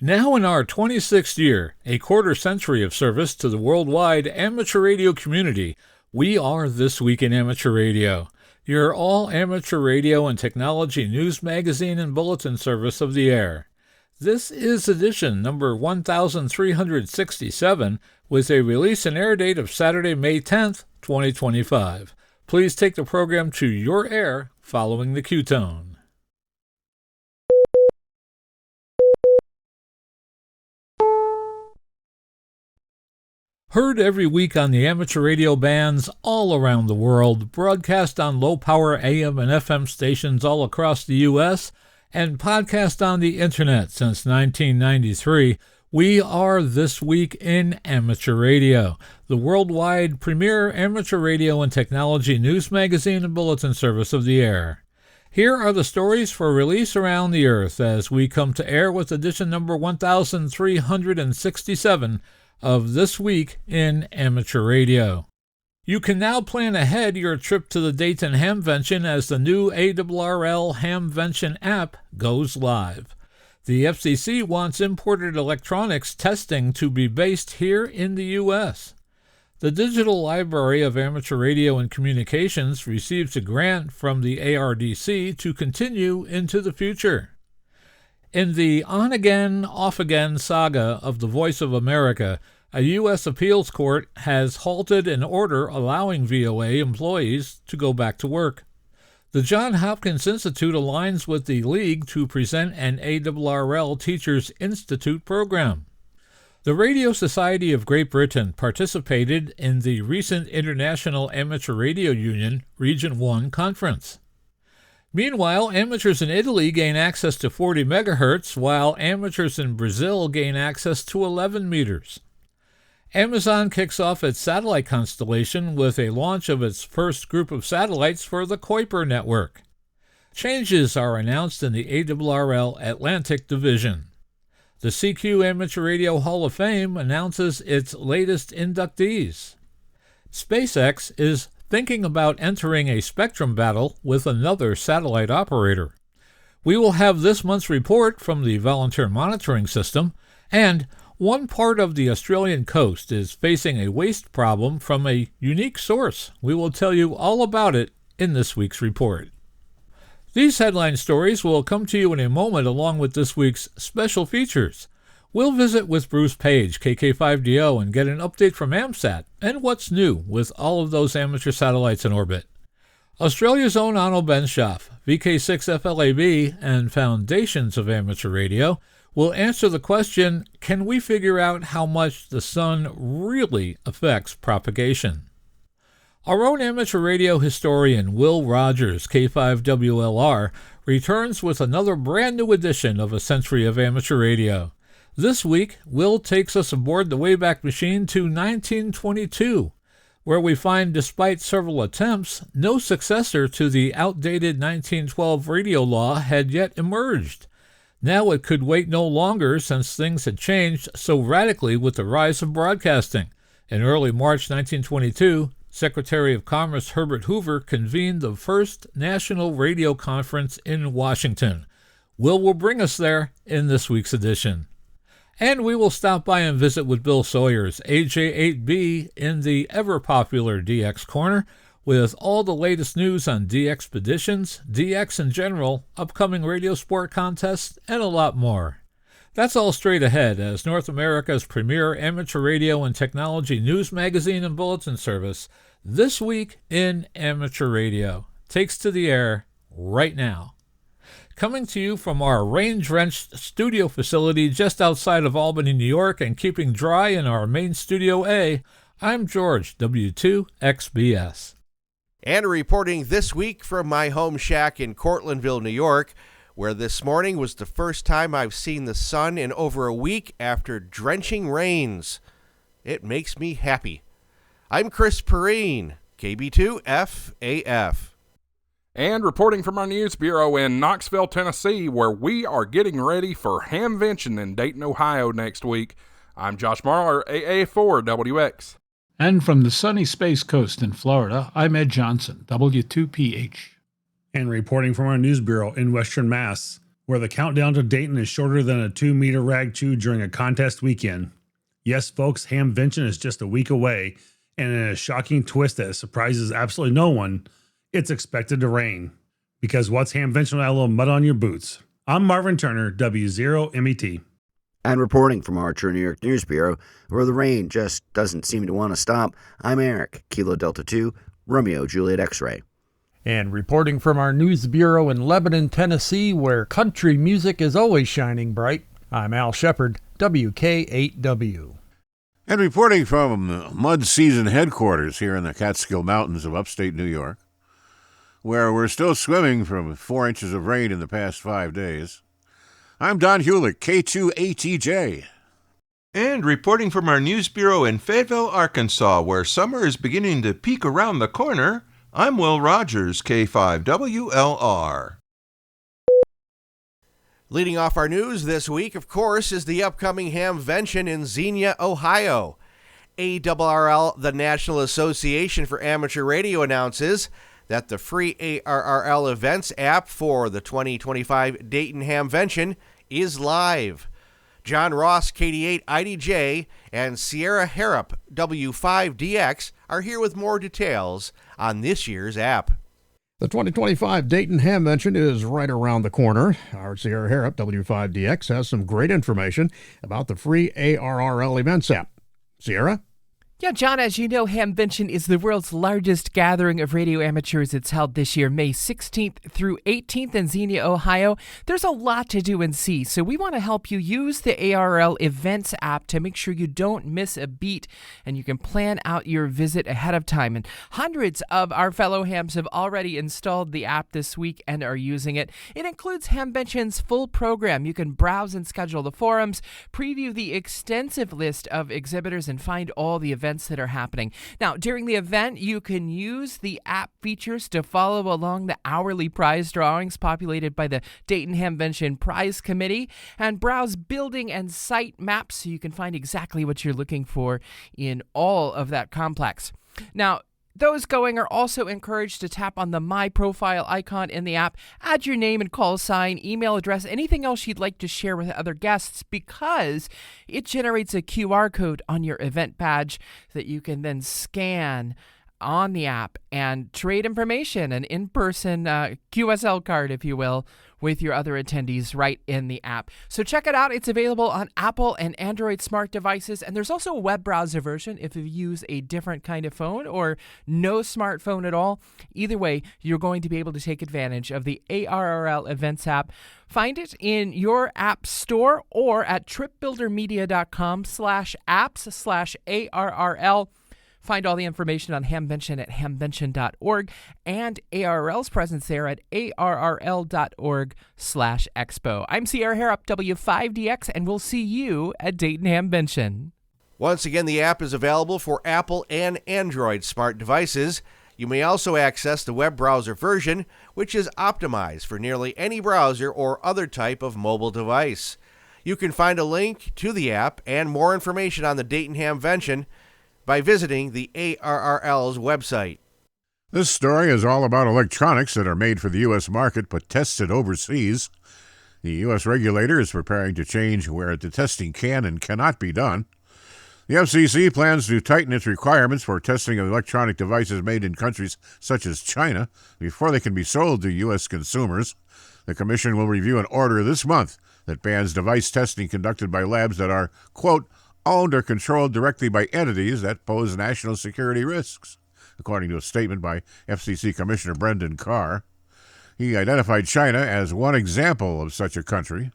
Now in our 26th year, a quarter century of service to the worldwide amateur radio community, we are This Week in Amateur Radio, your all-amateur radio and technology news magazine and bulletin service of the air. This is edition number 1367, with a release and air date of Saturday, May 10th, 2025. Please take the program to your air following the Q-tone. Heard every week on the amateur radio bands all around the world, broadcast on low-power AM and FM stations all across the U.S., and podcast on the Internet since 1993, we are This Week in Amateur Radio, the worldwide premier amateur radio and technology news magazine and bulletin service of the air. Here are the stories for release around the earth as we come to air with edition number 1367 of This Week in Amateur Radio. You can now plan ahead your trip to the Dayton HamVention as the new ARRL HamVention app goes live. The FCC wants imported electronics testing to be based here in the U.S. The Digital Library of Amateur Radio and Communications receives a grant from the ARDC to continue into the future. In the on-again, off-again saga of the Voice of America, a U.S. appeals court has halted an order allowing VOA employees to go back to work. The Johns Hopkins Institute aligns with the League to present an ARRL Teachers Institute program. The Radio Society of Great Britain participated in the recent International Amateur Radio Union Region 1 conference. Meanwhile, amateurs in Italy gain access to 40 megahertz, while amateurs in Brazil gain access to 11 meters. Amazon kicks off its satellite constellation with a launch of its first group of satellites for the Kuiper network. Changes are announced in the ARRL Atlantic Division. The CQ Amateur Radio Hall of Fame announces its latest inductees. SpaceX is thinking about entering a spectrum battle with another satellite operator. We will have this month's report from the Volunteer Monitoring System, and one part of the Australian coast is facing a waste problem from a unique source. We will tell you all about it in this week's report. These headline stories will come to you in a moment along with this week's special features. We'll visit with Bruce Page, KK5DO, and get an update from AMSAT and what's new with all of those amateur satellites in orbit. Australia's own Onno Benshoff, VK6FLAB, and Foundations of Amateur Radio will answer the question, can we figure out how much the sun really affects propagation? Our own amateur radio historian Will Rogers, K5WLR, returns with another brand new edition of A Century of Amateur Radio. This week, Will takes us aboard the Wayback Machine to 1922, where we find, despite several attempts, no successor to the outdated 1912 radio law had yet emerged. Now it could wait no longer since things had changed so radically with the rise of broadcasting. In early March 1922, Secretary of Commerce Herbert Hoover convened the first National Radio Conference in Washington. Will bring us there in this week's edition. And we will stop by and visit with Bill Sawyers, AJ8B, in the ever-popular DX Corner, with all the latest news on DXpeditions, DX in general, upcoming radio sport contests, and a lot more. That's all straight ahead as North America's premier amateur radio and technology news magazine and bulletin service, This Week in Amateur Radio, takes to the air right now. Coming to you from our rain-drenched studio facility just outside of Albany, New York, and keeping dry in our main Studio A, I'm George, W2XBS. And reporting this week from my home shack in Cortlandville, New York, where this morning was the first time I've seen the sun in over a week after drenching rains. It makes me happy. I'm Chris Perrine, KB2FAF. And reporting from our news bureau in Knoxville, Tennessee, where we are getting ready for HamVention in Dayton, Ohio next week, I'm Josh Marler, AA4WX. And from the sunny Space Coast in Florida, I'm Ed Johnson, W2PH. And reporting from our news bureau in Western Mass, where the countdown to Dayton is shorter than a 2-meter rag chew during a contest weekend. Yes, folks, HamVention is just a week away, and in a shocking twist that surprises absolutely no one, it's expected to rain. Because what's HamVention without a little mud on your boots? I'm Marvin Turner, W0MET. And reporting from our True New York News Bureau, where the rain just doesn't seem to want to stop, I'm Eric, Kilo Delta 2, Romeo Juliet X-Ray. And reporting from our news bureau in Lebanon, Tennessee, where country music is always shining bright, I'm Al Shepard, WK8W. And reporting from mud season headquarters here in the Catskill Mountains of upstate New York, where we're still swimming from 4 inches of rain in the past 5 days, I'm Don Hulick, K2ATJ. And reporting from our news bureau in Fayetteville, Arkansas, where summer is beginning to peek around the corner, I'm Will Rogers, K5WLR. Leading off our news this week, of course, is the upcoming HamVention in Xenia, Ohio. ARRL, the National Association for Amateur Radio, announces that the free ARRL Events app for the 2025 Dayton HamVention is live. John Ross, KD8 IDJ, and Sierra Harrop, W5DX, are here with more details on this year's app. The 2025 Dayton HamVention is right around the corner. Our Sierra Harrop, W5DX, has some great information about the free ARRL Events app. Sierra? Yeah, John, as you know, HamVention is the world's largest gathering of radio amateurs. It's held this year, May 16th through 18th in Xenia, Ohio. There's a lot to do and see, so we want to help you use the ARRL Events app to make sure you don't miss a beat, and you can plan out your visit ahead of time. And hundreds of our fellow hams have already installed the app this week and are using it. It includes HamVention's full program. You can browse and schedule the forums, preview the extensive list of exhibitors, and find all the events that are happening. Now, during the event, you can use the app features to follow along the hourly prize drawings populated by the Dayton HamVention Prize Committee and browse building and site maps so you can find exactly what you're looking for in all of that complex. Now, those going are also encouraged to tap on the My Profile icon in the app, add your name and call sign, email address, anything else you'd like to share with other guests, because it generates a QR code on your event badge that you can then scan on the app and trade information, an in-person QSL card, if you will, with your other attendees right in the app. So check it out. It's available on Apple and Android smart devices, and there's also a web browser version if you use a different kind of phone or no smartphone at all. Either way, you're going to be able to take advantage of the ARRL Events app. Find it in your app store or at tripbuildermedia.com/apps/ARRL. Find all the information on HamVention at hamvention.org and ARRL's presence there at arrl.org/expo. I'm Sierra Harrop, W5DX, and we'll see you at Dayton HamVention. Once again, the app is available for Apple and Android smart devices. You may also access the web browser version, which is optimized for nearly any browser or other type of mobile device. You can find a link to the app and more information on the Dayton HamVention by visiting the ARRL's website. This story is all about electronics that are made for the U.S. market but tested overseas. The U.S. regulator is preparing to change where the testing can and cannot be done. The FCC plans to tighten its requirements for testing of electronic devices made in countries such as China before they can be sold to U.S. consumers. The Commission will review an order this month that bans device testing conducted by labs that are, quote, owned or controlled directly by entities that pose national security risks, according to a statement by FCC Commissioner Brendan Carr. He identified China as one example of such a country.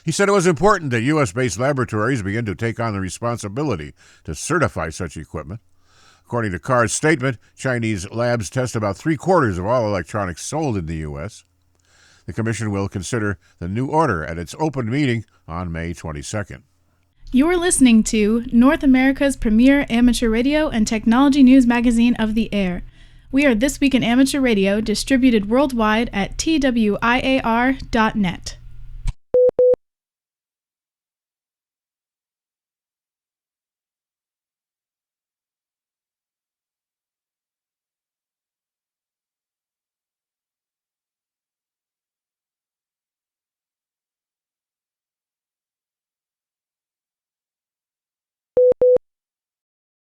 He said it was important that U.S.-based laboratories begin to take on the responsibility to certify such equipment. According to Carr's statement, Chinese labs test about 3/4 of all electronics sold in the U.S. The Commission will consider the new order at its open meeting on May 22nd. You're listening to North America's premier amateur radio and technology news magazine of the air. We are This Week in Amateur Radio, distributed worldwide at twiar.net.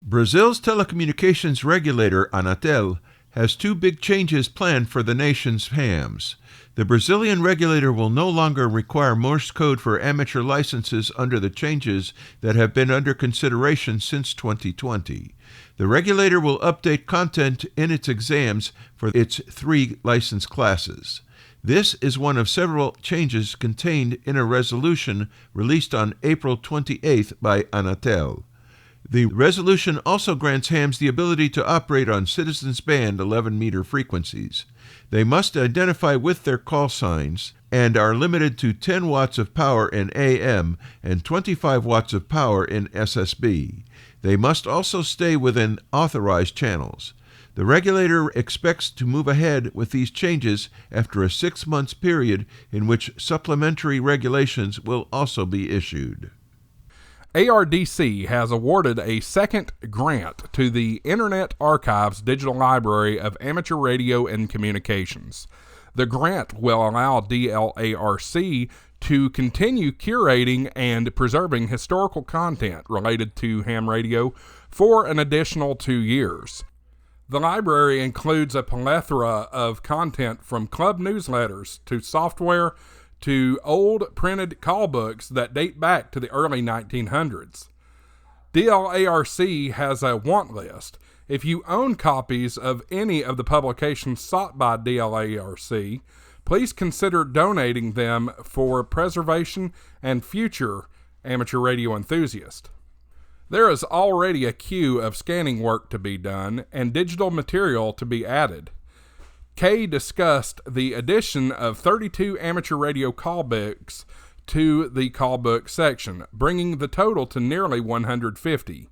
Brazil's telecommunications regulator, Anatel, has two big changes planned for the nation's hams. The Brazilian regulator will no longer require Morse code for amateur licenses under the changes that have been under consideration since 2020. The regulator will update content in its exams for its 3 license classes. This is one of several changes contained in a resolution released on April 28th by Anatel. The resolution also grants hams the ability to operate on Citizens Band 11-meter frequencies. They must identify with their call signs and are limited to 10 watts of power in AM and 25 watts of power in SSB. They must also stay within authorized channels. The regulator expects to move ahead with these changes after a 6-month period in which supplementary regulations will also be issued. ARDC has awarded a second grant to the Internet Archive's Digital Library of Amateur Radio and Communications. The grant will allow DLARC to continue curating and preserving historical content related to ham radio for an additional 2 years. The library includes a plethora of content from club newsletters to software to old printed call books that date back to the early 1900s. DLARC has a want list. If you own copies of any of the publications sought by DLARC, please consider donating them for preservation and future amateur radio enthusiasts. There is already a queue of scanning work to be done and digital material to be added. Kay discussed the addition of 32 amateur radio callbooks to the callbook section, bringing the total to nearly 150.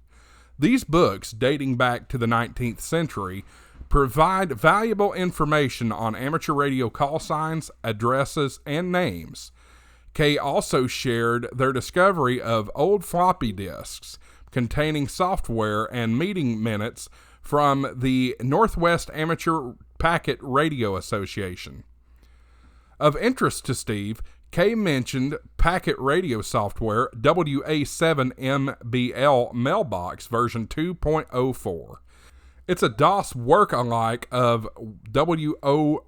These books, dating back to the 19th century, provide valuable information on amateur radio call signs, addresses, and names. Kay also shared their discovery of old floppy disks containing software and meeting minutes from the Northwest Amateur Packet Radio Association. Of interest to Steve, Kay mentioned packet radio software WA7MBL Mailbox version 2.04. It's a DOS work-alike of WORLI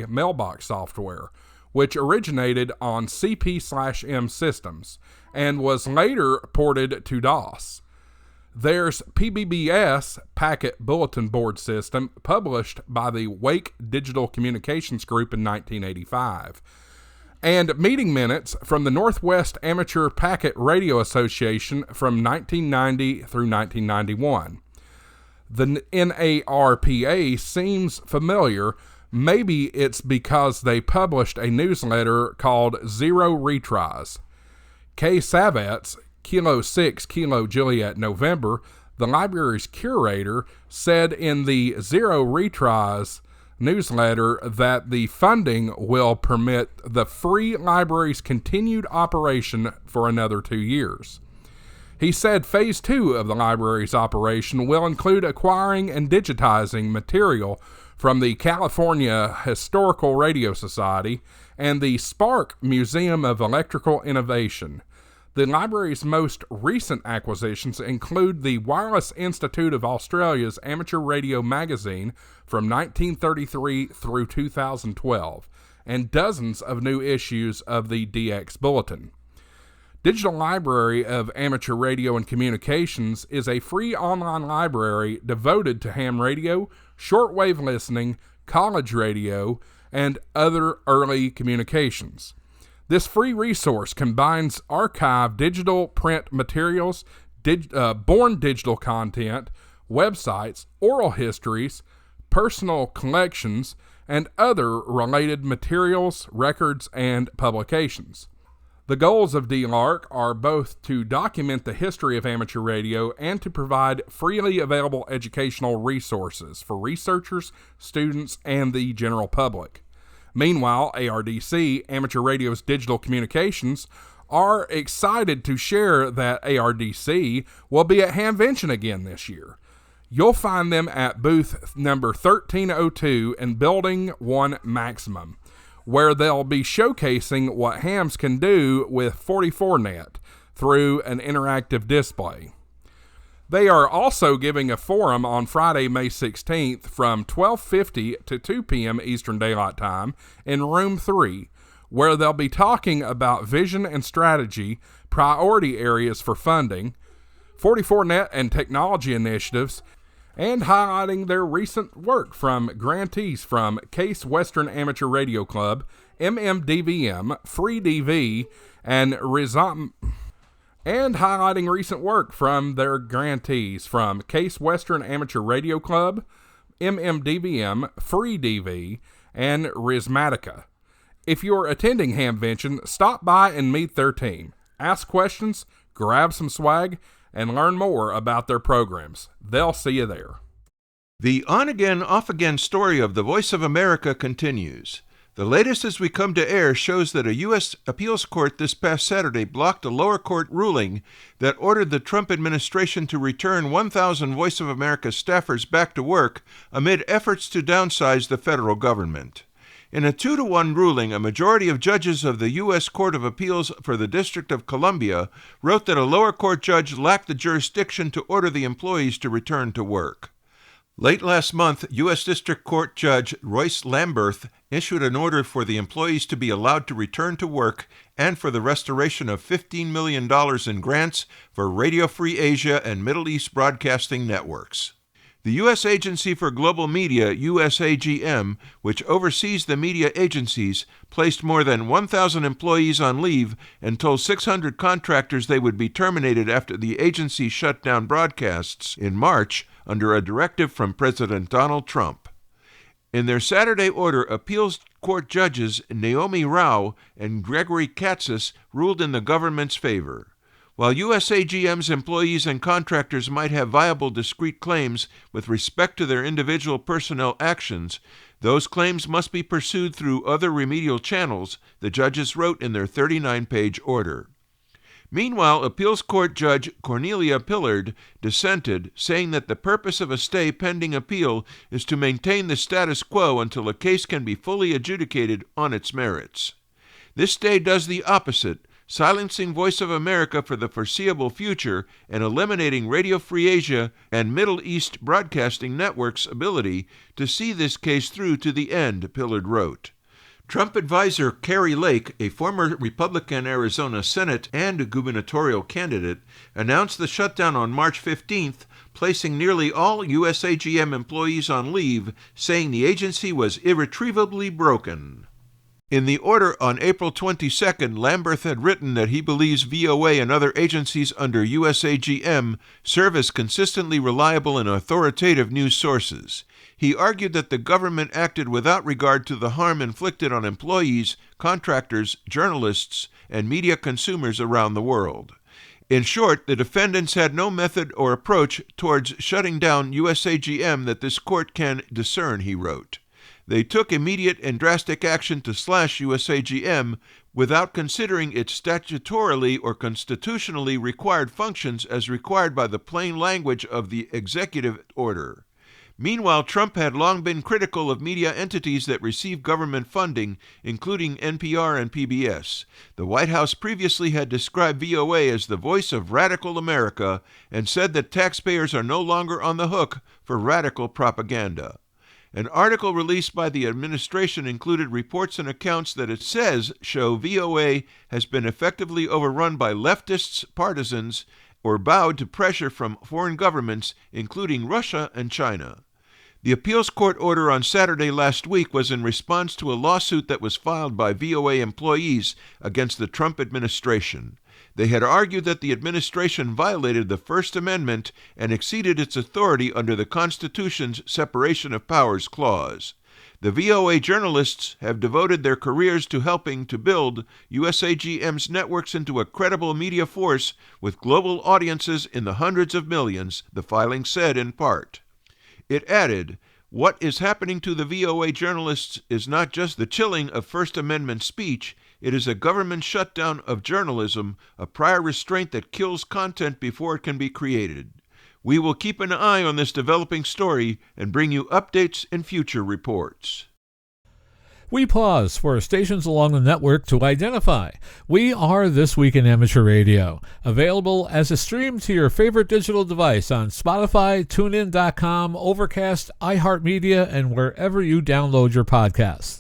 Mailbox software, which originated on CP/M systems and was later ported to DOS. There's PBBS, Packet Bulletin Board System, published by the Wake Digital Communications Group in 1985, and meeting minutes from the Northwest Amateur Packet Radio Association from 1990 through 1991. The NARPA seems familiar. Maybe it's because they published a newsletter called Zero Retries. Kay Savetz, Kilo 6, Kilo Juliet November, the library's curator, said in the Zero Retries newsletter that the funding will permit the free library's continued operation for another 2 years. He said Phase 2 of the library's operation will include acquiring and digitizing material from the California Historical Radio Society and the Spark Museum of Electrical Innovation. The library's most recent acquisitions include the Wireless Institute of Australia's Amateur Radio Magazine from 1933 through 2012, and dozens of new issues of the DX Bulletin. Digital Library of Amateur Radio and Communications is a free online library devoted to ham radio, shortwave listening, college radio, and other early communications. This free resource combines archived digital print materials, born digital content, websites, oral histories, personal collections, and other related materials, records, and publications. The goals of DLARC are both to document the history of amateur radio and to provide freely available educational resources for researchers, students, and the general public. Meanwhile, ARDC, Amateur Radio's Digital Communications, are excited to share that ARDC will be at HamVention again this year. You'll find them at booth number 1302 in Building 1 Maximum, where they'll be showcasing what hams can do with 44net through an interactive display. They are also giving a forum on Friday, May 16th from 12:50 to 2 p.m. Eastern Daylight Time in Room 3, where they'll be talking about vision and strategy, priority areas for funding, 44net and technology initiatives, and highlighting their recent work from grantees from Case Western Amateur Radio Club, MMDVM, Free DV, and highlighting recent work from their grantees from Case Western Amateur Radio Club, MMDVM, Free DV, and Rhythmatica. If you're attending HamVention, stop by and meet their team. Ask questions, grab some swag, and learn more about their programs. They'll see you there. The on-again, off-again story of the Voice of America continues. The latest as we come to air shows that a U.S. appeals court this past Saturday blocked a lower court ruling that ordered the Trump administration to return 1,000 Voice of America staffers back to work amid efforts to downsize the federal government. In a 2-1 ruling, a majority of judges of the U.S. Court of Appeals for the District of Columbia wrote that a lower court judge lacked the jurisdiction to order the employees to return to work. Late last month, U.S. District Court Judge Royce Lamberth issued an order for the employees to be allowed to return to work and for the restoration of $15 million in grants for Radio Free Asia and Middle East broadcasting networks. The U.S. Agency for Global Media, USAGM, which oversees the media agencies, placed more than 1,000 employees on leave and told 600 contractors they would be terminated after the agency shut down broadcasts in March under a directive from President Donald Trump. In their Saturday order, appeals court judges Naomi Rao and Gregory Katsas ruled in the government's favor. While USAGM's employees and contractors might have viable discrete claims with respect to their individual personnel actions, those claims must be pursued through other remedial channels, the judges wrote in their 39-page order. Meanwhile, appeals court judge Cornelia Pillard dissented, saying that the purpose of a stay pending appeal is to maintain the status quo until a case can be fully adjudicated on its merits. This stay does the opposite, silencing Voice of America for the foreseeable future and eliminating Radio Free Asia and Middle East Broadcasting Network's ability to see this case through to the end, Pillard wrote. Trump advisor Kari Lake, a former Republican Arizona Senate and gubernatorial candidate, announced the shutdown on March 15th, placing nearly all USAGM employees on leave, saying the agency was irretrievably broken. In the order on April 22nd, Lamberth had written that he believes VOA and other agencies under USAGM serve as consistently reliable and authoritative news sources. He argued that the government acted without regard to the harm inflicted on employees, contractors, journalists, and media consumers around the world. In short, the defendants had no method or approach towards shutting down USAGM that this court can discern, he wrote. They took immediate and drastic action to slash USAGM without considering its statutorily or constitutionally required functions as required by the plain language of the executive order. Meanwhile, Trump had long been critical of media entities that receive government funding, including NPR and PBS. The White House previously had described VOA as the voice of radical America and said that taxpayers are no longer on the hook for radical propaganda. An article released by the administration included reports and accounts that it says show VOA has been effectively overrun by leftists, partisans, or bowed to pressure from foreign governments, including Russia and China. The appeals court order on Saturday last week was in response to a lawsuit that was filed by VOA employees against the Trump administration. They had argued that the administration violated the First Amendment and exceeded its authority under the Constitution's Separation of Powers Clause. The VOA journalists have devoted their careers to helping to build USAGM's networks into a credible media force with global audiences in the hundreds of millions, the filing said in part. It added, "What is happening to the VOA journalists is not just the chilling of First Amendment speech, it is a government shutdown of journalism, a prior restraint that kills content before it can be created. We will keep an eye on this developing story and bring you updates in future reports." We pause for stations along the network to identify. We are This Week in Amateur Radio, available as a stream to your favorite digital device on Spotify, TuneIn.com, Overcast, iHeartMedia, and wherever you download your podcasts.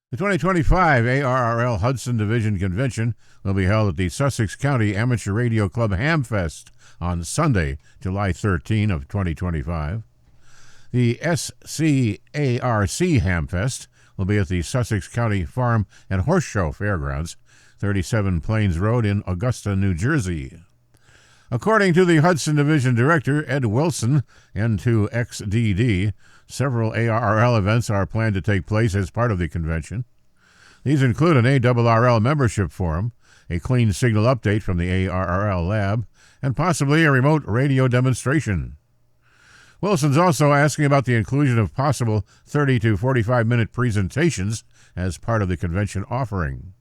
The 2025 ARRL Hudson Division Convention will be held at the Sussex County Amateur Radio Club HamFest on Sunday, July 13 of 2025. The SCARC HamFest will be at the Sussex County Farm and Horse Show Fairgrounds, 37 Plains Road in Augusta, New Jersey. According to the Hudson Division Director, Ed Wilson, N2XDD, several ARRL events are planned to take place as part of the convention. These include an ARRL membership forum, a clean signal update from the ARRL lab, and possibly a remote radio demonstration. Wilson's also asking about the inclusion of possible 30 to 45-minute presentations as part of the convention offering.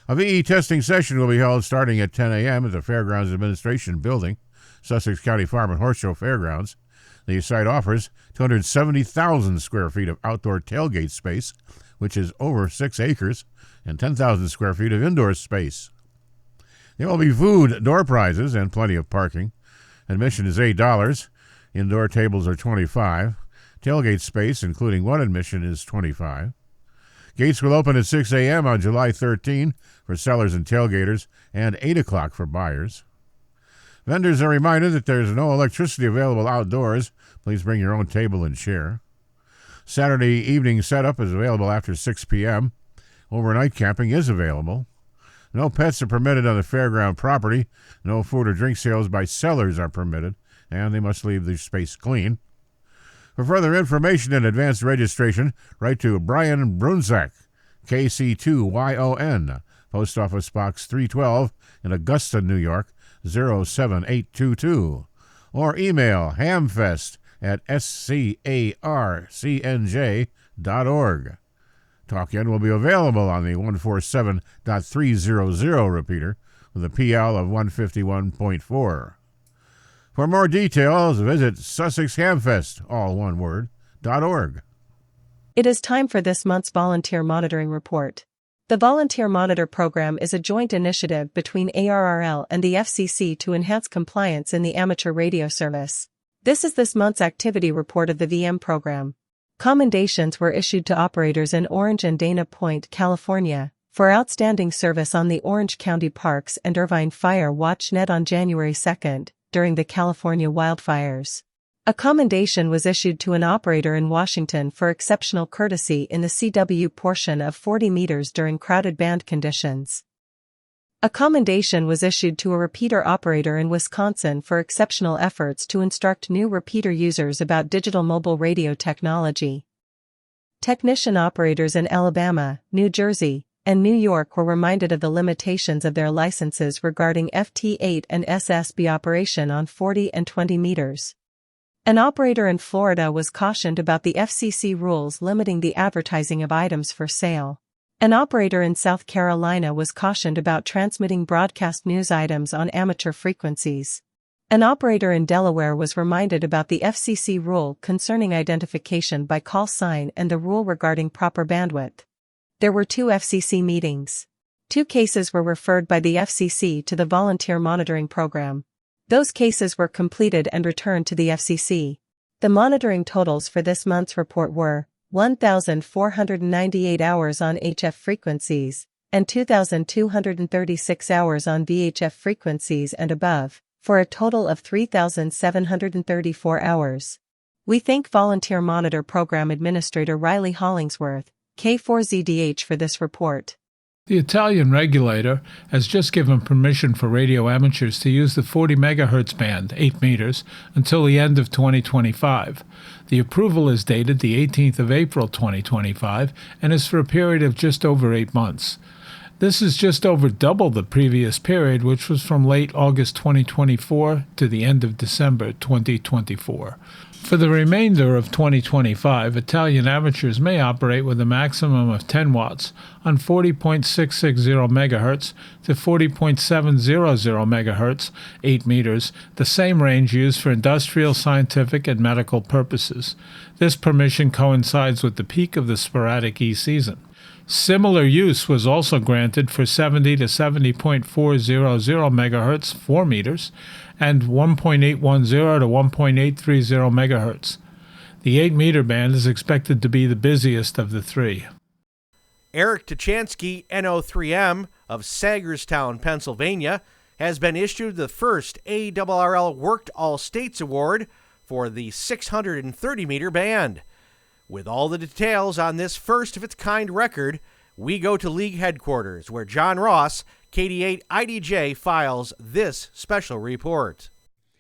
A VE testing session will be held starting at 10 a.m. at the Fairgrounds Administration Building, Sussex County Farm and Horse Show Fairgrounds. The site offers 270,000 square feet of outdoor tailgate space, which is over 6 acres, and 10,000 square feet of indoor space. There will be food, door prizes, and plenty of parking. Admission is $8. Indoor tables are $25. Tailgate space, including one admission, is $25. Gates will open at 6 a.m. on July 13 for sellers and tailgaters, and 8 o'clock for buyers. Vendors are reminded that there is no electricity available outdoors. Please bring your own table and chair. Saturday evening setup is available after 6 p.m. Overnight camping is available. No pets are permitted on the fairground property. No food or drink sales by sellers are permitted, and they must leave the space clean. For further information and advanced registration, write to Brian Brunsack, KC2YON, Post Office Box 312 in Augusta, New York, 07822, or email hamfest@scarcnj.org. Talk-in will be available on the 147.300 repeater with a PL of 151.4. For more details, visit SussexHamFest, all one word, .org. It is time for this month's Volunteer Monitoring Report. The Volunteer Monitor Program is a joint initiative between ARRL and the FCC to enhance compliance in the amateur radio service. This is this month's activity report of the VM program. Commendations were issued to operators in Orange and Dana Point, California, for outstanding service on the Orange County Parks and Irvine Fire Watch Net on January 2nd, during the California wildfires. A commendation was issued to an operator in Washington for exceptional courtesy in the CW portion of 40 meters during crowded band conditions. A commendation was issued to a repeater operator in Wisconsin for exceptional efforts to instruct new repeater users about digital mobile radio technology. Technician operators in Alabama, New Jersey, and New York were reminded of the limitations of their licenses regarding FT8 and SSB operation on 40 and 20 meters. An operator in Florida was cautioned about the FCC rules limiting the advertising of items for sale. An operator in South Carolina was cautioned about transmitting broadcast news items on amateur frequencies. An operator in Delaware was reminded about the FCC rule concerning identification by call sign and the rule regarding proper bandwidth. There were 2 FCC meetings. 2 cases were referred by the FCC to the Volunteer Monitoring Program. Those cases were completed and returned to the FCC. The monitoring totals for this month's report were 1,498 hours on HF frequencies and 2,236 hours on VHF frequencies and above, for a total of 3,734 hours. We thank Volunteer Monitor Program Administrator Riley Hollingsworth, K4ZDH, for this report. The Italian regulator has just given permission for radio amateurs to use the 40 megahertz band, 8 meters, until the end of 2025. The approval is dated the 18th of April 2025 and is for a period of just over 8 months. This is just over double the previous period, which was from late August 2024 to the end of December 2024. For the remainder of 2025, Italian amateurs may operate with a maximum of 10 watts on 40.660 MHz to 40.700 MHz, 8 meters, the same range used for industrial, scientific, and medical purposes. This permission coincides with the peak of the sporadic E-season. Similar use was also granted for 70 to 70.400 MHz, 4 meters, and 1.810 to 1.830 MHz. The 8-meter band is expected to be the busiest of the three. Eric Tuchansky, NO3M of Sagerstown, Pennsylvania, has been issued the first ARRL Worked All States Award for the 630-meter band. With all the details on this first-of-its-kind record, we go to league headquarters, where John Ross, KD8 IDJ, files this special report.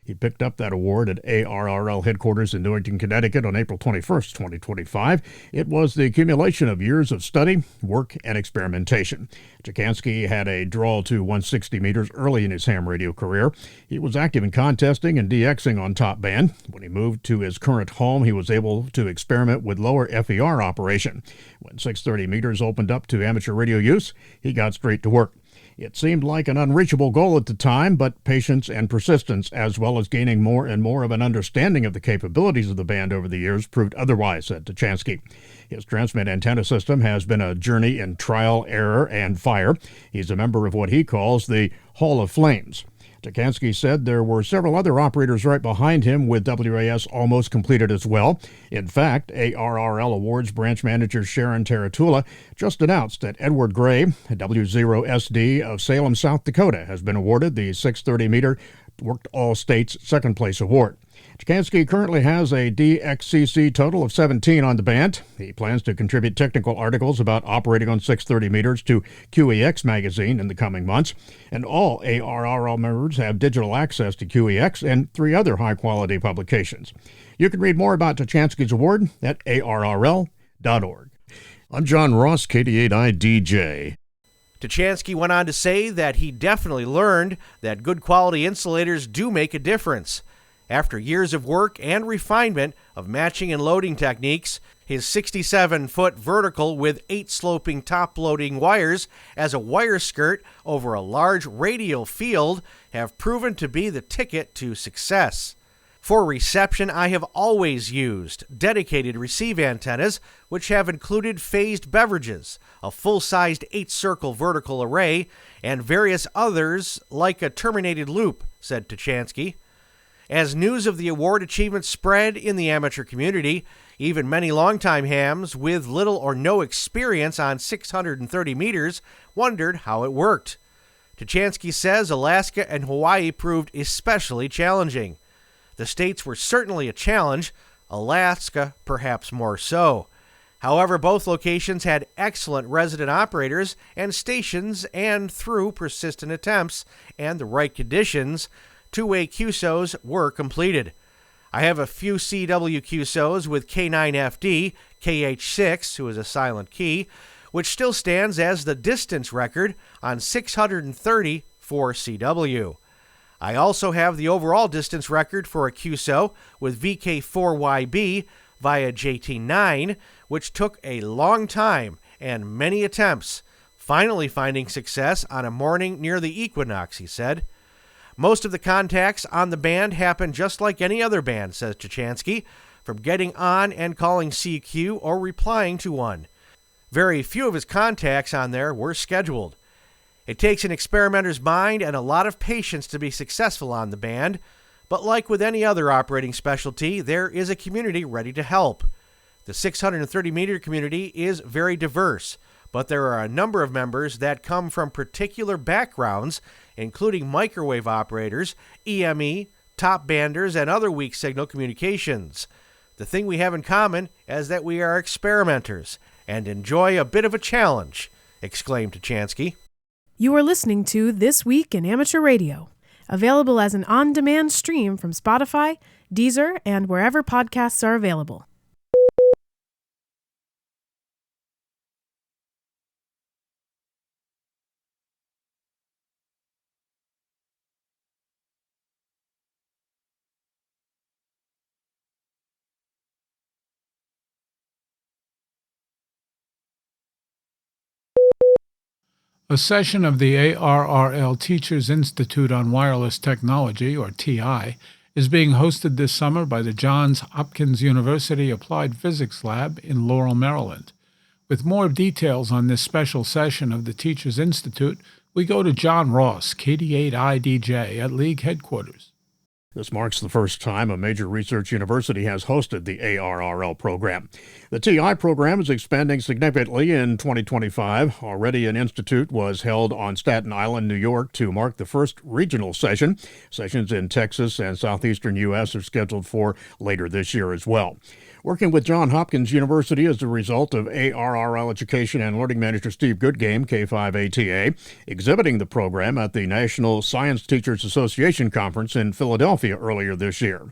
He picked up that award at ARRL headquarters in Newington, Connecticut on April 21st, 2025. It was the accumulation of years of study, work, and experimentation. Tuchansky had a draw to 160 meters early in his ham radio career. He was active in contesting and DXing on top band. When he moved to his current home, he was able to experiment with lower FER operation. When 630 meters opened up to amateur radio use, he got straight to work. It seemed like an unreachable goal at the time, but patience and persistence, as well as gaining more and more of an understanding of the capabilities of the band over the years, proved otherwise, said Tuchansky. His transmit antenna system has been a journey in trial, error, and fire. He's a member of what he calls the Hall of Flames. Tuchansky said there were several other operators right behind him, with WAS almost completed as well. In fact, ARRL Awards branch manager Sharon Taratula just announced that Edward Gray, W0SD of Salem, South Dakota, has been awarded the 630-meter Worked All States Second Place Award. Tuchansky currently has a DXCC total of 17 on the band. He plans to contribute technical articles about operating on 630 meters to QEX magazine in the coming months. And all ARRL members have digital access to QEX and 3 other high-quality publications. You can read more about Tuchansky's award at arrl.org. I'm John Ross, KD8IDJ. Tuchansky went on to say that he definitely learned that good quality insulators do make a difference. After years of work and refinement of matching and loading techniques, his 67-foot vertical with 8 sloping top-loading wires as a wire skirt over a large radial field have proven to be the ticket to success. For reception, I have always used dedicated receive antennas, which have included phased beverages, a full-sized 8-circle vertical array, and various others like a terminated loop, said Tuchansky. As news of the award achievement spread in the amateur community, even many longtime hams with little or no experience on 630 meters wondered how it worked. Tuchansky says Alaska and Hawaii proved especially challenging. The states were certainly a challenge, Alaska perhaps more so. However, both locations had excellent resident operators and stations, and through persistent attempts and the right conditions, two-way QSOs were completed. I have a few CW QSOs with K9FD, KH6, who is a silent key, which still stands as the distance record on 630 for CW. I also have the overall distance record for a QSO with VK4YB via JT9, which took a long time and many attempts, finally finding success on a morning near the equinox, he said. Most of the contacts on the band happen just like any other band, says Tuchansky, from getting on and calling CQ or replying to one. Very few of his contacts on there were scheduled. It takes an experimenter's mind and a lot of patience to be successful on the band, but like with any other operating specialty, there is a community ready to help. The 630-meter community is very diverse, but there are a number of members that come from particular backgrounds, including microwave operators, EME, top banders, and other weak signal communications. The thing we have in common is that we are experimenters and enjoy a bit of a challenge, exclaimed Tuchansky. You are listening to This Week in Amateur Radio, available as an on-demand stream from Spotify, Deezer, and wherever podcasts are available. A session of the ARRL Teachers Institute on Wireless Technology, or TI, is being hosted this summer by the Johns Hopkins University Applied Physics Lab in Laurel, Maryland. With more details on this special session of the Teachers Institute, we go to John Ross, KD8IDJ, at League headquarters. This marks the first time a major research university has hosted the ARRL program. The TI program is expanding significantly in 2025. Already an institute was held on Staten Island, New York, to mark the first regional session. Sessions in Texas and southeastern U.S. are scheduled for later this year as well. Working with Johns Hopkins University as a result of ARRL Education and Learning Manager Steve Goodgame, K5ATA, exhibiting the program at the National Science Teachers Association Conference in Philadelphia earlier this year.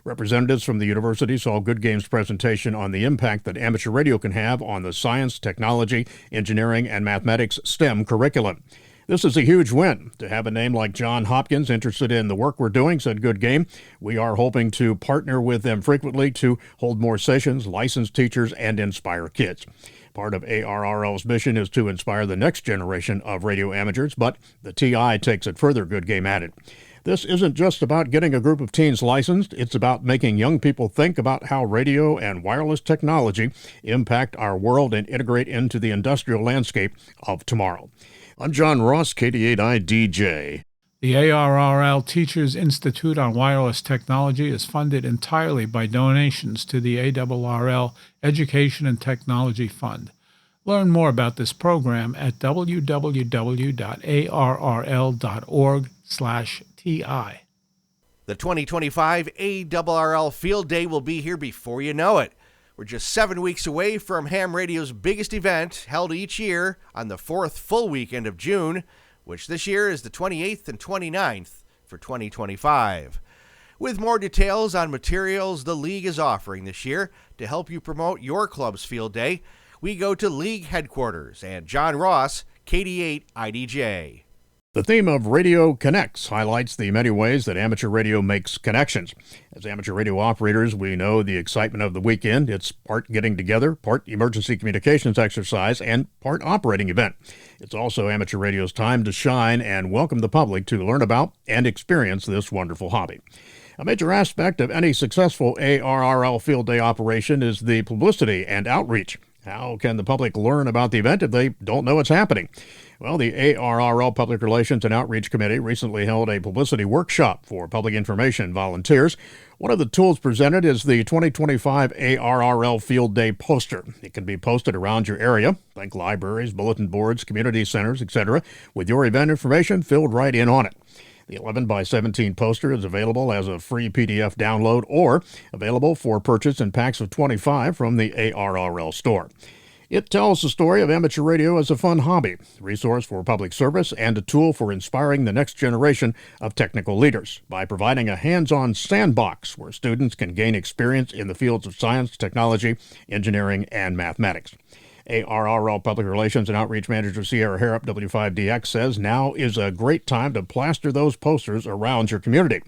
Representatives from the university saw Goodgame's presentation on the impact that amateur radio can have on the science, technology, engineering, and mathematics STEM curriculum. This is a huge win. To have a name like Johns Hopkins interested in the work we're doing, said Goodgame. We are hoping to partner with them frequently to hold more sessions, license teachers, and inspire kids. Part of ARRL's mission is to inspire the next generation of radio amateurs, but the TI takes it further, Goodgame added. This isn't just about getting a group of teens licensed. It's about making young people think about how radio and wireless technology impact our world and integrate into the industrial landscape of tomorrow. I'm John Ross, KD8IDJ. The ARRL Teachers Institute on Wireless Technology is funded entirely by donations to the ARRL Education and Technology Fund. Learn more about this program at www.arrl.org/TI. The 2025 ARRL Field Day will be here before you know it. We're just 7 weeks away from ham radio's biggest event, held each year on the fourth full weekend of June, which this year is the 28th and 29th for 2025. With more details on materials the League is offering this year to help you promote your club's Field Day, we go to League headquarters and John Ross, KD8IDJ. The theme of Radio Connects highlights the many ways that amateur radio makes connections. As amateur radio operators, we know the excitement of the weekend. It's part getting together, part emergency communications exercise, and part operating event. It's also amateur radio's time to shine and welcome the public to learn about and experience this wonderful hobby. A major aspect of any successful ARRL Field Day operation is the publicity and outreach. How can the public learn about the event if they don't know it's happening? Well, the ARRL Public Relations and Outreach Committee recently held a publicity workshop for public information volunteers. One of the tools presented is the 2025 ARRL Field Day poster. It can be posted around your area, think libraries, bulletin boards, community centers, etc., with your event information filled right in on it. The 11 by 17 poster is available as a free PDF download or available for purchase in packs of 25 from the ARRL store. It tells the story of amateur radio as a fun hobby, a resource for public service, and a tool for inspiring the next generation of technical leaders by providing a hands-on sandbox where students can gain experience in the fields of science, technology, engineering, and mathematics. ARRL Public Relations and Outreach Manager Sierra Harrop, W5DX, says now is a great time to plaster those posters around your community.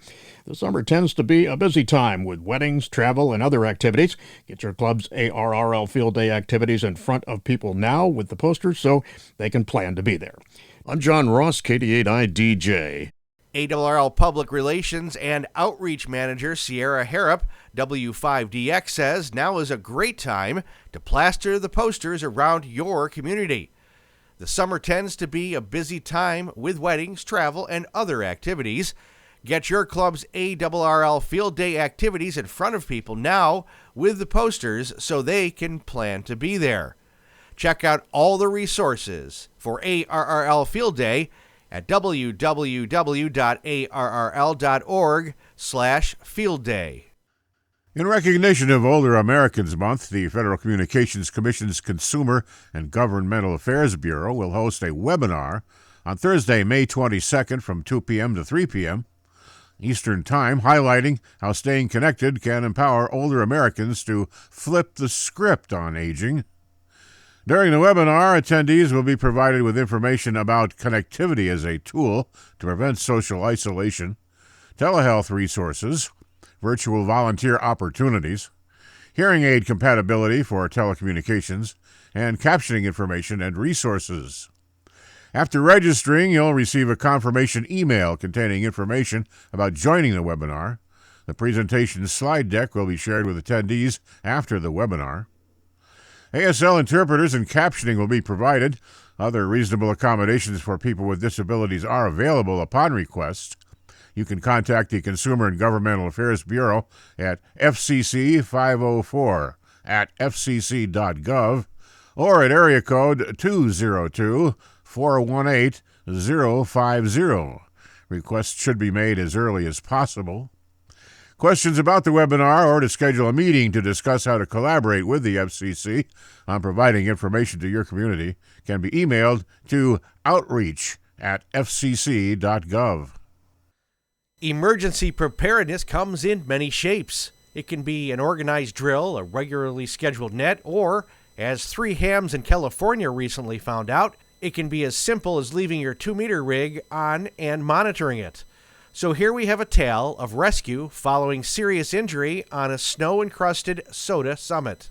The summer tends to be a busy time with weddings, travel, and other activities. Get your club's ARRL Field Day activities in front of people now with the posters so they can plan to be there. I'm John Ross, KD8IDJ. ARRL Public Relations and Outreach Manager Sierra Harrop, W5DX, says now is a great time to plaster the posters around your community. The summer tends to be a busy time with weddings, travel, and other activities. Get your club's ARRL Field Day activities in front of people now with the posters so they can plan to be there. Check out all the resources for ARRL Field Day at www.arrl.org/fieldday. In recognition of Older Americans Month, the Federal Communications Commission's Consumer and Governmental Affairs Bureau will host a webinar on Thursday, May 22nd from 2 p.m. to 3 p.m. Eastern Time, highlighting how staying connected can empower older Americans to flip the script on aging. During the webinar, attendees will be provided with information about connectivity as a tool to prevent social isolation, telehealth resources, virtual volunteer opportunities, hearing aid compatibility for telecommunications, and captioning information and resources. After registering, you'll receive a confirmation email containing information about joining the webinar. The presentation slide deck will be shared with attendees after the webinar. ASL interpreters and captioning will be provided. Other reasonable accommodations for people with disabilities are available upon request. You can contact the Consumer and Governmental Affairs Bureau at FCC 504@fcc.gov or at area code 202-418-050. Requests should be made as early as possible. Questions about the webinar or to schedule a meeting to discuss how to collaborate with the FCC on providing information to your community can be emailed to outreach@fcc.gov. Emergency preparedness comes in many shapes. It can be an organized drill, a regularly scheduled net, or, as 3 hams in California recently found out, it can be as simple as leaving your 2-meter rig on and monitoring it. So here we have a tale of rescue following serious injury on a snow-encrusted soda summit.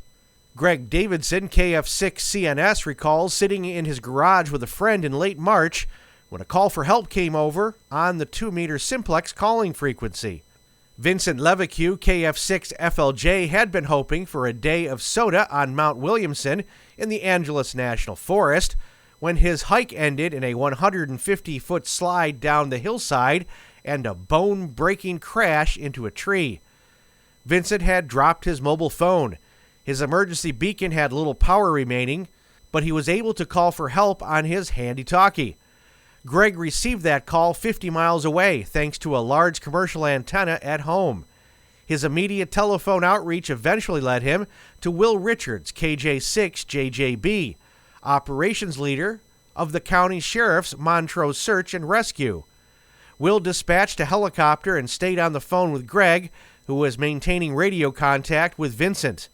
Greg Davidson, KF6CNS, recalls sitting in his garage with a friend in late March when a call for help came over on the 2-meter simplex calling frequency. Vincent Levique, KF6FLJ, had been hoping for a day of soda on Mount Williamson in the Angeles National Forest when his hike ended in a 150-foot slide down the hillside and a bone-breaking crash into a tree. Vincent had dropped his mobile phone. His emergency beacon had little power remaining, but he was able to call for help on his handy-talkie. Greg received that call 50 miles away thanks to a large commercial antenna at home. His immediate telephone outreach eventually led him to Will Richards, KJ6JJB, operations leader of the county sheriff's Montrose Search and Rescue. Will dispatched a helicopter and stayed on the phone with Greg, who was maintaining radio contact with Vincent.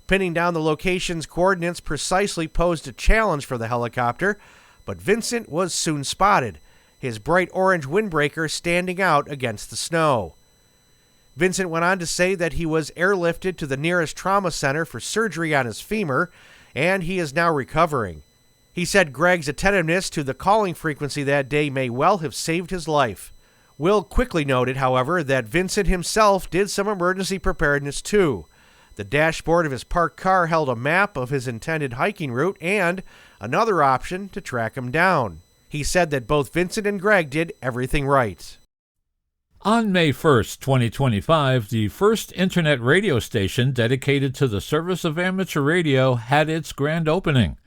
Pinning down the location's coordinates precisely posed a challenge for the helicopter, but Vincent was soon spotted, his bright orange windbreaker standing out against the snow. Vincent went on to say that he was airlifted to the nearest trauma center for surgery on his femur, and he is now recovering. He said Greg's attentiveness to the calling frequency that day may well have saved his life. Will quickly noted, however, that Vincent himself did some emergency preparedness too. The dashboard of his parked car held a map of his intended hiking route and another option to track him down. He said that both Vincent and Greg did everything right. On May 1st, 2025, the first internet radio station dedicated to the service of amateur radio had its grand opening.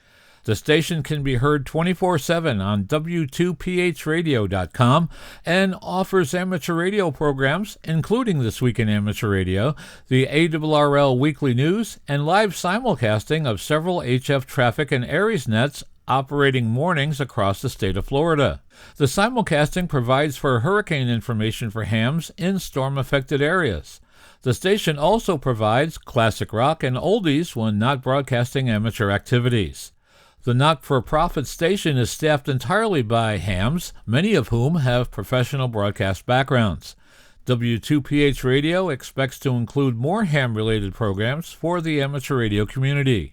The station can be heard 24/7 on W2PHradio.com and offers amateur radio programs, including This Week in Amateur Radio, the ARRL Weekly News, and live simulcasting of several HF traffic and Aries nets operating mornings across the state of Florida. The simulcasting provides for hurricane information for hams in storm-affected areas. The station also provides classic rock and oldies when not broadcasting amateur activities. The not-for-profit station is staffed entirely by hams, many of whom have professional broadcast backgrounds. W2PH Radio expects to include more ham-related programs for the amateur radio community.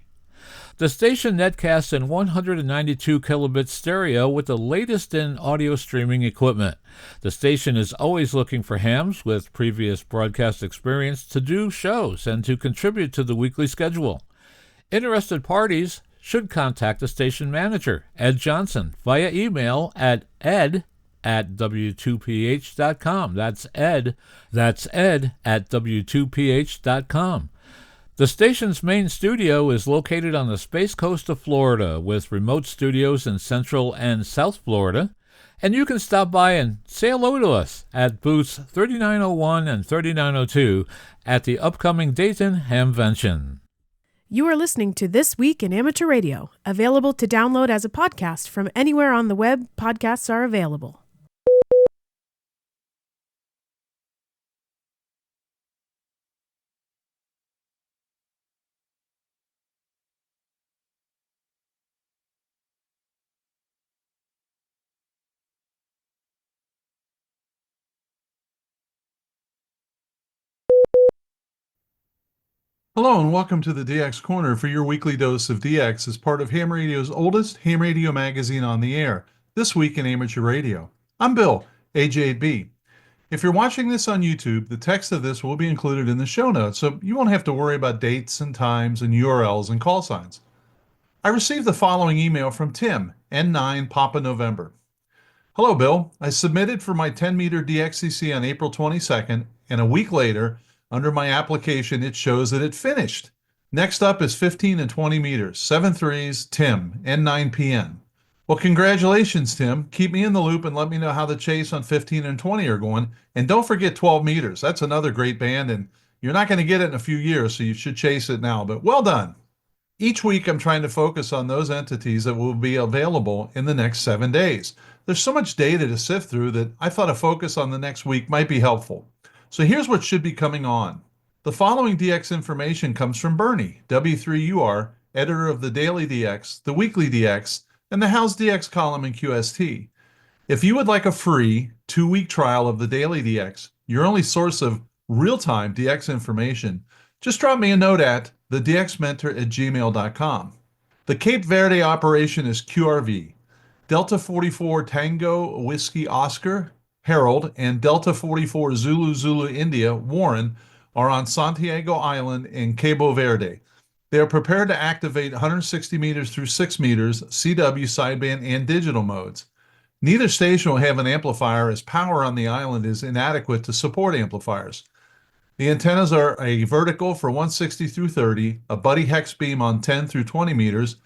The station netcasts in 192 kilobit stereo with the latest in audio streaming equipment. The station is always looking for hams with previous broadcast experience to do shows and to contribute to the weekly schedule. Interested parties should contact the station manager, Ed Johnson, via email at ed@w2ph.com. That's ed at w2ph.com. The station's main studio is located on the Space Coast of Florida, with remote studios in Central and South Florida, and you can stop by and say hello to us at booths 3901 and 3902 at the upcoming Dayton HamVention. You are listening to This Week in Amateur Radio, available to download as a podcast from anywhere on the web podcasts are available. Hello and welcome to the DX Corner for your weekly dose of DX as part of Ham Radio's oldest Ham Radio magazine on the air, This Week in Amateur Radio. I'm Bill, AJ8B. If you're watching this on YouTube, the text of this will be included in the show notes, so you won't have to worry about dates and times and URLs and call signs. I received the following email from Tim, N9 Papa November. Hello, Bill. I submitted for my 10-meter DXCC on April 22nd, and a week later, under my application, it shows that it finished. Next up is 15 and 20 meters, 7.3s, Tim, N9PN. Well, congratulations, Tim. Keep me in the loop and let me know how the chase on 15 and 20 are going. And don't forget 12 meters. That's another great band, and you're not going to get it in a few years, so you should chase it now. But well done. Each week, I'm trying to focus on those entities that will be available in the next 7 days. There's so much data to sift through that I thought a focus on the next week might be helpful. So here's what should be coming on. The following DX information comes from Bernie, W3UR, editor of the Daily DX, the Weekly DX, and the How's DX column in QST. If you would like a free 2-week trial of the Daily DX, your only source of real-time DX information, just drop me a note at thedxmentor@gmail.com. The Cape Verde operation is QRV. Delta 44 Tango Whiskey Oscar, Harold, and Delta 44 Zulu Zulu India, Warren, are on Santiago Island in Cabo Verde. They are prepared to activate 160 meters through 6 meters, CW, sideband, and digital modes. Neither station will have an amplifier as power on the island is inadequate to support amplifiers. The antennas are a vertical for 160 through 30, a buddy hex beam on 10 through 20 meters,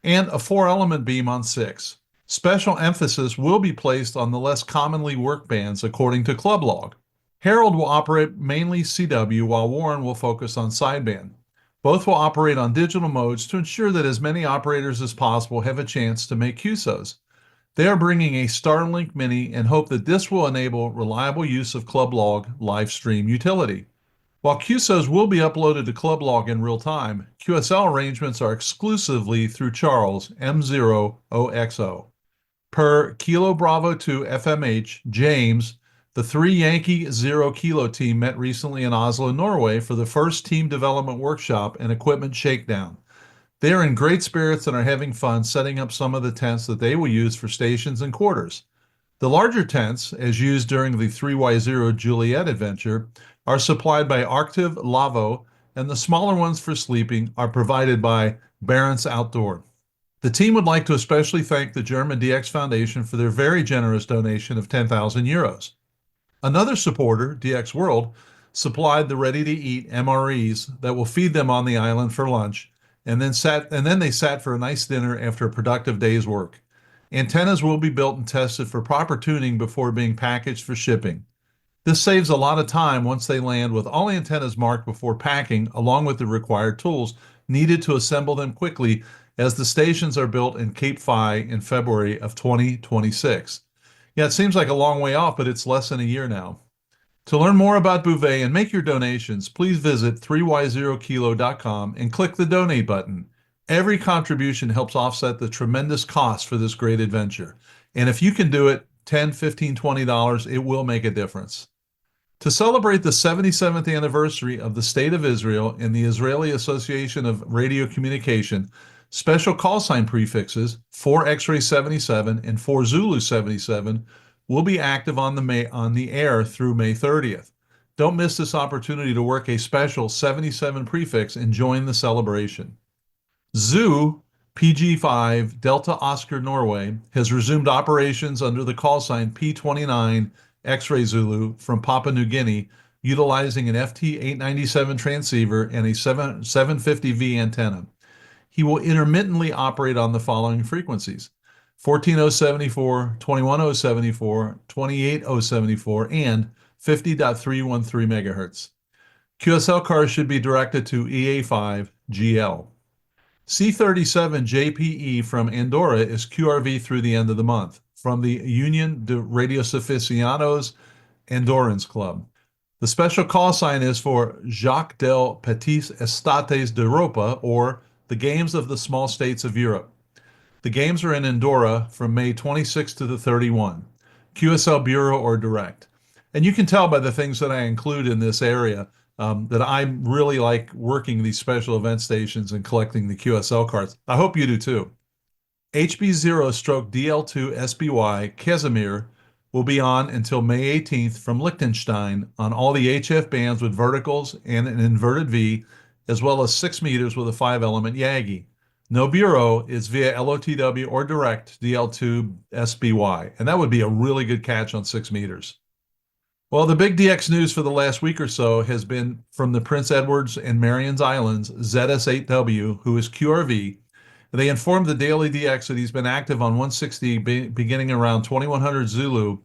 and a 4-element beam on 6. Special emphasis will be placed on the less commonly worked bands according to Club Log. Harold will operate mainly CW while Warren will focus on sideband. Both will operate on digital modes to ensure that as many operators as possible have a chance to make QSOs. They are bringing a Starlink Mini and hope that this will enable reliable use of Club Log live stream utility. While QSOs will be uploaded to Club Log in real time, QSL arrangements are exclusively through Charles M0OXO. Per Kilo Bravo 2 FMH, James, the 3 Yankee 0 Kilo team met recently in Oslo, Norway for the first team development workshop and equipment shakedown. They are in great spirits and are having fun setting up some of the tents that they will use for stations and quarters. The larger tents, as used during the 3Y0 Juliet adventure, are supplied by Arctiv Lavo, and the smaller ones for sleeping are provided by Barents Outdoor. The team would like to especially thank the German DX Foundation for their very generous donation of 10,000 euros. Another supporter, DX World, supplied the ready-to-eat MREs that will feed them on the island for lunch, and then they sat for a nice dinner after a productive day's work. Antennas will be built and tested for proper tuning before being packaged for shipping. This saves a lot of time once they land with all antennas marked before packing, along with the required tools needed to assemble them quickly as the stations are built in Cape Phi in February of 2026. Yeah, it seems like a long way off, but it's less than a year now. To learn more about Bouvet and make your donations, please visit 3y0kilo.com and click the donate button. Every contribution helps offset the tremendous cost for this great adventure. And if you can do it, $10, $15, $20, it will make a difference. To celebrate the 77th anniversary of the State of Israel and the Israeli Association of Radio Communication, special call sign prefixes 4 X-ray 77 and 4 Zulu 77 will be active on the air through May 30th. Don't miss this opportunity to work a special 77 prefix and join the celebration. Zoo PG5 Delta Oscar Norway has resumed operations under the call sign P29 X-ray Zulu from Papua New Guinea, utilizing an FT897 transceiver and a 750V antenna. He will intermittently operate on the following frequencies: 14.074, 21.074, 28.074, and 50.313 MHz. QSL cars should be directed to EA5 GL. C37 JPE from Andorra is QRV through the end of the month from the Union de Radioaficionados Andorrans Club. The special call sign is for Jacques del Petits Estates d'Europa, or the Games of the Small States of Europe. The games are in Andorra from May 26 to the 31. QSL Bureau or direct. And you can tell by the things that I include in this area that I really like working these special event stations and collecting the QSL cards. I hope you do too. HB0/DL2 SBY Casimir will be on until May 18th from Liechtenstein on all the HF bands with verticals and an inverted V, as well as 6 meters with a 5-element Yagi. No bureau is via LOTW or direct DL2 SBY, and that would be a really good catch on 6 meters. Well, the big DX news for the last week or so has been from the Prince Edward and Marian's Islands ZS8W, who is QRV. They informed the Daily DX that he's been active on 160 beginning around 2100 Zulu,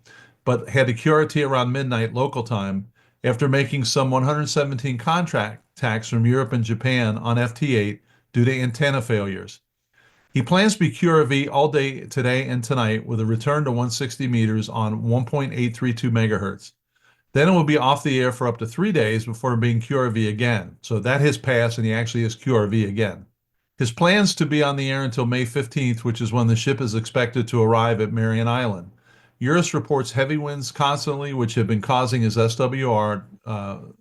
but had a QRT around midnight local time after making some 117 contacts from Europe and Japan on FT8 due to antenna failures. He plans to be QRV all day today and tonight with a return to 160 meters on 1.832 megahertz. Then it will be off the air for up to 3 days before being QRV again. So that has passed and he actually is QRV again. His plans to be on the air until May 15th, which is when the ship is expected to arrive at Marian Island. Eurus reports heavy winds constantly, which have been causing his SWR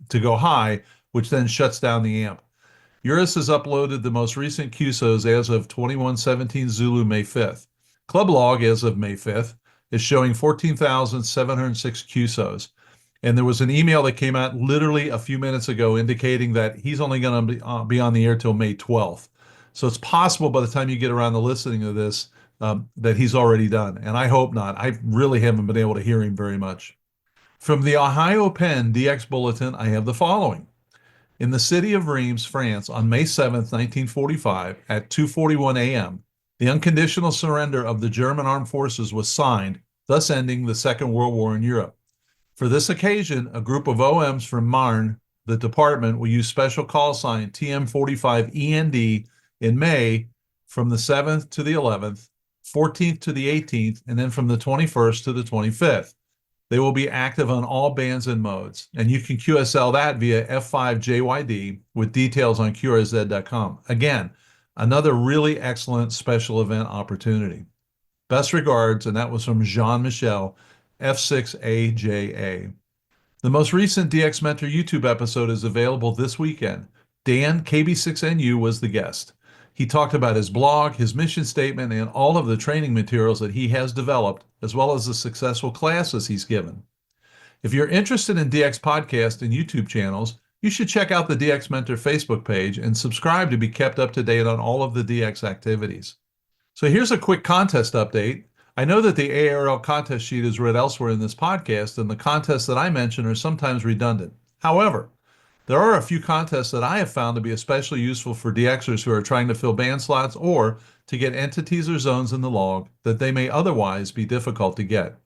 to go high, which then shuts down the amp. Eurus has uploaded the most recent QSOs as of 2117 Zulu May 5th. Club log as of May 5th is showing 14,706 QSOs. And there was an email that came out literally a few minutes ago indicating that he's only going to be on the air till May 12th. So it's possible by the time you get around to listening to this that he's already done. And I hope not. I really haven't been able to hear him very much. From the Ohio Penn DX Bulletin, I have the following. In the city of Reims, France, on May 7th, 1945, at 2:41 a.m., the unconditional surrender of the German armed forces was signed, thus ending the Second World War in Europe. For this occasion, a group of OMs from Marne, the department, will use special call sign TM45END in May from the 7th to the 11th, 14th to the 18th, and then from the 21st to the 25th. They will be active on all bands and modes, and you can QSL that via F5JYD with details on QRZ.com. Again, another really excellent special event opportunity. Best regards, and that was from Jean-Michel, F6AJA. The most recent DX Mentor YouTube episode is available this weekend. Dan, KB6NU, was the guest. He talked about his blog, his mission statement, and all of the training materials that he has developed, as well as the successful classes he's given. If you're interested in DX podcast and YouTube channels, you should check out the DX Mentor Facebook page and subscribe to be kept up to date on all of the DX activities. So here's a quick contest update. I know that the ARL contest sheet is read elsewhere in this podcast, and the contests that I mention are sometimes redundant. However, there are a few contests that I have found to be especially useful for DXers who are trying to fill band slots or to get entities or zones in the log that they may otherwise be difficult to get.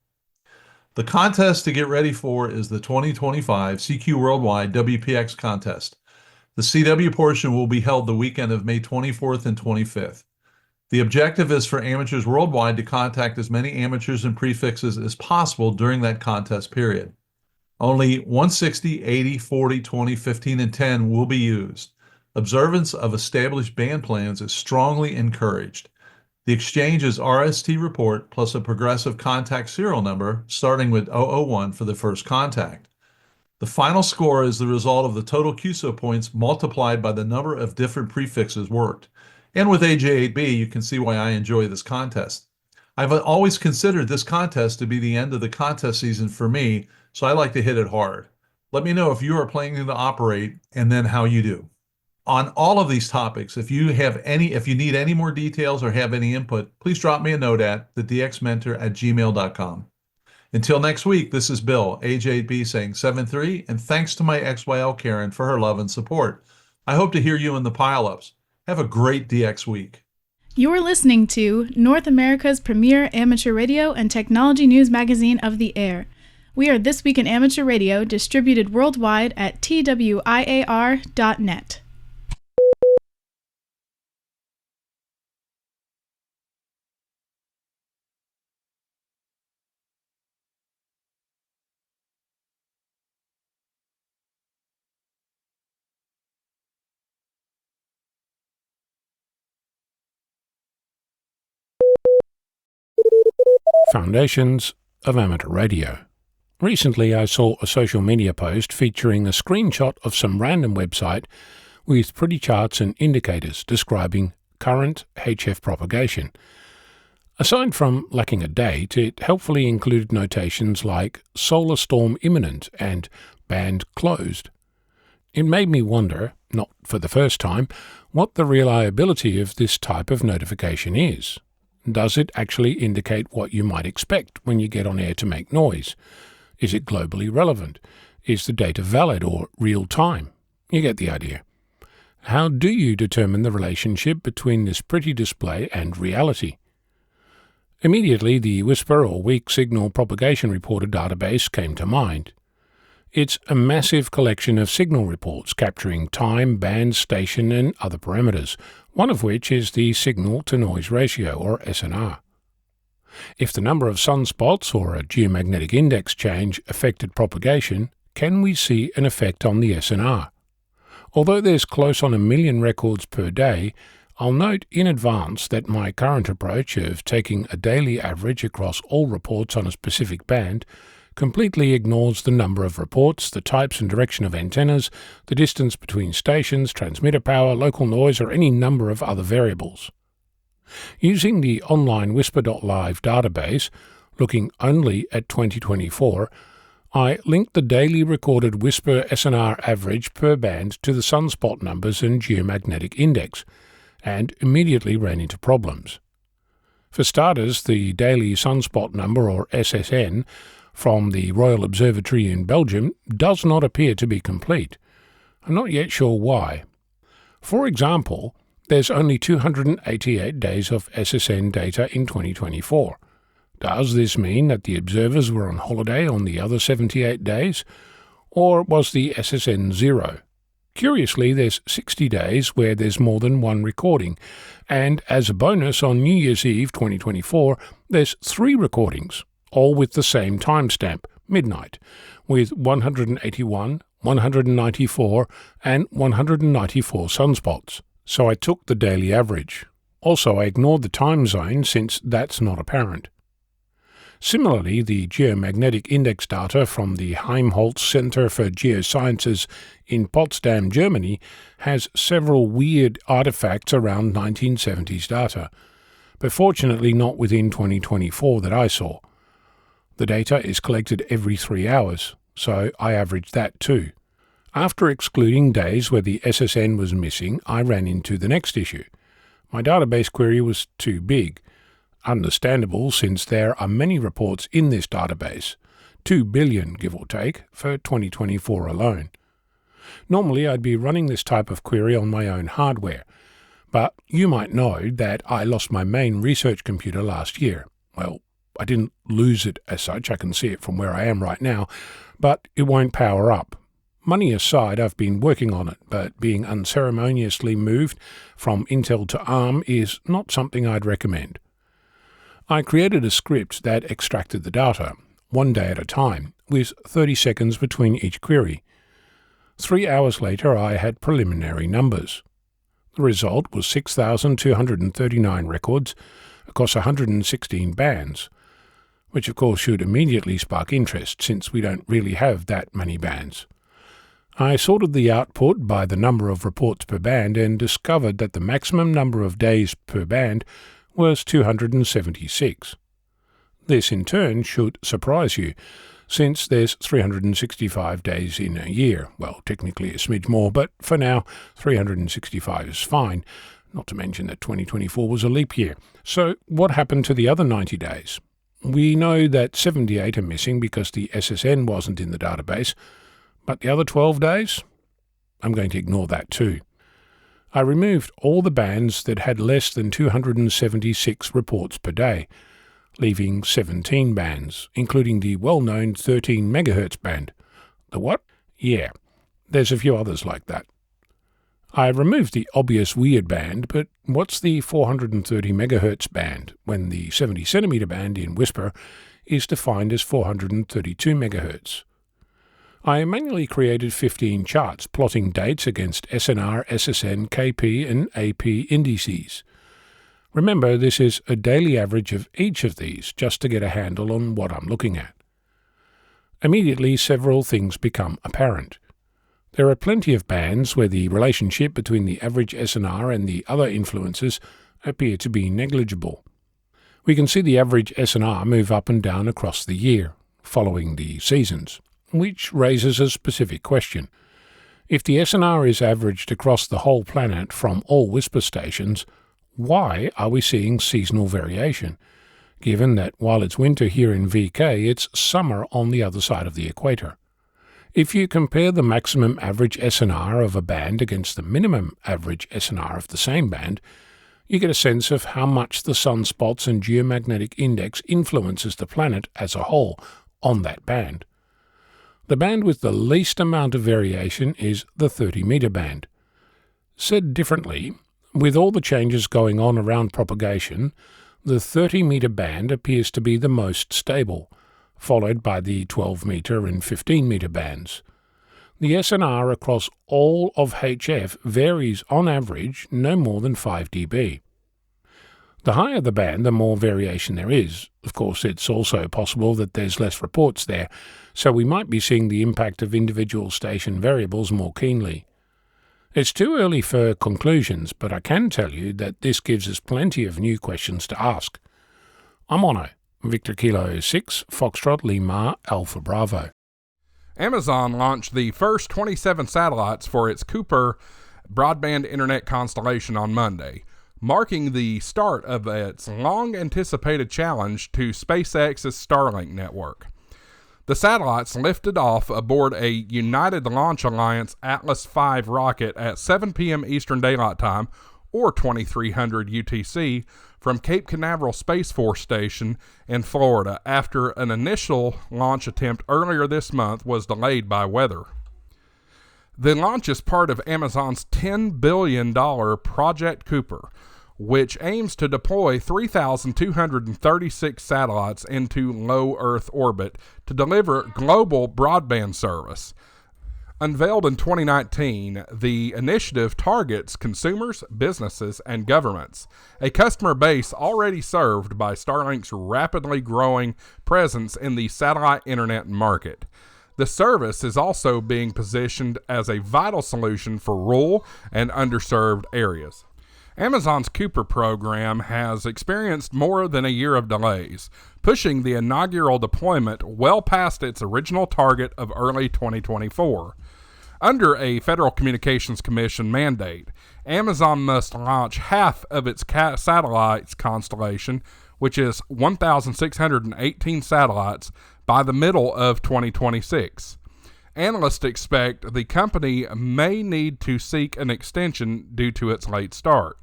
The contest to get ready for is the 2025 CQ Worldwide WPX contest. The CW portion will be held the weekend of May 24th and 25th. The objective is for amateurs worldwide to contact as many amateurs and prefixes as possible during that contest period. Only 160, 80, 40, 20, 15, and 10 will be used. Observance of established band plans is strongly encouraged. The exchange is RST report plus a progressive contact serial number starting with 001 for the first contact. The final score is the result of the total QSO points multiplied by the number of different prefixes worked. And with AJ8B, you can see why I enjoy this contest. I've always considered this contest to be the end of the contest season for me, so I like to hit it hard. Let me know if you are planning to operate and then how you do. On all of these topics, if you need any more details or have any input, please drop me a note at thedxmentor@gmail.com. Until next week, this is Bill, AJ8B, saying 7-3, and thanks to my XYL Karen for her love and support. I hope to hear you in the pileups. Have a great DX week. You're listening to North America's premier amateur radio and technology news magazine of the air. We are This Week in Amateur Radio, distributed worldwide at twiar.net. Foundations of Amateur Radio. Recently I saw a social media post featuring a screenshot of some random website with pretty charts and indicators describing current HF propagation. Aside from lacking a date, it helpfully included notations like solar storm imminent and band closed. It made me wonder, not for the first time, what the reliability of this type of notification is. Does it actually indicate what you might expect when you get on air to make noise? Is it globally relevant? Is the data valid or real time? You get the idea. How do you determine the relationship between this pretty display and reality? Immediately, the Whisper or Weak Signal Propagation Reporter database came to mind. It's a massive collection of signal reports capturing time, band, station, and other parameters, one of which is the signal-to-noise ratio, or SNR. If the number of sunspots or a geomagnetic index change affected propagation, can we see an effect on the SNR? Although there's close on 1 million records per day, I'll note in advance that my current approach of taking a daily average across all reports on a specific band completely ignores the number of reports, the types and direction of antennas, the distance between stations, transmitter power, local noise, or any number of other variables. Using the online Whisper.live database, looking only at 2024, I linked the daily recorded Whisper SNR average per band to the sunspot numbers and geomagnetic index, and immediately ran into problems. For starters, the daily sunspot number, or SSN, from the Royal Observatory in Belgium does not appear to be complete. I'm not yet sure why. For example, there's only 288 days of SSN data in 2024. Does this mean that the observers were on holiday on the other 78 days? Or was the SSN 0? Curiously, there's 60 days where there's more than one recording, and as a bonus on New Year's Eve 2024, there's 3 recordings, all with the same timestamp, midnight, with 181, 194, and 194 sunspots. So I took the daily average. Also, I ignored the time zone since that's not apparent. Similarly, the geomagnetic index data from the Halts Center for Geosciences in Potsdam, Germany, has several weird artifacts around 1970s data, but fortunately not within 2024 that I saw. The data is collected every 3 hours, so I averaged that too. After excluding days where the SSN was missing, I ran into the next issue. My database query was too big. Understandable, since there are many reports in this database, 2 billion give or take, for 2024 alone. Normally I'd be running this type of query on my own hardware, but you might know that I lost my main research computer last year. Well, I didn't lose it as such, I can see it from where I am right now, but it won't power up. Money aside, I've been working on it, but being unceremoniously moved from Intel to ARM is not something I'd recommend. I created a script that extracted the data, 1 day at a time, with 30 seconds between each query. 3 hours later, I had preliminary numbers. The result was 6,239 records across 116 bands, which of course should immediately spark interest since we don't really have that many bands. I sorted the output by the number of reports per band and discovered that the maximum number of days per band was 276. This in turn should surprise you, since there's 365 days in a year. Well, technically a smidge more, but for now 365 is fine, not to mention that 2024 was a leap year. So what happened to the other 90 days? We know that 78 are missing because the SSN wasn't in the database, but the other 12 days? I'm going to ignore that too. I removed all the bands that had less than 276 reports per day, leaving 17 bands, including the well-known 13 MHz band. The what? Yeah, there's a few others like that. I removed the obvious weird band, but what's the 430 MHz band when the 70 centimeter band in Whisper is defined as 432 MHz? I manually created 15 charts plotting dates against SNR, SSN, KP, and AP indices. Remember, this is a daily average of each of these just to get a handle on what I'm looking at. Immediately, several things become apparent. There are plenty of bands where the relationship between the average SNR and the other influences appear to be negligible. We can see the average SNR move up and down across the year, following the seasons, which raises a specific question. If the SNR is averaged across the whole planet from all whisper stations, why are we seeing seasonal variation, given that while it's winter here in VK, it's summer on the other side of the equator? If you compare the maximum average SNR of a band against the minimum average SNR of the same band, you get a sense of how much the sunspots and geomagnetic index influences the planet as a whole on that band. The band with the least amount of variation is the 30-meter band. Said differently, with all the changes going on around propagation, the 30-meter band appears to be the most stable, followed by the 12-meter and 15-meter bands. The SNR across all of HF varies on average no more than 5 dB. The higher the band, the more variation there is. Of course, it's also possible that there's less reports there, so we might be seeing the impact of individual station variables more keenly. It's too early for conclusions, but I can tell you that this gives us plenty of new questions to ask. I'm Ono, Victor Kilo 6, Foxtrot Lima Alpha Bravo. Amazon launched the first 27 satellites for its Kuiper broadband internet constellation on Monday, marking the start of its long-anticipated challenge to SpaceX's Starlink network. The satellites lifted off aboard a United Launch Alliance Atlas V rocket at 7 p.m. Eastern Daylight Time, or 2300 UTC, from Cape Canaveral Space Force Station in Florida after an initial launch attempt earlier this month was delayed by weather. The launch is part of Amazon's $10 billion Project Kuiper, which aims to deploy 3,236 satellites into low Earth orbit to deliver global broadband service. Unveiled in 2019, the initiative targets consumers, businesses, and governments, a customer base already served by Starlink's rapidly growing presence in the satellite internet market. The service is also being positioned as a vital solution for rural and underserved areas. Amazon's Kuiper program has experienced more than a year of delays, pushing the inaugural deployment well past its original target of early 2024. Under a Federal Communications Commission mandate, Amazon must launch half of its satellites constellation, which is 1,618 satellites, by the middle of 2026. Analysts expect the company may need to seek an extension due to its late start.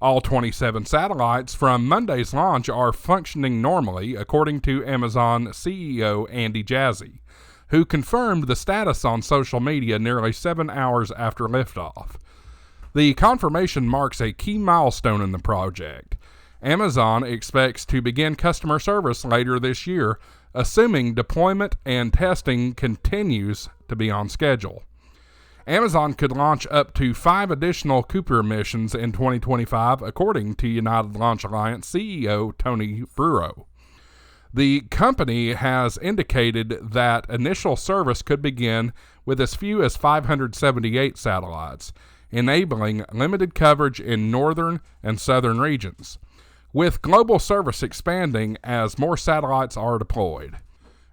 All 27 satellites from Monday's launch are functioning normally, according to Amazon CEO Andy Jassy, who confirmed the status on social media nearly 7 hours after liftoff. The confirmation marks a key milestone in the project. Amazon expects to begin customer service later this year, assuming deployment and testing continues to be on schedule. Amazon could launch up to 5 additional Kuiper missions in 2025, according to United Launch Alliance CEO Tony Brewer. The company has indicated that initial service could begin with as few as 578 satellites, enabling limited coverage in northern and southern regions, with global service expanding as more satellites are deployed.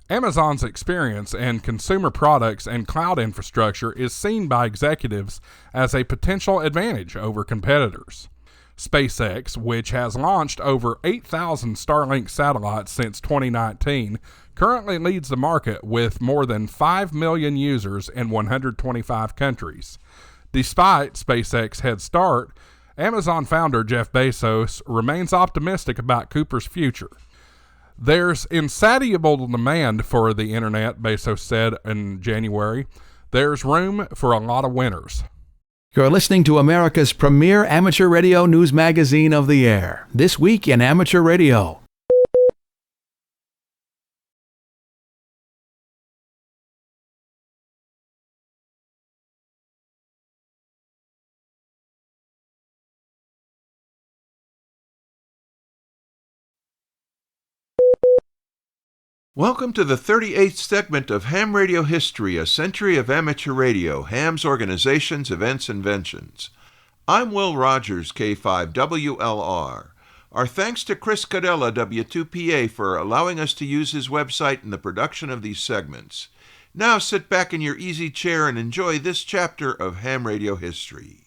Amazon's experience in consumer products and cloud infrastructure is seen by executives as a potential advantage over competitors. SpaceX, which has launched over 8,000 Starlink satellites since 2019, currently leads the market with more than 5 million users in 125 countries. Despite SpaceX's head start, Amazon founder Jeff Bezos remains optimistic about Kuiper's future. There's insatiable demand for the internet, Bezos said in January. There's room for a lot of winners. You're listening to America's premier amateur radio news magazine of the air. This Week in Amateur Radio. Welcome to the 38th segment of Ham Radio History, a century of amateur radio, Ham's organizations, events, inventions. I'm Will Rogers, K5WLR. Our thanks to Chris Cadella, W2PA, for allowing us to use his website in the production of these segments. Now sit back in your easy chair and enjoy this chapter of ham radio history.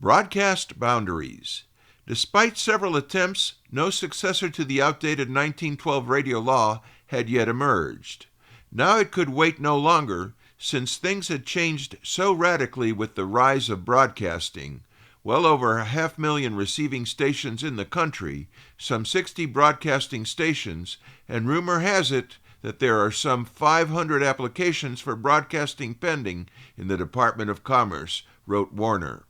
Broadcast boundaries. Despite several attempts, no successor to the outdated 1912 radio law had yet emerged. Now it could wait no longer, since things had changed so radically with the rise of broadcasting. Well over 500,000 receiving stations in the country, some 60 broadcasting stations, and rumor has it that there are some 500 applications for broadcasting pending in the Department of Commerce, wrote Warner.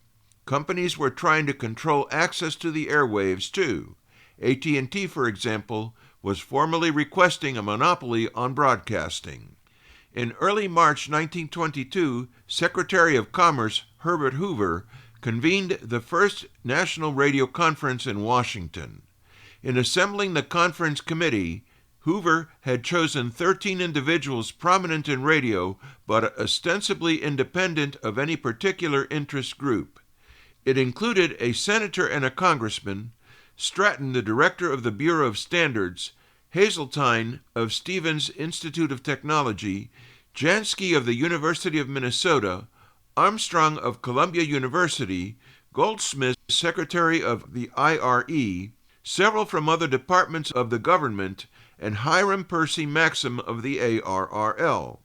Companies were trying to control access to the airwaves, too. AT&T, for example, was formally requesting a monopoly on broadcasting. In early March 1922, Secretary of Commerce Herbert Hoover convened the first National Radio Conference in Washington. In assembling the conference committee, Hoover had chosen 13 individuals prominent in radio, but ostensibly independent of any particular interest group. It included a senator and a congressman, Stratton, the director of the Bureau of Standards, Hazeltine of Stevens Institute of Technology, Jansky of the University of Minnesota, Armstrong of Columbia University, Goldsmith, secretary of the IRE, several from other departments of the government, and Hiram Percy Maxim of the ARRL.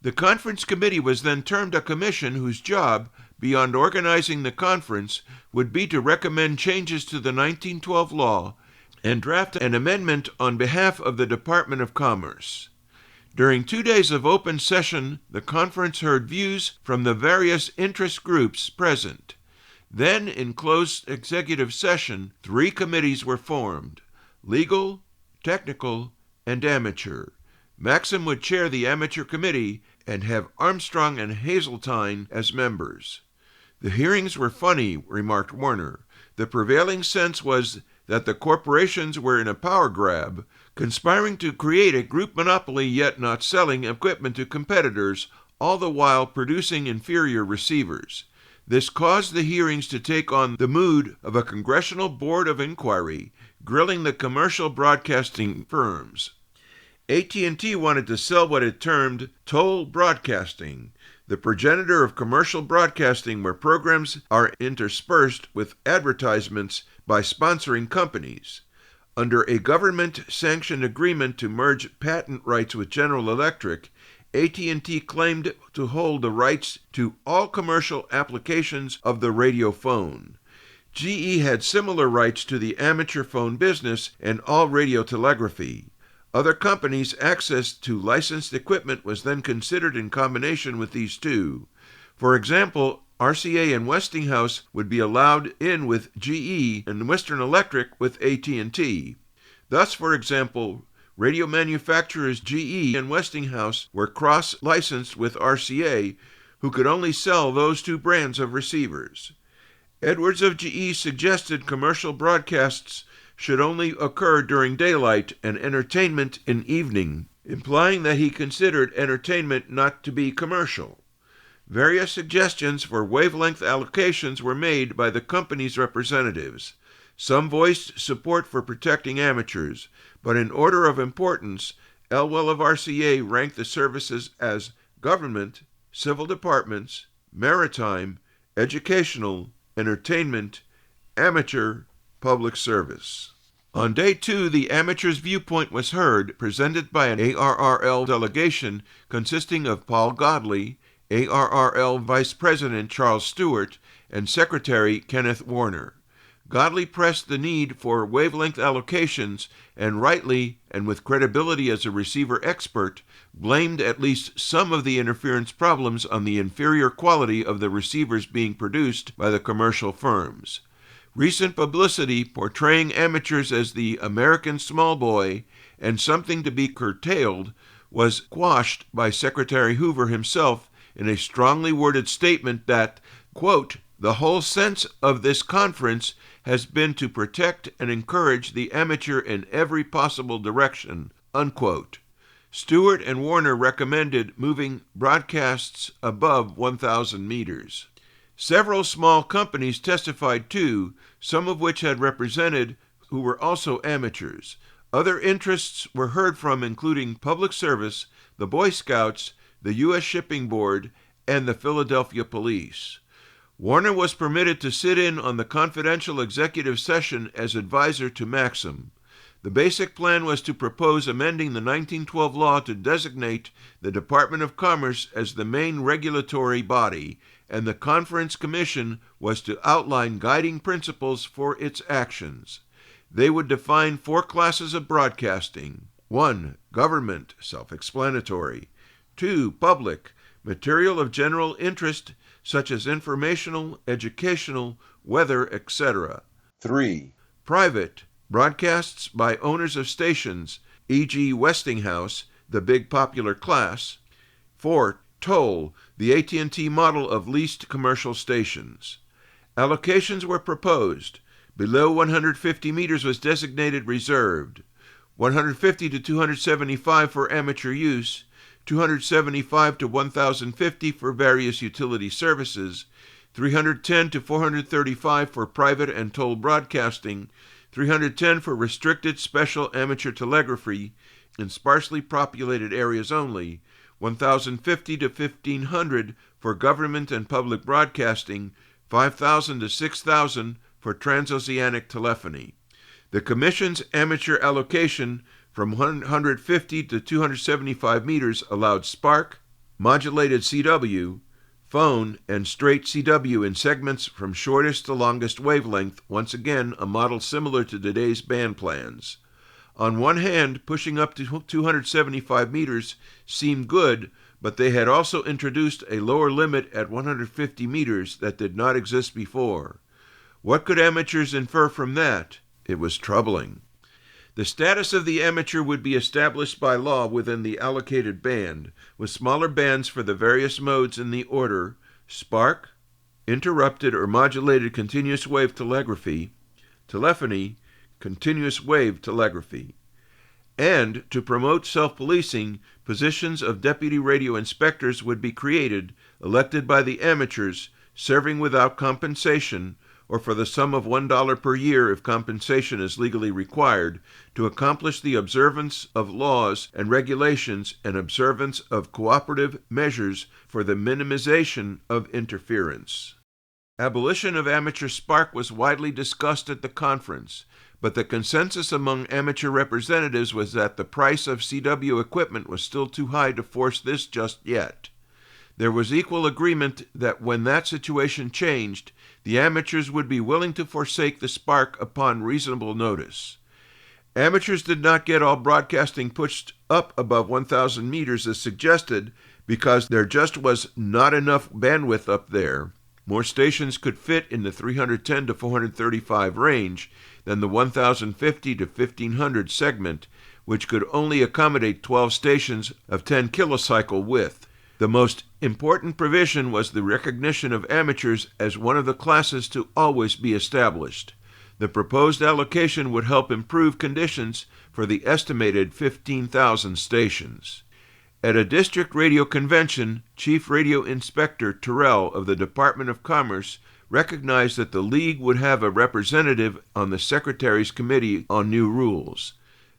The conference committee was then termed a commission whose job, beyond organizing the conference, would be to recommend changes to the 1912 law and draft an amendment on behalf of the Department of Commerce. During 2 days of open session, the conference heard views from the various interest groups present. Then, in closed executive session, 3 committees were formed: legal, technical, and amateur. Maxim would chair the amateur committee and have Armstrong and Hazeltine as members. The hearings were funny, remarked Warner. The prevailing sense was that the corporations were in a power grab, conspiring to create a group monopoly yet not selling equipment to competitors, all the while producing inferior receivers. This caused the hearings to take on the mood of a congressional board of inquiry, grilling the commercial broadcasting firms. AT&T wanted to sell what it termed toll broadcasting, the progenitor of commercial broadcasting where programs are interspersed with advertisements by sponsoring companies. Under a government-sanctioned agreement to merge patent rights with General Electric, AT&T claimed to hold the rights to all commercial applications of the radio phone. GE had similar rights to the amateur phone business and all radio telegraphy. Other companies' access to licensed equipment was then considered in combination with these two. For example, RCA and Westinghouse would be allowed in with GE and Western Electric with AT&T. Thus, for example, radio manufacturers GE and Westinghouse were cross-licensed with RCA, who could only sell those 2 brands of receivers. Edwards of GE suggested commercial broadcasts should only occur during daylight and entertainment in evening, implying that he considered entertainment not to be commercial. Various suggestions for wavelength allocations were made by the company's representatives. Some voiced support for protecting amateurs, but in order of importance, Elwell of RCA ranked the services as government, civil departments, maritime, educational, entertainment, amateur, public service. On day 2, the amateur's viewpoint was heard, presented by an ARRL delegation consisting of Paul Godley, ARRL Vice President Charles Stewart, and Secretary Kenneth Warner. Godley pressed the need for wavelength allocations and rightly, and with credibility as a receiver expert, blamed at least some of the interference problems on the inferior quality of the receivers being produced by the commercial firms. Recent publicity portraying amateurs as the American small boy and something to be curtailed was quashed by Secretary Hoover himself in a strongly worded statement that, quote, "The whole sense of this conference has been to protect and encourage the amateur in every possible direction," unquote. Stewart and Warner recommended moving broadcasts above 1,000 meters. Several small companies testified too, some of which had represented who were also amateurs. Other interests were heard from, including public service, the Boy Scouts, the U.S. Shipping Board, and the Philadelphia Police. Warner was permitted to sit in on the confidential executive session as advisor to Maxim. The basic plan was to propose amending the 1912 law to designate the Department of Commerce as the main regulatory body, and the Conference Commission was to outline guiding principles for its actions. They would define 4 classes of broadcasting. 1. Government, self-explanatory. 2. Public, material of general interest, such as informational, educational, weather, etc. 3. Private, broadcasts by owners of stations, e.g. Westinghouse, the big popular class. 4. Toll, the AT&T model of leased commercial stations. Allocations were proposed. Below 150 meters was designated reserved. 150 to 275 for amateur use, 275 to 1,050 for various utility services, 310 to 435 for private and toll broadcasting, 310 for restricted special amateur telegraphy in sparsely populated areas only, 1,050 to 1,500 for government and public broadcasting, 5,000 to 6,000 for transoceanic telephony. The Commission's amateur allocation from 150 to 275 meters allowed spark, modulated CW, phone, and straight CW in segments from shortest to longest wavelength, once again a model similar to today's band plans. On one hand, pushing up to 275 meters seemed good, but they had also introduced a lower limit at 150 meters that did not exist before. What could amateurs infer from that? It was troubling. The status of the amateur would be established by law within the allocated band, with smaller bands for the various modes in the order: spark, interrupted or modulated continuous wave telegraphy, telephony, continuous wave telegraphy. And, to promote self-policing, positions of deputy radio inspectors would be created, elected by the amateurs, serving without compensation, or for the sum of $1 per year if compensation is legally required, to accomplish the observance of laws and regulations and observance of cooperative measures for the minimization of interference. Abolition of amateur spark was widely discussed at the conference, but the consensus among amateur representatives was that the price of CW equipment was still too high to force this just yet. There was equal agreement that when that situation changed, the amateurs would be willing to forsake the spark upon reasonable notice. Amateurs did not get all broadcasting pushed up above 1,000 meters as suggested because there just was not enough bandwidth up there. More stations could fit in the 310 to 435 range than the 1,050 to 1,500 segment, which could only accommodate 12 stations of 10 kilocycle width. The most important provision was the recognition of amateurs as one of the classes to always be established. The proposed allocation would help improve conditions for the estimated 15,000 stations. At a district radio convention, Chief Radio Inspector Terrell of the Department of Commerce recognized that the League would have a representative on the Secretary's Committee on New Rules.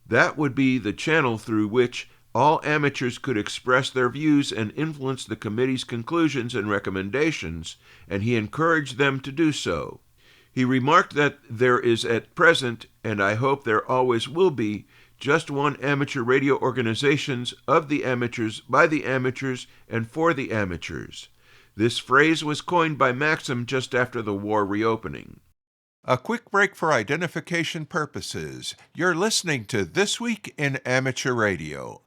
That would be the channel through which all amateurs could express their views and influence the committee's conclusions and recommendations, and he encouraged them to do so. He remarked that there is at present, and I hope there always will be, just one amateur radio organization of the amateurs, by the amateurs, and for the amateurs. This phrase was coined by Maxim just after the war reopening. A quick break for identification purposes. You're listening to This Week in Amateur Radio.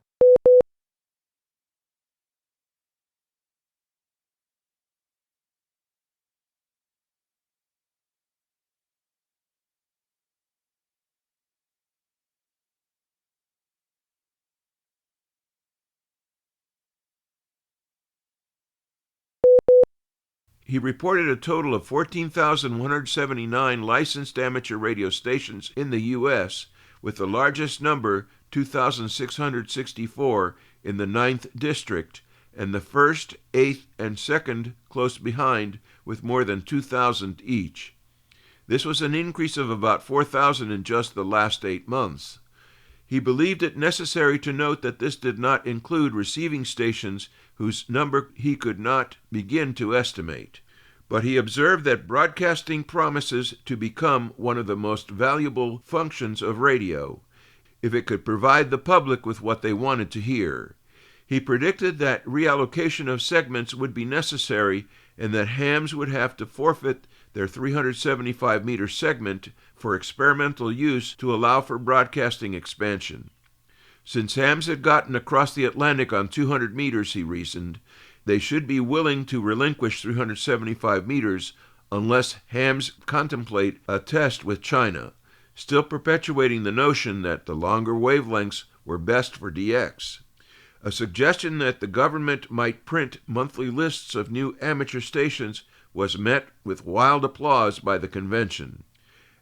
He reported a total of 14,179 licensed amateur radio stations in the U.S., with the largest number, 2,664, in the 9th District, and the 1st, 8th, and 2nd close behind, with more than 2,000 each. This was an increase of about 4,000 in just the last 8 months. He believed it necessary to note that this did not include receiving stations whose number he could not begin to estimate. But he observed that broadcasting promises to become one of the most valuable functions of radio, if it could provide the public with what they wanted to hear. He predicted that reallocation of segments would be necessary and that hams would have to forfeit their 375-meter segment for experimental use to allow for broadcasting expansion. Since hams had gotten across the Atlantic on 200 meters, he reasoned, they should be willing to relinquish 375 meters unless hams contemplate a test with China, still perpetuating the notion that the longer wavelengths were best for DX. A suggestion that the government might print monthly lists of new amateur stations was met with wild applause by the convention.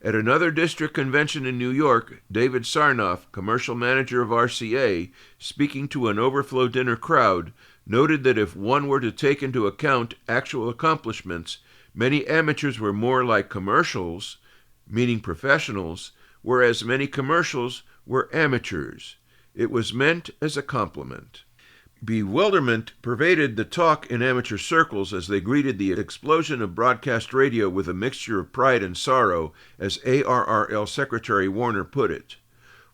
At another district convention in New York, David Sarnoff, commercial manager of RCA, speaking to an overflow dinner crowd, noted that if one were to take into account actual accomplishments, many amateurs were more like commercials, meaning professionals, whereas many commercials were amateurs. It was meant as a compliment. Bewilderment pervaded the talk in amateur circles as they greeted the explosion of broadcast radio with a mixture of pride and sorrow, as ARRL Secretary Warner put it.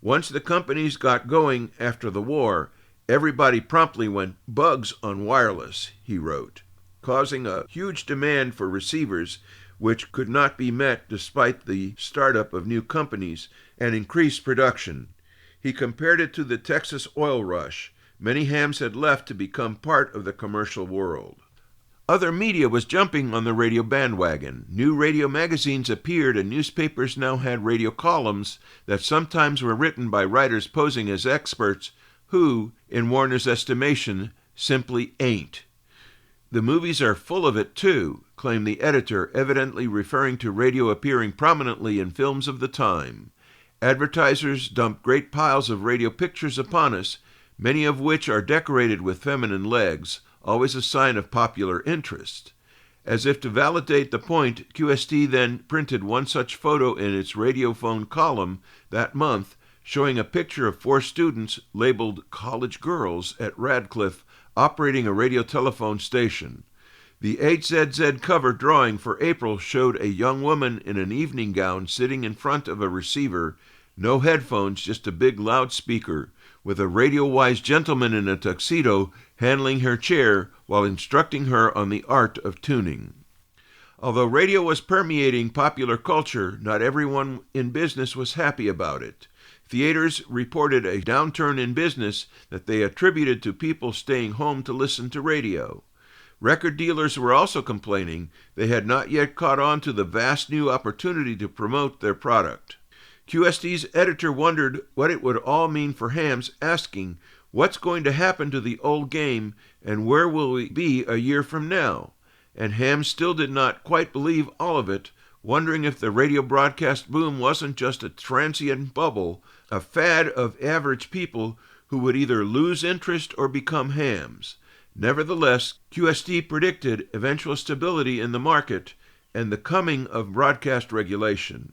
Once the companies got going after the war, everybody promptly went bugs on wireless, he wrote, causing a huge demand for receivers which could not be met despite the startup of new companies and increased production. He compared it to the Texas oil rush. Many hams had left to become part of the commercial world. Other media was jumping on the radio bandwagon. New radio magazines appeared, and newspapers now had radio columns that sometimes were written by writers posing as experts who, in Warner's estimation, simply ain't. The movies are full of it, too, claimed the editor, evidently referring to radio appearing prominently in films of the time. Advertisers dump great piles of radio pictures upon us, many of which are decorated with feminine legs, always a sign of popular interest. As if to validate the point, QST then printed one such photo in its radiophone column that month, showing a picture of 4 students labeled college girls at Radcliffe operating a radio telephone station. The 8ZZ cover drawing for April showed a young woman in an evening gown sitting in front of a receiver, no headphones, just a big loudspeaker, with a radio-wise gentleman in a tuxedo handling her chair while instructing her on the art of tuning. Although radio was permeating popular culture, not everyone in business was happy about it. Theaters reported a downturn in business that they attributed to people staying home to listen to radio. Record dealers were also complaining they had not yet caught on to the vast new opportunity to promote their product. QST's editor wondered what it would all mean for hams, asking, "What's going to happen to the old game, and where will we be a year from now?" And hams still did not quite believe all of it, wondering if the radio broadcast boom wasn't just a transient bubble, a fad of average people who would either lose interest or become hams. Nevertheless, QST predicted eventual stability in the market and the coming of broadcast regulation.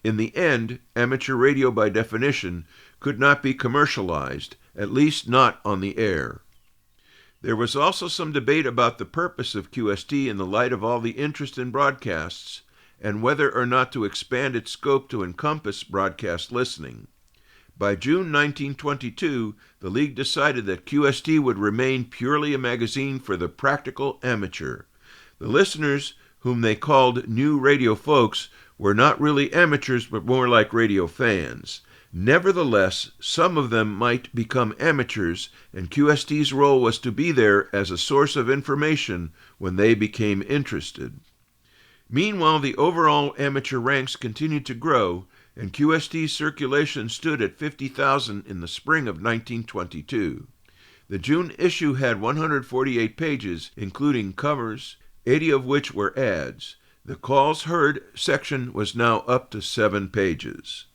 In the end, amateur radio by definition could not be commercialized, at least not on the air. There was also some debate about the purpose of QST in the light of all the interest in broadcasts, and whether or not to expand its scope to encompass broadcast listening. By June 1922, the League decided that QST would remain purely a magazine for the practical amateur. The listeners, whom they called new radio folks, were not really amateurs but more like radio fans. Nevertheless, some of them might become amateurs, and QST's role was to be there as a source of information when they became interested. Meanwhile, the overall amateur ranks continued to grow, and QST's circulation stood at 50,000 in the spring of 1922. The June issue had 148 pages, including covers, 80 of which were ads. The calls heard section was now up to 7 pages.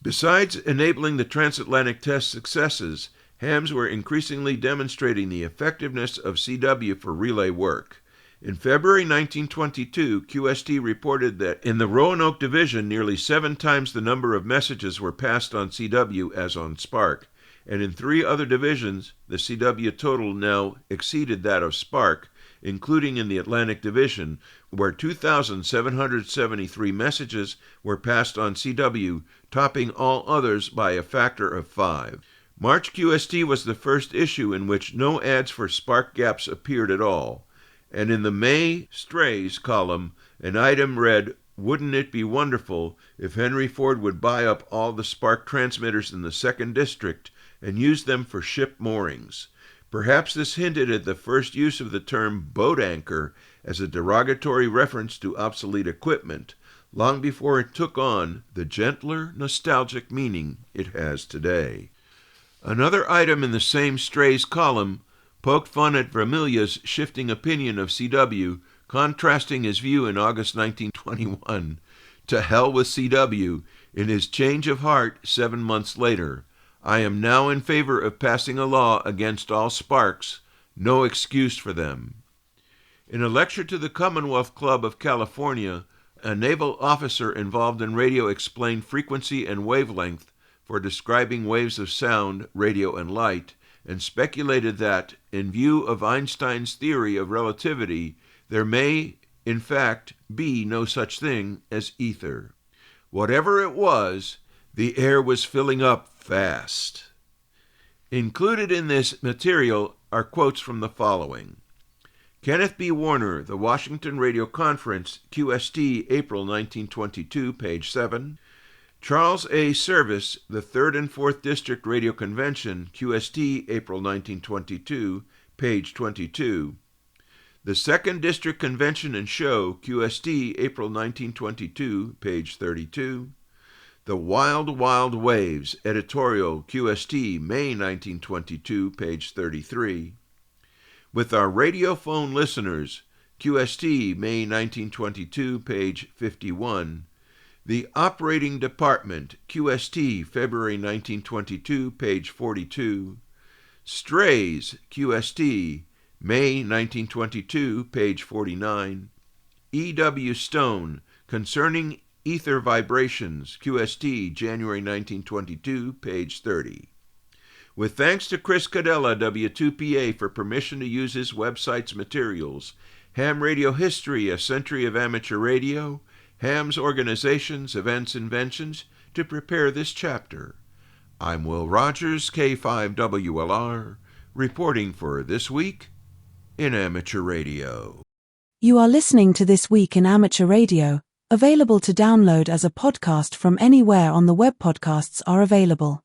Besides enabling the transatlantic test successes, hams were increasingly demonstrating the effectiveness of CW for relay work. In February 1922, QST reported that in the Roanoke Division, nearly 7 times the number of messages were passed on CW as on Spark, and in 3 other divisions, the CW total now exceeded that of Spark, including in the Atlantic Division, where 2,773 messages were passed on CW, topping all others by a factor of 5. March QST was the first issue in which no ads for Spark gaps appeared at all, and in the May Strays column, an item read, "Wouldn't it be wonderful if Henry Ford would buy up all the Spark transmitters in the 2nd District and use them for ship moorings?" Perhaps this hinted at the first use of the term boat anchor as a derogatory reference to obsolete equipment, long before it took on the gentler, nostalgic meaning it has today. Another item in the same Strays column poked fun at Vermilia's shifting opinion of CW, contrasting his view in August 1921 to hell with CW in his change of heart 7 months later. "I am now in favor of passing a law against all Sparks, no excuse for them." In a lecture to the Commonwealth Club of California, a naval officer involved in radio explained frequency and wavelength for describing waves of sound, radio, and light, and speculated that, in view of Einstein's theory of relativity, there may, in fact, be no such thing as ether. Whatever it was, the air was filling up fast. Included in this material are quotes from the following: Kenneth B. Warner, The Washington Radio Conference, QST, April 1922, page 7. Charles A. Service, The 3rd and 4th District Radio Convention, QST, April 1922, page 22. The 2nd District Convention and Show, QST, April 1922, page 32. The Wild Wild Waves, editorial, QST, May 1922, page 33. With Our Radio Phone Listeners, QST, May 1922, page 51. The Operating Department, QST, February 1922, page 42. Strays, QST, May 1922, page 49. E.W. Stone, Concerning Ether Vibrations, QST, January 1922, page 30. With thanks to Chris Cadella, W2PA, for permission to use his website's materials, Ham Radio History, A Century of Amateur Radio, Ham's Organizations, Events, Inventions, to prepare this chapter. I'm Will Rogers, K5WLR, reporting for This Week in Amateur Radio. You are listening to This Week in Amateur Radio, available to download as a podcast from anywhere on the web podcasts are available.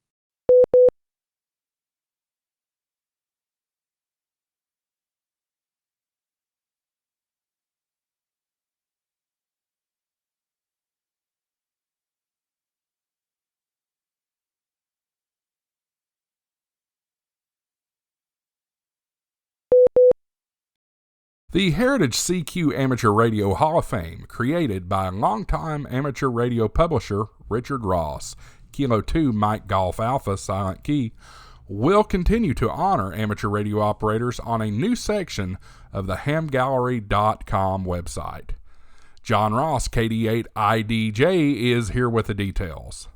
The Heritage CQ Amateur Radio Hall of Fame, created by longtime amateur radio publisher Richard Ross, Kilo 2 Mike Golf Alpha Silent Key, will continue to honor amateur radio operators on a new section of the hamgallery.com website. John Ross, KD8IDJ, is here with the details.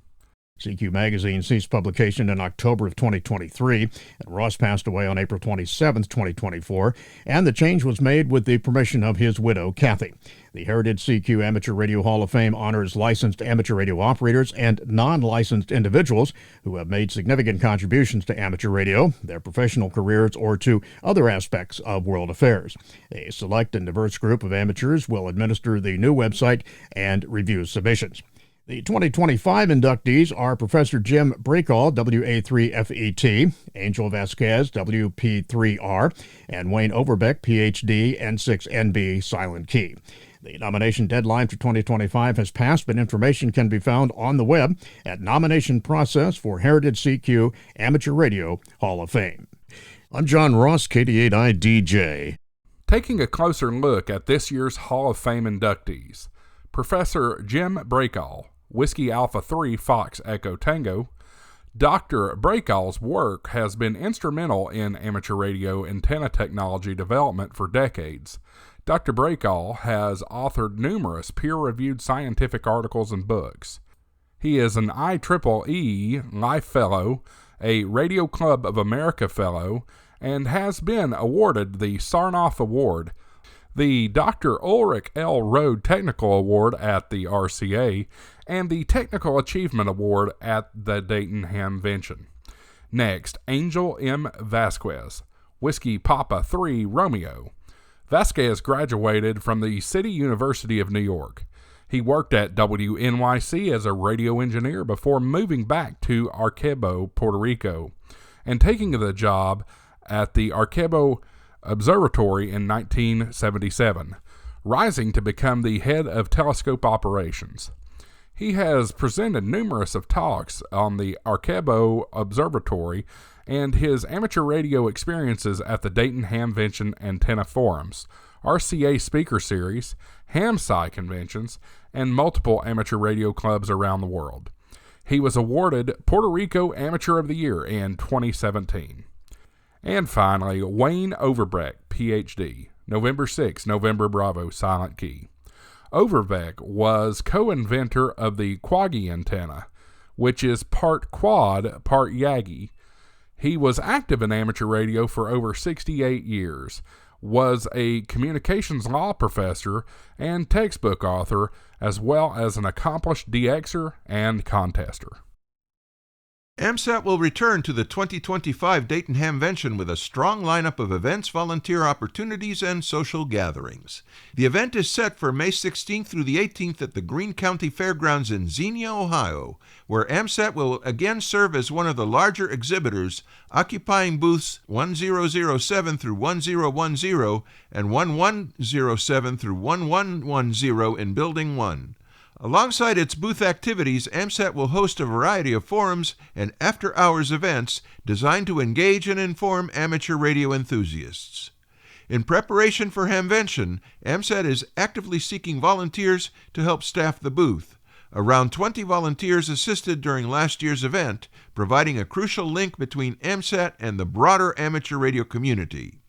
CQ Magazine ceased publication in October of 2023, and Ross passed away on April 27, 2024, and the change was made with the permission of his widow, Kathy. The Heritage CQ Amateur Radio Hall of Fame honors licensed amateur radio operators and non-licensed individuals who have made significant contributions to amateur radio, their professional careers, or to other aspects of world affairs. A select and diverse group of amateurs will administer the new website and review submissions. The 2025 inductees are Professor Jim Breakall, WA3FET, Angel Vasquez, WP3R, and Wayne Overbeck, PhD, N6NB, Silent Key. The nomination deadline for 2025 has passed, but information can be found on the web at Nomination Process for Heritage CQ Amateur Radio Hall of Fame. I'm John Ross, KD8IDJ. Taking a closer look at this year's Hall of Fame inductees, Professor Jim Breakall, Whiskey Alpha 3 Fox Echo Tango. Dr. Breakall's work has been instrumental in amateur radio antenna technology development for decades. Dr. Breakall has authored numerous peer-reviewed scientific articles and books. He is an IEEE Life Fellow, a Radio Club of America Fellow, and has been awarded the Sarnoff Award, the Dr. Ulrich L. Rode Technical Award at the RCA, and the Technical Achievement Award at the Dayton HamVention. Next, Angel M. Vasquez, Whiskey Papa 3 Romeo. Vasquez graduated from the City University of New York. He worked at WNYC as a radio engineer before moving back to Arecibo, Puerto Rico, and taking the job at the Arecibo Observatory in 1977, rising to become the head of telescope operations. He has presented numerous of talks on the Arecibo Observatory and his amateur radio experiences at the Dayton HamVention Antenna Forums, RCA Speaker Series, HamSci conventions, and multiple amateur radio clubs around the world. He was awarded Puerto Rico Amateur of the Year in 2017. And finally, Wayne Overbeck, Ph.D., November 6, November Bravo, Silent Key. Overbeck was co-inventor of the Quaggy antenna, which is part quad, part Yagi. He was active in amateur radio for over 68 years, was a communications law professor and textbook author, as well as an accomplished DXer and contester. AMSAT will return to the 2025 Dayton HamVention with a strong lineup of events, volunteer opportunities, and social gatherings. The event is set for May 16th through the 18th at the Greene County Fairgrounds in Xenia, Ohio, where AMSAT will again serve as one of the larger exhibitors, occupying booths 1007 through 1010 and 1107 through 1110 in Building 1. Alongside its booth activities, AMSAT will host a variety of forums and after-hours events designed to engage and inform amateur radio enthusiasts. In preparation for HamVention, AMSAT is actively seeking volunteers to help staff the booth. Around 20 volunteers assisted during last year's event, providing a crucial link between AMSAT and the broader amateur radio community.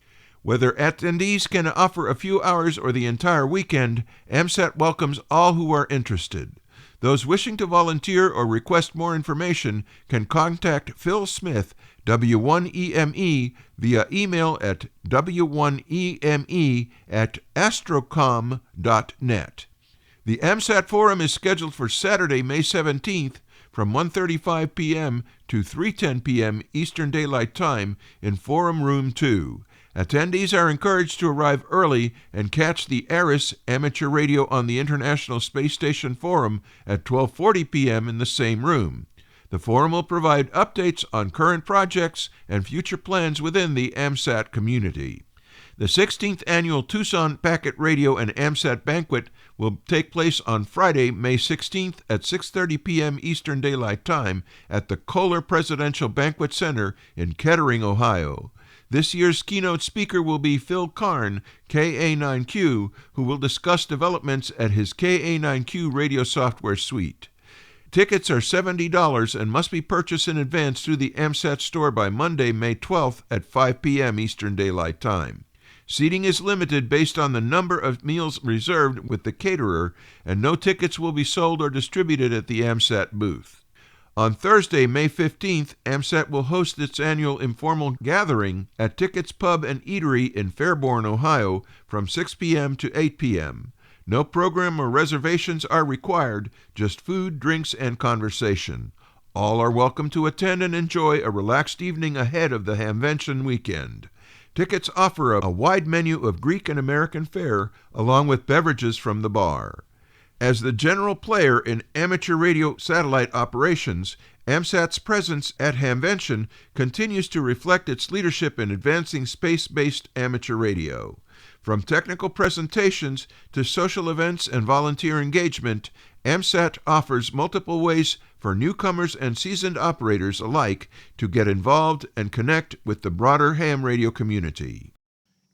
Whether attendees can offer a few hours or the entire weekend, AMSAT welcomes all who are interested. Those wishing to volunteer or request more information can contact Phil Smith, W1EME, via email at w1eme@astrocom.net. The AMSAT Forum is scheduled for Saturday, May 17th from 1:35 p.m. to 3:10 p.m. Eastern Daylight Time in Forum Room 2. Attendees are encouraged to arrive early and catch the ARIS Amateur Radio on the International Space Station Forum at 12:40 p.m. in the same room. The forum will provide updates on current projects and future plans within the AMSAT community. The 16th Annual Tucson Packet Radio and AMSAT Banquet will take place on Friday, May 16th at 6:30 p.m. Eastern Daylight Time at the Kohler Presidential Banquet Center in Kettering, Ohio. This year's keynote speaker will be Phil Karn, KA9Q, who will discuss developments at his KA9Q radio software suite. Tickets are $70 and must be purchased in advance through the AMSAT store by Monday, May 12th at 5 p.m. Eastern Daylight Time. Seating is limited based on the number of meals reserved with the caterer, and no tickets will be sold or distributed at the AMSAT booth. On Thursday, May 15th, AMSAT will host its annual informal gathering at Tickets Pub and Eatery in Fairborn, Ohio, from 6 p.m. to 8 p.m. No program or reservations are required, just food, drinks, and conversation. All are welcome to attend and enjoy a relaxed evening ahead of the HamVention weekend. Tickets offer a wide menu of Greek and American fare, along with beverages from the bar. As the general player in amateur radio satellite operations, AMSAT's presence at HamVention continues to reflect its leadership in advancing space-based amateur radio. From technical presentations to social events and volunteer engagement, AMSAT offers multiple ways for newcomers and seasoned operators alike to get involved and connect with the broader ham radio community.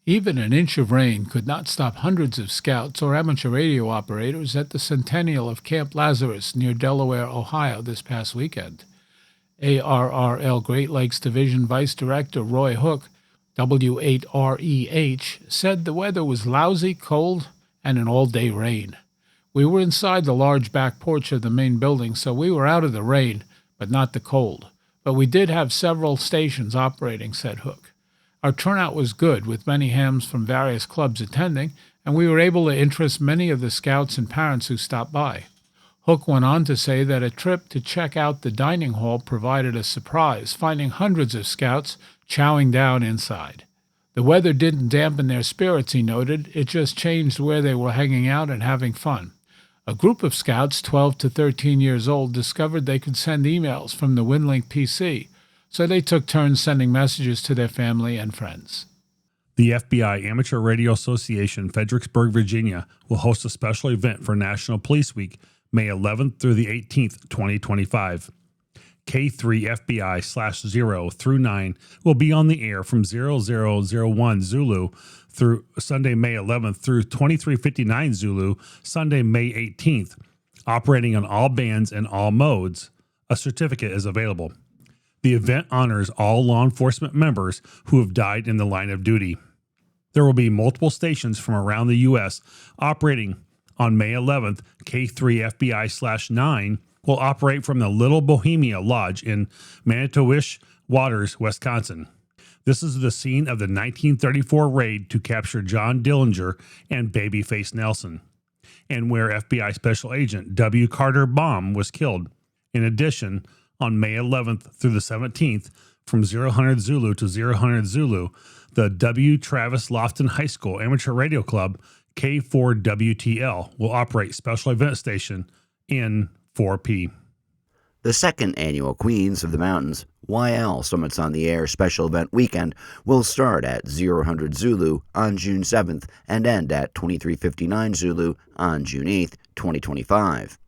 Even an inch of rain could not stop hundreds of scouts or amateur radio operators at the centennial of Camp Lazarus near Delaware, Ohio this past weekend. ARRL Great Lakes Division Vice Director Roy Hook W8REH, said the weather was lousy, cold, and an all-day rain. We were inside the large back porch of the main building, so we were out of the rain, but not the cold. But we did have several stations operating, said Hook. Our turnout was good, with many hams from various clubs attending, and we were able to interest many of the scouts and parents who stopped by. Hook went on to say that a trip to check out the dining hall provided a surprise, finding hundreds of scouts chowing down inside. The weather didn't dampen their spirits, he noted. It just changed where they were hanging out and having fun. A group of scouts, 12 to 13 years old, discovered they could send emails from the WinLink PC, so they took turns sending messages to their family and friends. The FBI Amateur Radio Association, Fredericksburg, Virginia, will host a special event for National Police Week, May 11th through the 18th, 2025. K3FBI/0 through 9 will be on the air from 0001 Zulu through Sunday, May 11th through 2359 Zulu, Sunday, May 18th, operating on all bands and all modes. A certificate is available. The event honors all law enforcement members who have died in the line of duty. There will be multiple stations from around the U.S. operating on May 11th. K3FBI/9 will operate from the Little Bohemia Lodge in Manitowish Waters, Wisconsin. This is the scene of the 1934 raid to capture John Dillinger and Babyface Nelson, and where FBI Special Agent W. Carter Baum was killed. In addition, on May 11th through the 17th, from 0000 Zulu to 0000 Zulu, the W. Travis Lofton High School Amateur Radio Club, K4WTL, will operate special event station in 4P. The second annual Queens of the Mountains YL Summits on the Air special event weekend will start at 0000 Zulu on June 7th and end at 2359 Zulu on June 8th, 2025.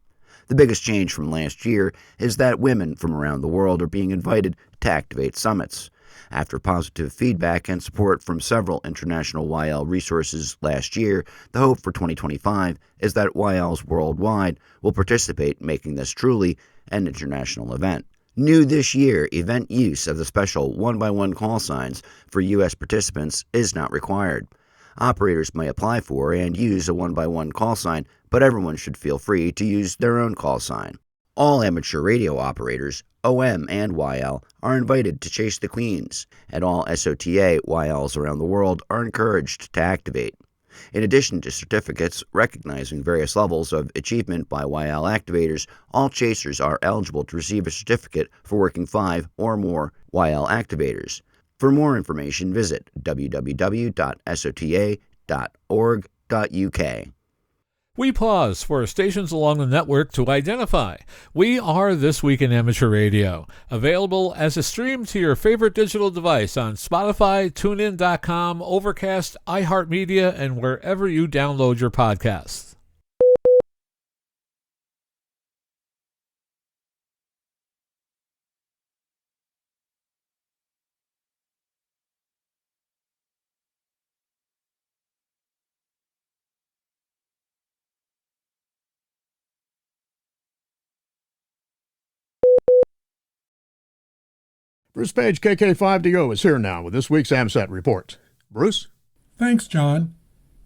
The biggest change from last year is that women from around the world are being invited to activate summits. After positive feedback and support from several international YL resources last year, the hope for 2025 is that YLs worldwide will participate, making this truly an international event. New this year, event use of the special 1x1 call signs for U.S. participants is not required. Operators may apply for and use a 1x1 call sign, but everyone should feel free to use their own call sign. All amateur radio operators, OM and YL, are invited to chase the queens, and all SOTA YLs around the world are encouraged to activate. In addition to certificates recognizing various levels of achievement by YL activators, all chasers are eligible to receive a certificate for working 5 or more YL activators. For more information, visit www.sota.org.uk. We pause for stations along the network to identify. We are This Week in Amateur Radio, available as a stream to your favorite digital device on Spotify, TuneIn.com, Overcast, iHeartMedia, and wherever you download your podcasts. Bruce Page, KK5DO, is here now with this week's AMSAT report. Bruce? Thanks, John.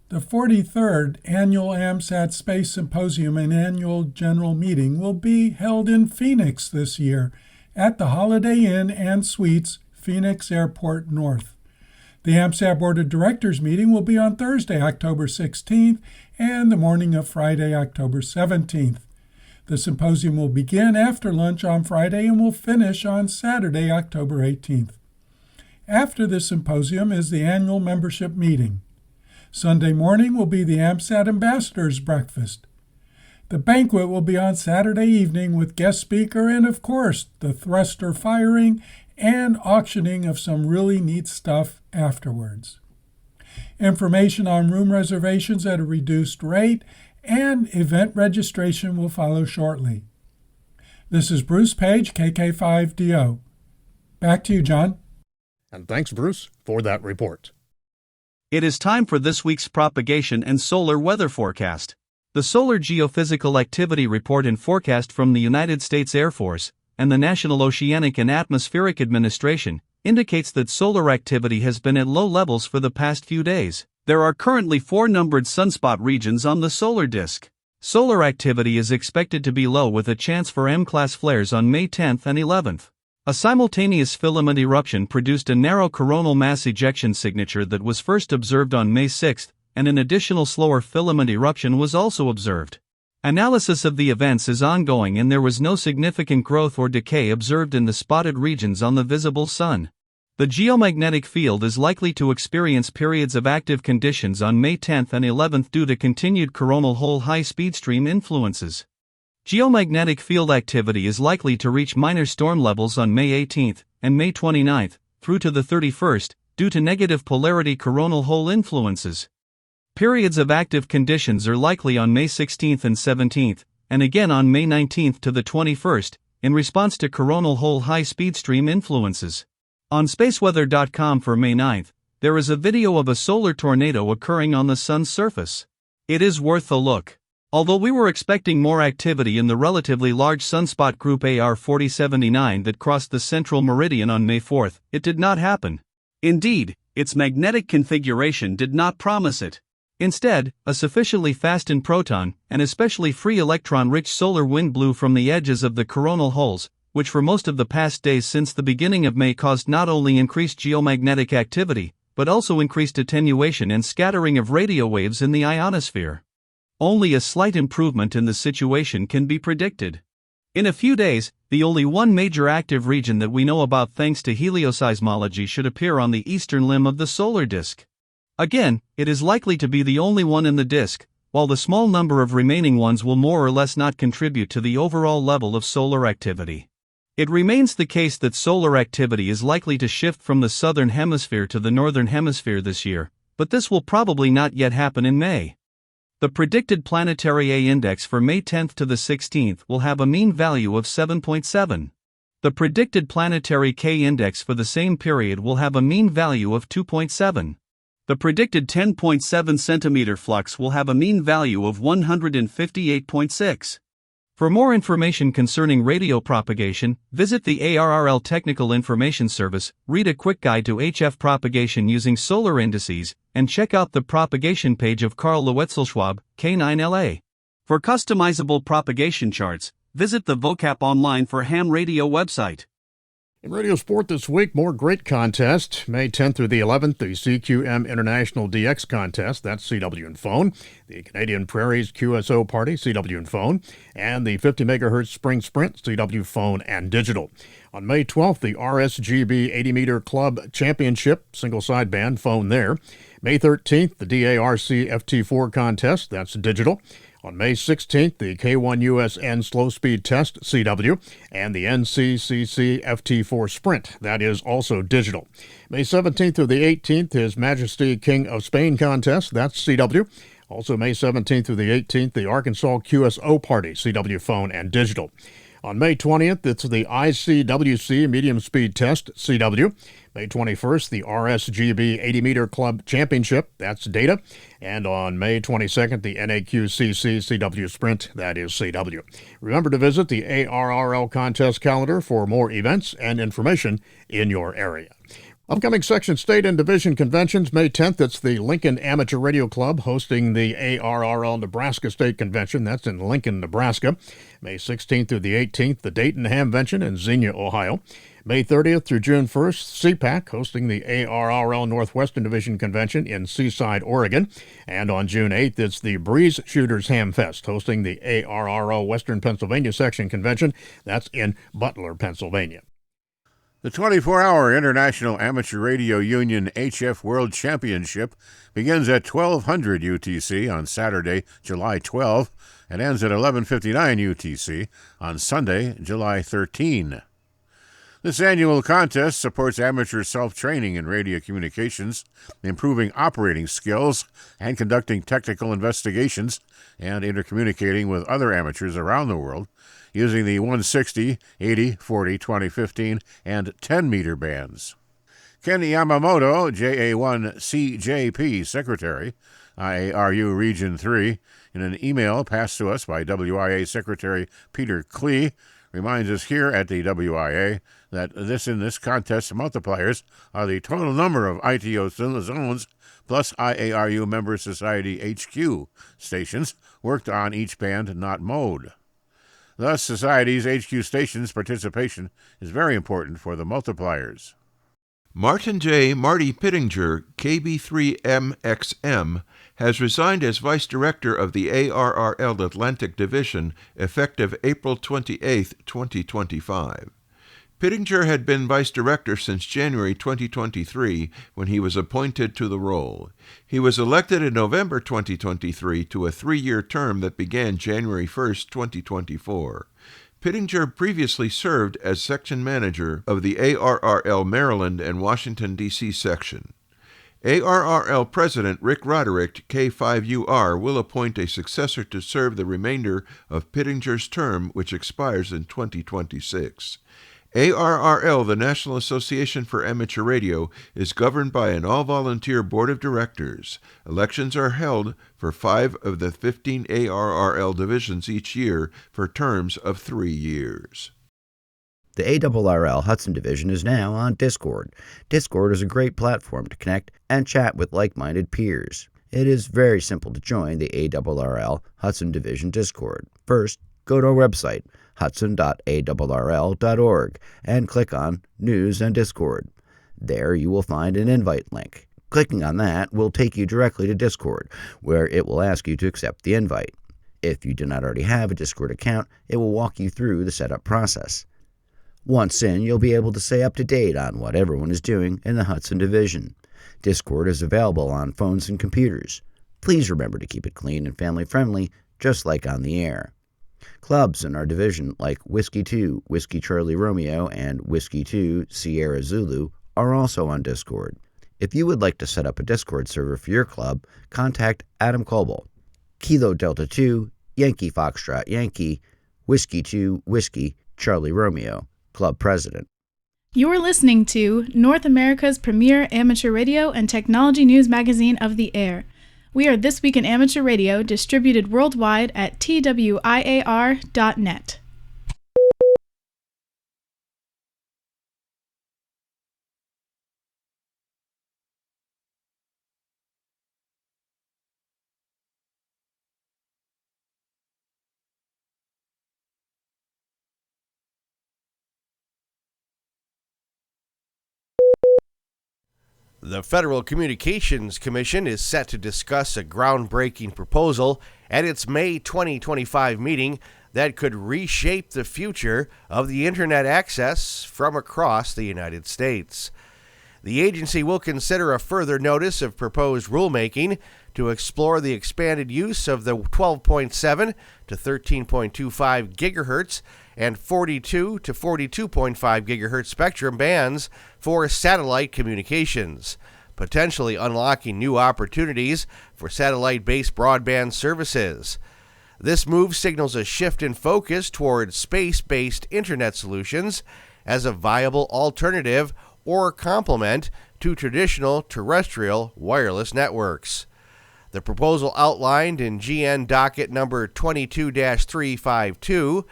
The 43rd Annual AMSAT Space Symposium and Annual General Meeting will be held in Phoenix this year at the Holiday Inn and Suites, Phoenix Airport North. The AMSAT Board of Directors meeting will be on Thursday, October 16th, and the morning of Friday, October 17th. The symposium will begin after lunch on Friday and will finish on Saturday, October 18th. After the symposium is the annual membership meeting. Sunday morning will be the AMSAT Ambassadors Breakfast. The banquet will be on Saturday evening with guest speaker and, of course, the thruster firing and auctioning of some really neat stuff afterwards. Information on room reservations at a reduced rate and event registration will follow shortly. This is Bruce Page, KK5DO. Back to you, John. And thanks, Bruce, for that report. It is time for this week's propagation and solar weather forecast. The Solar Geophysical Activity Report and Forecast from the United States Air Force and the National Oceanic and Atmospheric Administration indicates that solar activity has been at low levels for the past few days. There are currently 4 numbered sunspot regions on the solar disk. Solar activity is expected to be low with a chance for M-class flares on May 10th and 11th. A simultaneous filament eruption produced a narrow coronal mass ejection signature that was first observed on May 6th, and an additional slower filament eruption was also observed. Analysis of the events is ongoing and there was no significant growth or decay observed in the spotted regions on the visible sun. The geomagnetic field is likely to experience periods of active conditions on May 10th and 11th due to continued coronal hole high-speed stream influences. Geomagnetic field activity is likely to reach minor storm levels on May 18th and May 29th, through to the 31st, due to negative polarity coronal hole influences. Periods of active conditions are likely on May 16th and 17th, and again on May 19th to the 21st, in response to coronal hole high-speed stream influences. On spaceweather.com for May 9th, there is a video of a solar tornado occurring on the sun's surface. It is worth a look. Although we were expecting more activity in the relatively large sunspot group AR 4079 that crossed the central meridian on May 4th, it did not happen. Indeed, its magnetic configuration did not promise it. Instead, a sufficiently fast in proton, and especially free electron-rich solar wind blew from the edges of the coronal holes, which for most of the past days since the beginning of May caused not only increased geomagnetic activity, but also increased attenuation and scattering of radio waves in the ionosphere. Only a slight improvement in the situation can be predicted. In a few days, the only one major active region that we know about thanks to helioseismology should appear on the eastern limb of the solar disk. Again, it is likely to be the only one in the disk, while the small number of remaining ones will more or less not contribute to the overall level of solar activity. It remains the case that solar activity is likely to shift from the southern hemisphere to the northern hemisphere this year, but this will probably not yet happen in May. The predicted planetary A index for May 10th to the 16th will have a mean value of 7.7. The predicted planetary K index for the same period will have a mean value of 2.7. The predicted 10.7 centimeter flux will have a mean value of 158.6. For more information concerning radio propagation, visit the ARRL Technical Information Service, read a quick guide to HF propagation using solar indices, and check out the propagation page of Karl Lewetzelschwab, K9LA. For customizable propagation charts, visit the vocap online for Ham Radio website. In Radio Sport this week, more great contests. May 10th through the 11th, the CQM International DX Contest, that's CW and Phone. The Canadian Prairies QSO Party, CW and Phone. And the 50 MHz Spring Sprint, CW, Phone, and Digital. On May 12th, the RSGB 80-meter Club Championship, single sideband, Phone there. May 13th, the DARC FT4 Contest, that's Digital. On May 16th, the K1USN Slow Speed Test, CW, and the NCCC FT4 Sprint, that is also digital. May 17th through the 18th, His Majesty King of Spain Contest, that's CW. Also May 17th through the 18th, the Arkansas QSO Party, CW, Phone, and Digital. On May 20th, it's the ICWC Medium Speed Test, CW. May 21st, the RSGB 80-meter Club Championship, that's Data. And on May 22nd, the NAQCC CW Sprint, that is CW. Remember to visit the ARRL contest calendar for more events and information in your area. Upcoming section, state, and division conventions. May 10th, it's the Lincoln Amateur Radio Club hosting the ARRL Nebraska State Convention. That's in Lincoln, Nebraska. May 16th through the 18th, the Dayton HamVention in Xenia, Ohio. May 30th through June 1st, CPAC hosting the ARRL Northwestern Division Convention in Seaside, Oregon. And on June 8th, it's the Breeze Shooters Hamfest hosting the ARRL Western Pennsylvania Section Convention. That's in Butler, Pennsylvania. The 24-hour International Amateur Radio Union HF World Championship begins at 1200 UTC on Saturday, July 12, and ends at 11:59 UTC on Sunday, July 13. This annual contest supports amateur self-training in radio communications, improving operating skills, and conducting technical investigations, and intercommunicating with other amateurs around the world using the 160, 80, 40, 20, 15, and 10-meter bands. Ken Yamamoto, JA1CJP Secretary, IARU Region 3, in an email passed to us by WIA Secretary Peter Klee, reminds us here at the WIA that in this contest multipliers are the total number of ITO zones plus IARU member society HQ stations worked on each band, not mode. Thus, Society's HQ stations participation is very important for the multipliers. Martin J. Marty Pittinger, KB3MXM, has resigned as Vice Director of the ARRL Atlantic Division effective April 28, 2025. Pittinger had been Vice Director since January 2023 when he was appointed to the role. He was elected in November 2023 to a 3-year term that began January 1, 2024. Pittinger previously served as Section Manager of the ARRL Maryland and Washington, D.C. section. ARRL President Rick Roderick, K5UR, will appoint a successor to serve the remainder of Pittinger's term, which expires in 2026. ARRL, the National Association for Amateur Radio, is governed by an all-volunteer board of directors. Elections are held for 5 of the 15 ARRL divisions each year for terms of 3 years. The ARRL Hudson Division is now on Discord. Discord is a great platform to connect and chat with like-minded peers. It is very simple to join the ARRL Hudson Division Discord. First, go to our website, hudson.arrl.org, and click on News and Discord. There you will find an invite link. Clicking on that will take you directly to Discord, where it will ask you to accept the invite. If you do not already have a Discord account, it will walk you through the setup process. Once in, you'll be able to stay up to date on what everyone is doing in the Hudson Division. Discord is available on phones and computers. Please remember to keep it clean and family-friendly, just like on the air. Clubs in our division like Whiskey 2, Whiskey Charlie Romeo, and Whiskey 2, Sierra Zulu are also on Discord. If you would like to set up a Discord server for your club, contact Adam Coble, Kilo Delta 2, Yankee Foxtrot Yankee, Whiskey 2, Whiskey Charlie Romeo, Club President. You're listening to North America's premier amateur radio and technology news magazine of the air. We are This Week in Amateur Radio, distributed worldwide at twiar.net. The Federal Communications Commission is set to discuss a groundbreaking proposal at its May 2025 meeting that could reshape the future of the Internet access from across the United States. The agency will consider a further notice of proposed rulemaking to explore the expanded use of the 12.7 to 13.25 gigahertz and 42 to 42.5 gigahertz spectrum bands for satellite communications, potentially unlocking new opportunities for satellite-based broadband services. This move signals a shift in focus towards space-based internet solutions as a viable alternative or complement to traditional terrestrial wireless networks. The proposal outlined in GN docket number 22-352,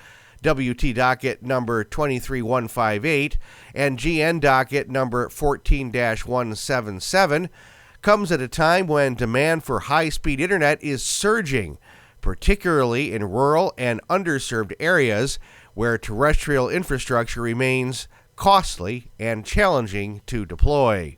WT docket number 23158, and GN docket number 14-177 comes at a time when demand for high-speed internet is surging, particularly in rural and underserved areas where terrestrial infrastructure remains costly and challenging to deploy.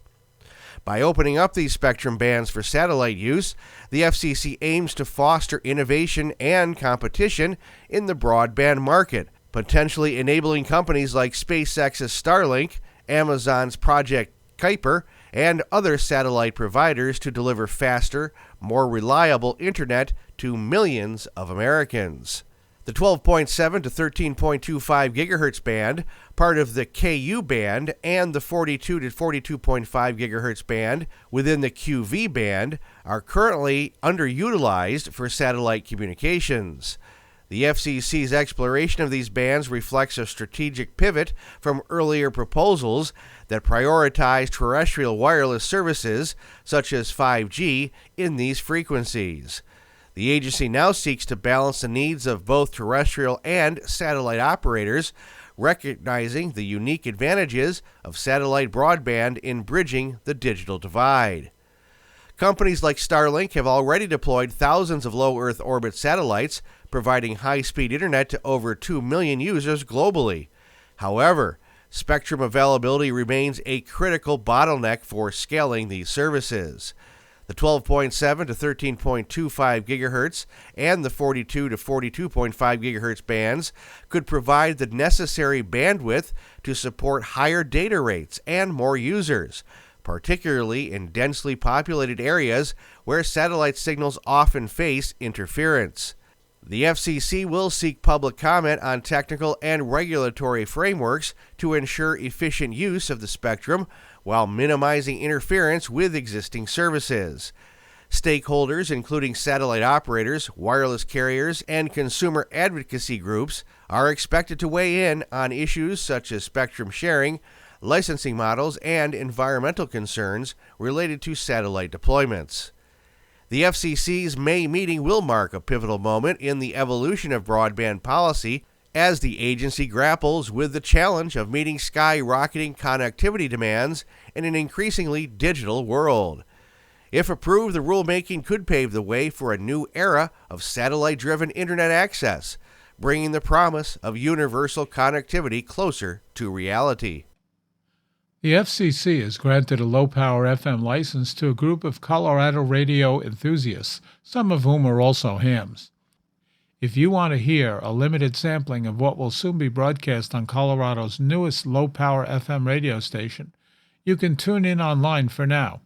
By opening up these spectrum bands for satellite use, the FCC aims to foster innovation and competition in the broadband market, potentially enabling companies like SpaceX's Starlink, Amazon's Project Kuiper, and other satellite providers to deliver faster, more reliable internet to millions of Americans. The 12.7 to 13.25 gigahertz band, part of the KU band, and the 42 to 42.5 gigahertz band within the QV band are currently underutilized for satellite communications. The FCC's exploration of these bands reflects a strategic pivot from earlier proposals that prioritize terrestrial wireless services, such as 5G, in these frequencies. The agency now seeks to balance the needs of both terrestrial and satellite operators, recognizing the unique advantages of satellite broadband in bridging the digital divide. Companies like Starlink have already deployed thousands of low Earth orbit satellites, providing high-speed internet to over 2 million users globally. However, spectrum availability remains a critical bottleneck for scaling these services. The 12.7 to 13.25 GHz and the 42 to 42.5 GHz bands could provide the necessary bandwidth to support higher data rates and more users, particularly in densely populated areas where satellite signals often face interference. The FCC will seek public comment on technical and regulatory frameworks to ensure efficient use of the spectrum while minimizing interference with existing services. Stakeholders, including satellite operators, wireless carriers, and consumer advocacy groups, are expected to weigh in on issues such as spectrum sharing, licensing models, and environmental concerns related to satellite deployments. The FCC's May meeting will mark a pivotal moment in the evolution of broadband policy as the agency grapples with the challenge of meeting skyrocketing connectivity demands in an increasingly digital world. If approved, the rulemaking could pave the way for a new era of satellite-driven internet access, bringing the promise of universal connectivity closer to reality. The FCC has granted a low-power FM license to a group of Colorado radio enthusiasts, some of whom are also hams. If you want to hear a limited sampling of what will soon be broadcast on Colorado's newest low-power FM radio station, you can tune in online for now.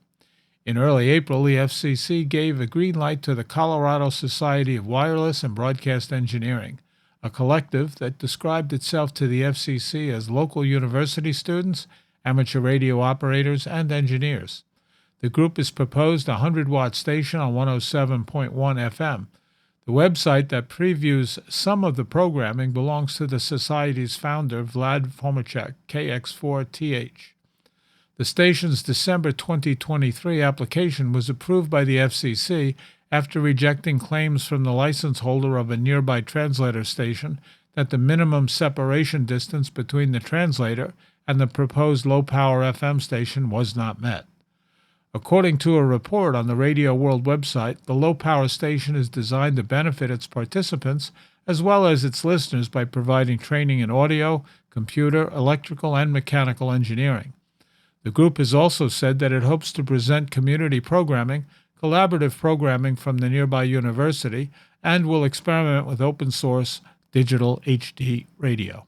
In early April, the FCC gave a green light to the Colorado Society of Wireless and Broadcast Engineering, a collective that described itself to the FCC as local university students, amateur radio operators, and engineers. The group has proposed a 100-watt station on 107.1 FM. The website that previews some of the programming belongs to the Society's founder, Vlad Fomachek, KX4TH. The station's December 2023 application was approved by the FCC after rejecting claims from the license holder of a nearby translator station that the minimum separation distance between the translator and the proposed low-power FM station was not met. According to a report on the Radio World website, the low-power station is designed to benefit its participants as well as its listeners by providing training in audio, computer, electrical, and mechanical engineering. The group has also said that it hopes to present community programming, collaborative programming from the nearby university, and will experiment with open-source digital HD radio.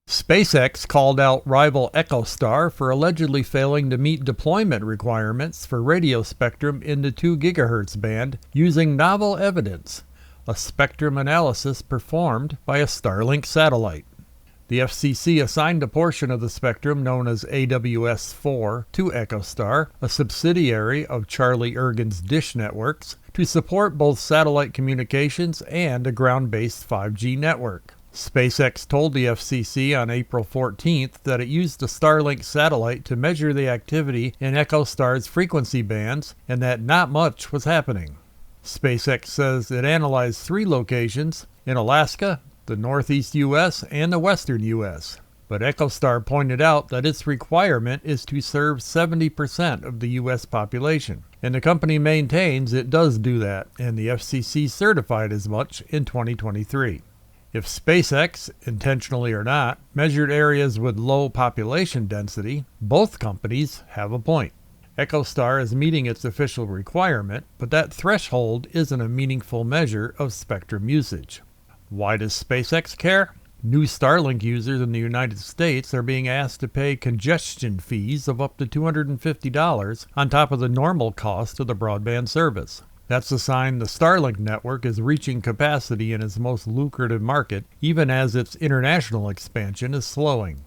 SpaceX called out rival EchoStar for allegedly failing to meet deployment requirements for radio spectrum in the 2 GHz band using novel evidence, a spectrum analysis performed by a Starlink satellite. The FCC assigned a portion of the spectrum known as AWS-4 to EchoStar, a subsidiary of Charlie Ergen's Dish Networks, to support both satellite communications and a ground-based 5G network. SpaceX told the FCC on April 14th that it used the Starlink satellite to measure the activity in EchoStar's frequency bands and that not much was happening. SpaceX says it analyzed 3 locations in Alaska, the northeast U.S., and the western U.S., but EchoStar pointed out that its requirement is to serve 70% of the U.S. population, and the company maintains it does do that, and the FCC certified as much in 2023. If SpaceX, intentionally or not, measured areas with low population density, both companies have a point. EchoStar is meeting its official requirement, but that threshold isn't a meaningful measure of spectrum usage. Why does SpaceX care? New Starlink users in the United States are being asked to pay congestion fees of up to $250 on top of the normal cost of the broadband service. That's a sign the Starlink network is reaching capacity in its most lucrative market, even as its international expansion is slowing.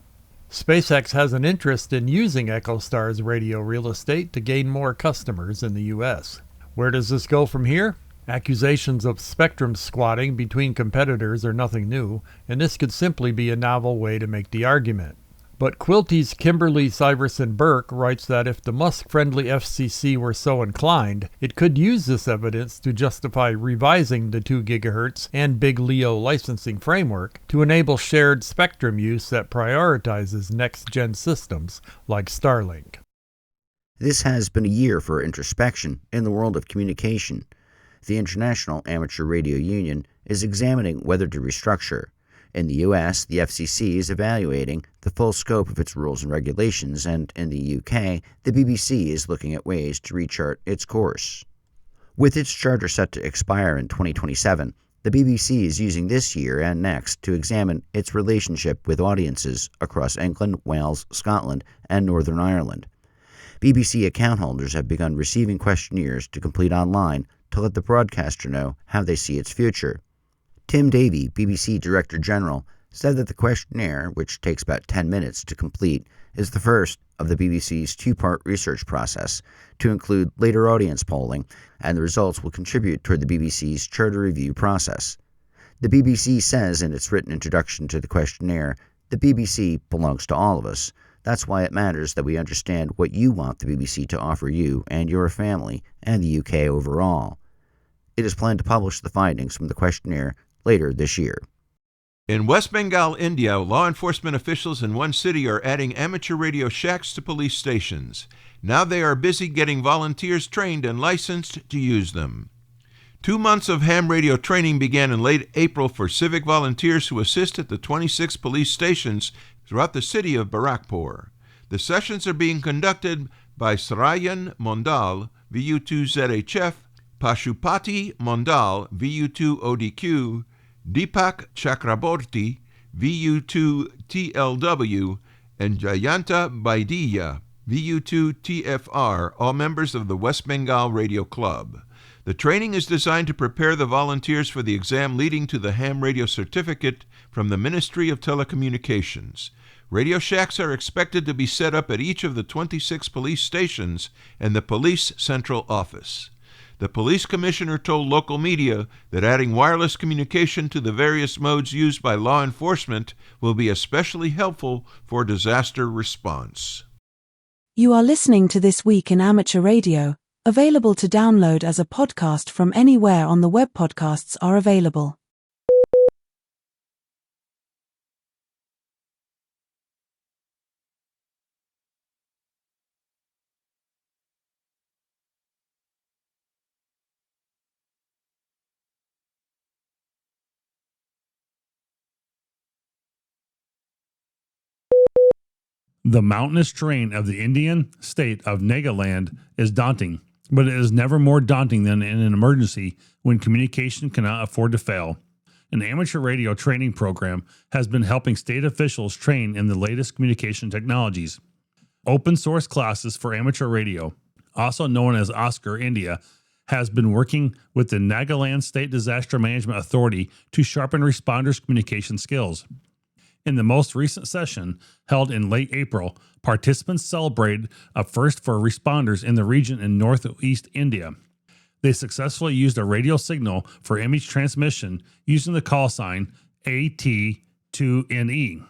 SpaceX has an interest in using EchoStar's radio real estate to gain more customers in the U.S. Where does this go from here? Accusations of spectrum squatting between competitors are nothing new, and this could simply be a novel way to make the argument. But Quilty's Kimberly Syverson Burke writes that if the Musk-friendly FCC were so inclined, it could use this evidence to justify revising the 2 GHz and Big LEO licensing framework to enable shared spectrum use that prioritizes next-gen systems like Starlink. This has been a year for introspection in the world of communication. The International Amateur Radio Union is examining whether to restructure. In the U.S., the FCC is evaluating the full scope of its rules and regulations, and in the UK, the BBC is looking at ways to rechart its course. With its charter set to expire in 2027, the BBC is using this year and next to examine its relationship with audiences across England, Wales, Scotland, and Northern Ireland. BBC account holders have begun receiving questionnaires to complete online to let the broadcaster know how they see its future. Tim Davie, BBC Director General, said that the questionnaire, which takes about 10 minutes to complete, is the first of the BBC's 2-part research process to include later audience polling, and the results will contribute toward the BBC's charter review process. The BBC says in its written introduction to the questionnaire, "The BBC belongs to all of us. That's why it matters that we understand what you want the BBC to offer you and your family and the UK overall." It is planned to publish the findings from the questionnaire later this year. In West Bengal, India, law enforcement officials in one city are adding amateur radio shacks to police stations. Now they are busy getting volunteers trained and licensed to use them. 2 months of ham radio training began in late April for civic volunteers who assist at the 26 police stations throughout the city of Barakpur. The sessions are being conducted by Sarayan Mondal, VU2ZHF, Pashupati Mondal, VU2ODQ, Deepak Chakraborty, VU2TLW, and Jayanta Baidiya, VU2TFR, all members of the West Bengal Radio Club. The training is designed to prepare the volunteers for the exam leading to the ham radio certificate from the Ministry of Telecommunications. Radio shacks are expected to be set up at each of the 26 police stations and the police central office. The police commissioner told local media that adding wireless communication to the various modes used by law enforcement will be especially helpful for disaster response. You are listening to This Week in Amateur Radio, available to download as a podcast from anywhere on the web podcasts are available. The mountainous terrain of the Indian state of Nagaland is daunting, but it is never more daunting than in an emergency when communication cannot afford to fail. An amateur radio training program has been helping state officials train in the latest communication technologies. Open source classes for amateur radio, also known as Oscar India, has been working with the Nagaland State Disaster Management Authority to sharpen responders' communication skills. In the most recent session, held in late April, participants celebrated a first for responders in the region in northeast India. They successfully used a radio signal for image transmission using the call sign AT2NE.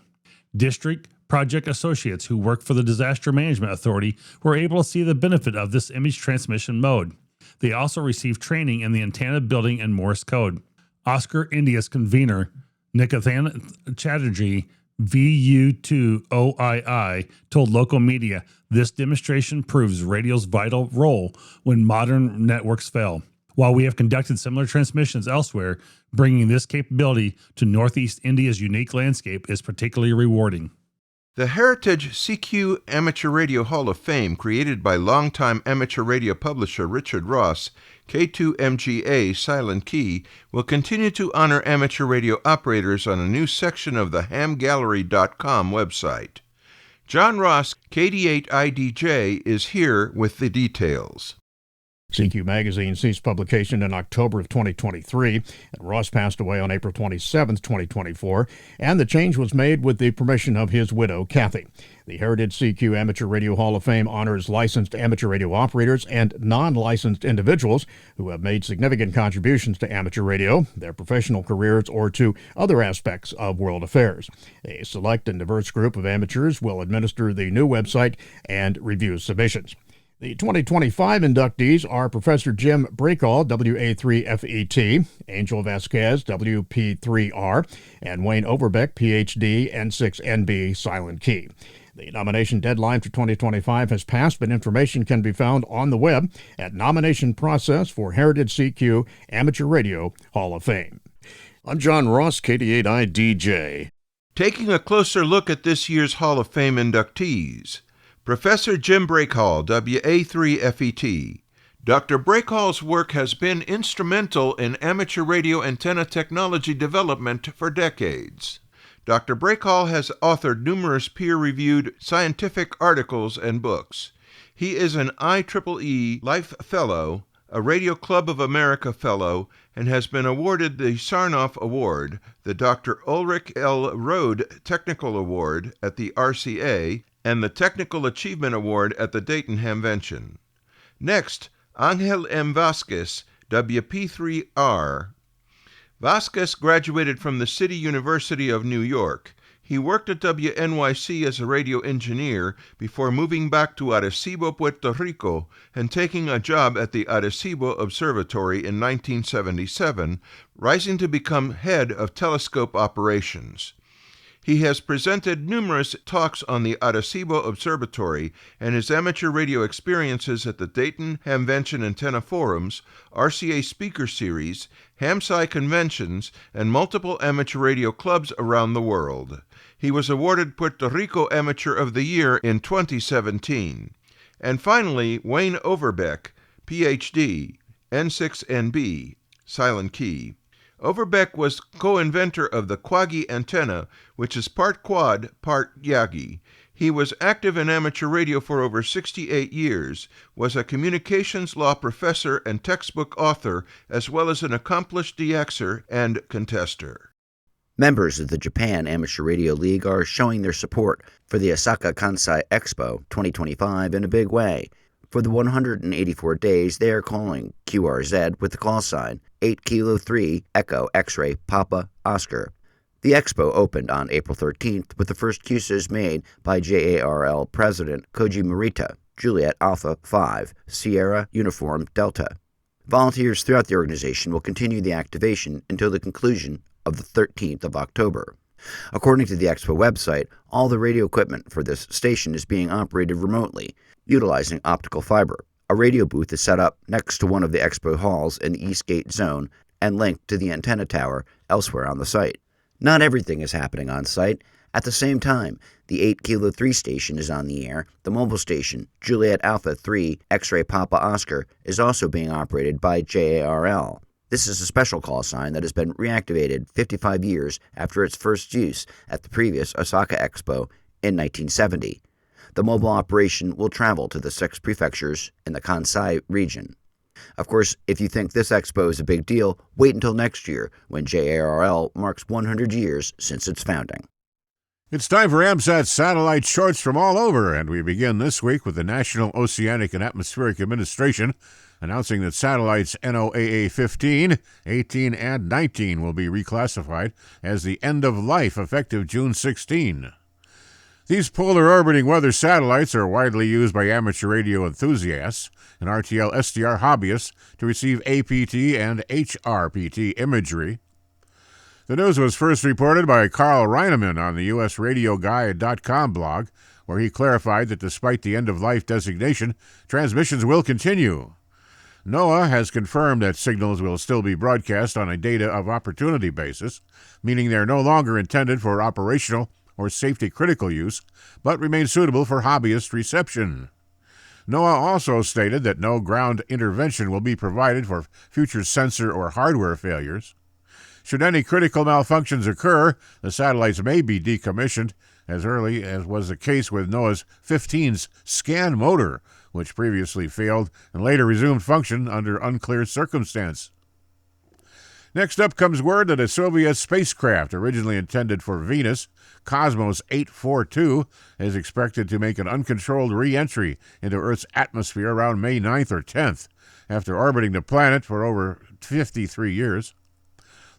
District project associates who work for the Disaster Management Authority were able to see the benefit of this image transmission mode. They also received training in the antenna building and Morse code. Oscar India's convener, Nikathan Chatterjee, VU2OII, told local media this demonstration proves radio's vital role when modern networks fail. While we have conducted similar transmissions elsewhere, bringing this capability to Northeast India's unique landscape is particularly rewarding. The Heritage CQ Amateur Radio Hall of Fame, created by longtime amateur radio publisher Richard Ross, K2MGA Silent Key, will continue to honor amateur radio operators on a new section of the hamgallery.com website. John Ross, KD8IDJ, is here with the details. CQ Magazine ceased publication in October of 2023, and Ross passed away on April 27, 2024, and the change was made with the permission of his widow, Kathy. The Heritage CQ Amateur Radio Hall of Fame honors licensed amateur radio operators and non-licensed individuals who have made significant contributions to amateur radio, their professional careers, or to other aspects of world affairs. A select and diverse group of amateurs will administer the new website and review submissions. The 2025 inductees are Professor Jim Brakall, WA3FET, Angel Vasquez, WP3R, and Wayne Overbeck, PhD, N6NB, Silent Key. The nomination deadline for 2025 has passed, but information can be found on the web at Nomination Process for Heritage CQ Amateur Radio Hall of Fame. I'm John Ross, KD8I DJ. Taking a closer look at this year's Hall of Fame inductees. Professor Jim Brakall, WA3FET. Dr. Brakall's work has been instrumental in amateur radio antenna technology development for decades. Dr. Brakall has authored numerous peer-reviewed scientific articles and books. He is an IEEE Life Fellow, a Radio Club of America Fellow, and has been awarded the Sarnoff Award, the Dr. Ulrich L. Rode Technical Award at the RCA, and the Technical Achievement Award at the Dayton HamVention. Next, Angel M. Vasquez, WP3R. Vasquez graduated from the City University of New York. He worked at WNYC as a radio engineer before moving back to Arecibo, Puerto Rico, and taking a job at the Arecibo Observatory in 1977, rising to become head of telescope operations. He has presented numerous talks on the Arecibo Observatory and his amateur radio experiences at the Dayton HamVention Antenna Forums, RCA Speaker Series, HamSci conventions, and multiple amateur radio clubs around the world. He was awarded Puerto Rico Amateur of the Year in 2017. And finally, Wayne Overbeck, PhD, N6NB, Silent Key. Overbeck was co-inventor of the Quaggy antenna, which is part quad, part Yagi. He was active in amateur radio for over 68 years, was a communications law professor and textbook author, as well as an accomplished DXer and contester. Members of the Japan Amateur Radio League are showing their support for the Osaka Kansai Expo 2025 in a big way. For the 184 days, they are calling QRZ with the call sign 8 Kilo 3 Echo X-Ray Papa Oscar. The expo opened on April 13th with the first QSIS made by JARL President Koji Morita, Juliet Alpha 5, Sierra Uniform Delta. Volunteers throughout the organization will continue the activation until the conclusion of the 13th of October. According to the expo website, all the radio equipment for this station is being operated remotely, utilizing optical fiber. A radio booth is set up next to one of the expo halls in the East Gate zone and linked to the antenna tower elsewhere on the site. Not everything is happening on site. At the same time, the 8 Kilo 3 station is on the air. The mobile station, Juliet Alpha 3 X-Ray Papa Oscar, is also being operated by JARL. This is a special call sign that has been reactivated 55 years after its first use at the previous Osaka Expo in 1970. The mobile operation will travel to the 6 prefectures in the Kansai region. Of course, if you think this expo is a big deal, wait until next year when JARL marks 100 years since its founding. It's time for AMSAT satellite shorts from all over, and we begin this week with the National Oceanic and Atmospheric Administration announcing that satellites NOAA 15, 18, and 19 will be reclassified as the end of life effective June 16. These polar orbiting weather satellites are widely used by amateur radio enthusiasts and RTL SDR hobbyists to receive APT and HRPT imagery. The news was first reported by Carl Reinemann on the USRadioGuide.com blog, where he clarified that despite the end-of-life designation, transmissions will continue. NOAA has confirmed that signals will still be broadcast on a data of opportunity basis, meaning they're no longer intended for operational or safety-critical use, but remain suitable for hobbyist reception. NOAA also stated that no ground intervention will be provided for future sensor or hardware failures. Should any critical malfunctions occur, the satellites may be decommissioned as early as was the case with NOAA's 15's scan motor, which previously failed and later resumed function under unclear circumstance. Next up comes word that a Soviet spacecraft originally intended for Venus, Cosmos 842, is expected to make an uncontrolled re-entry into Earth's atmosphere around May 9th or 10th, after orbiting the planet for over 53 years.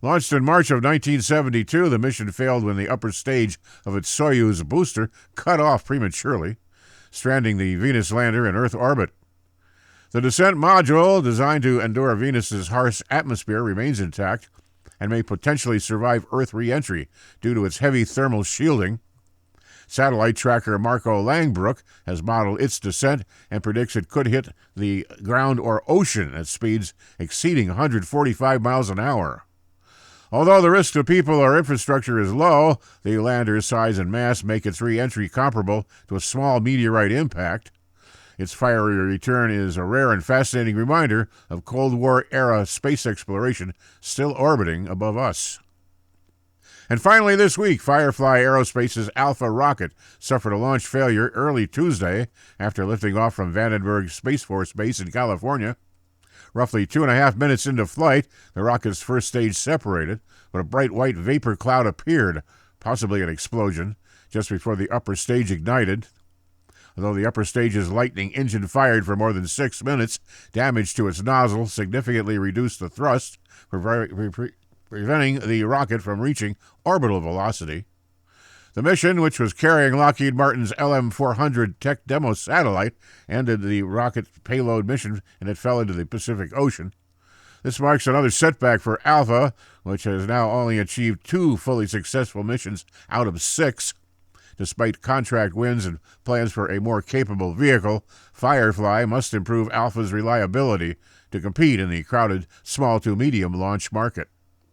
Launched in March of 1972, the mission failed when the upper stage of its Soyuz booster cut off prematurely, stranding the Venus lander in Earth orbit. The descent module, designed to endure Venus's harsh atmosphere, remains intact and may potentially survive Earth re-entry due to its heavy thermal shielding. Satellite tracker Marco Langbrook has modeled its descent and predicts it could hit the ground or ocean at speeds exceeding 145 miles an hour. Although the risk to people or infrastructure is low, the lander's size and mass make its re-entry comparable to a small meteorite impact. Its fiery return is a rare and fascinating reminder of Cold War-era space exploration still orbiting above us. And finally this week, Firefly Aerospace's Alpha rocket suffered a launch failure early Tuesday after lifting off from Vandenberg Space Force Base in California. Roughly 2.5 minutes into flight, the rocket's first stage separated, but a bright white vapor cloud appeared, possibly an explosion, just before the upper stage ignited. Although the upper stage's Lightning engine fired for more than 6 minutes, damage to its nozzle significantly reduced the thrust, preventing the rocket from reaching orbital velocity. The mission, which was carrying Lockheed Martin's LM-400 tech demo satellite, ended the rocket payload mission and it fell into the Pacific Ocean. This marks another setback for Alpha, which has now only achieved 2 fully successful missions out of 6. Despite contract wins and plans for a more capable vehicle, Firefly must improve Alpha's reliability to compete in the crowded small to medium launch market.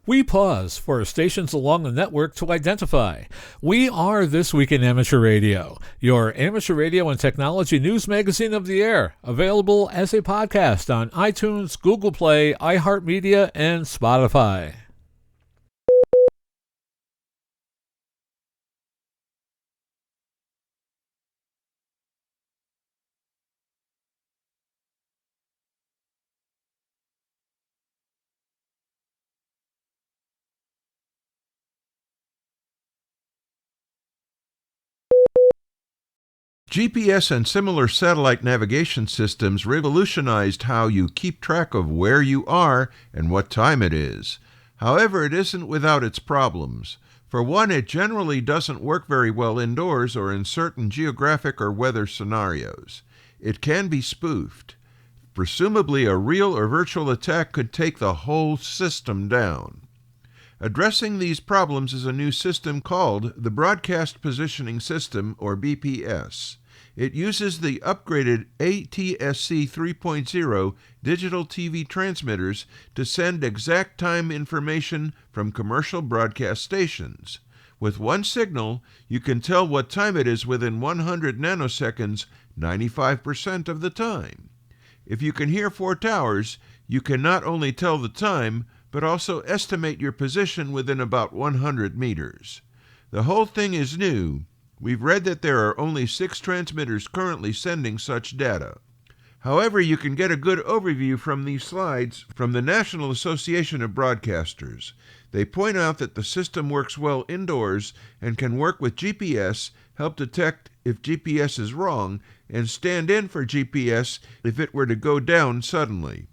We pause for stations along the network to identify. We are This Week in Amateur Radio, your amateur radio and technology news magazine of the air, available as a podcast on iTunes, Google Play, iHeartMedia, and Spotify. GPS and similar satellite navigation systems revolutionized how you keep track of where you are and what time it is. However, it isn't without its problems. For one, it generally doesn't work very well indoors or in certain geographic or weather scenarios. It can be spoofed. Presumably, a real or virtual attack could take the whole system down. Addressing these problems is a new system called the Broadcast Positioning System, or BPS. It uses the upgraded ATSC 3.0 digital TV transmitters to send exact time information from commercial broadcast stations. With one signal, you can tell what time it is within 100 nanoseconds 95% of the time. If you can hear 4 towers, you can not only tell the time, but also estimate your position within about 100 meters. The whole thing is new. We've read that there are only 6 transmitters currently sending such data. However, you can get a good overview from these slides from the National Association of Broadcasters. They point out that the system works well indoors and can work with GPS, help detect if GPS is wrong, and stand in for GPS if it were to go down suddenly.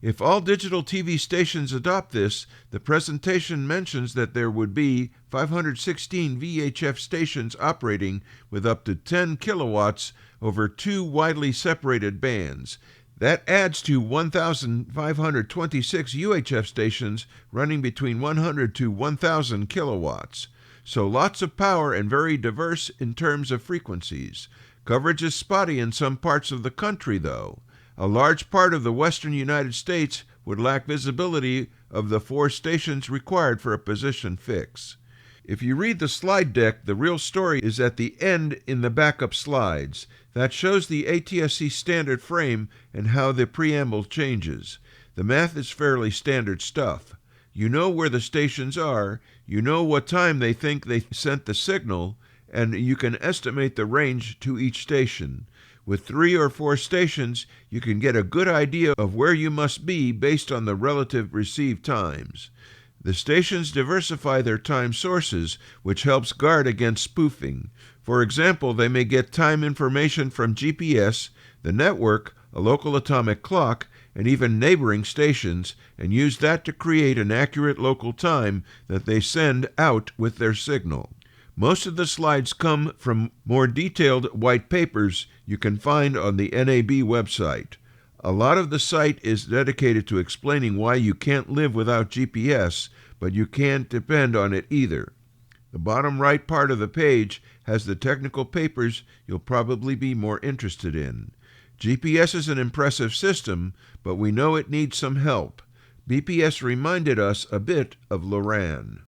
If all digital TV stations adopt this, the presentation mentions that there would be 516 VHF stations operating with up to 10 kilowatts over 2 widely separated bands. That adds to 1,526 UHF stations running between 100 to 1,000 kilowatts. So lots of power and very diverse in terms of frequencies. Coverage is spotty in some parts of the country, though. A large part of the western United States would lack visibility of the 4 stations required for a position fix. If you read the slide deck, the real story is at the end in the backup slides. That shows the ATSC standard frame and how the preamble changes. The math is fairly standard stuff. You know where the stations are, you know what time they think they sent the signal, and you can estimate the range to each station. With 3 or 4 stations, you can get a good idea of where you must be based on the relative receive times. The stations diversify their time sources, which helps guard against spoofing. For example, they may get time information from GPS, the network, a local atomic clock, and even neighboring stations, and use that to create an accurate local time that they send out with their signal. Most of the slides come from more detailed white papers you can find on the NAB website. A lot of the site is dedicated to explaining why you can't live without GPS, but you can't depend on it either. The bottom right part of the page has the technical papers you'll probably be more interested in. GPS is an impressive system, but we know it needs some help. BPS reminded us a bit of Loran.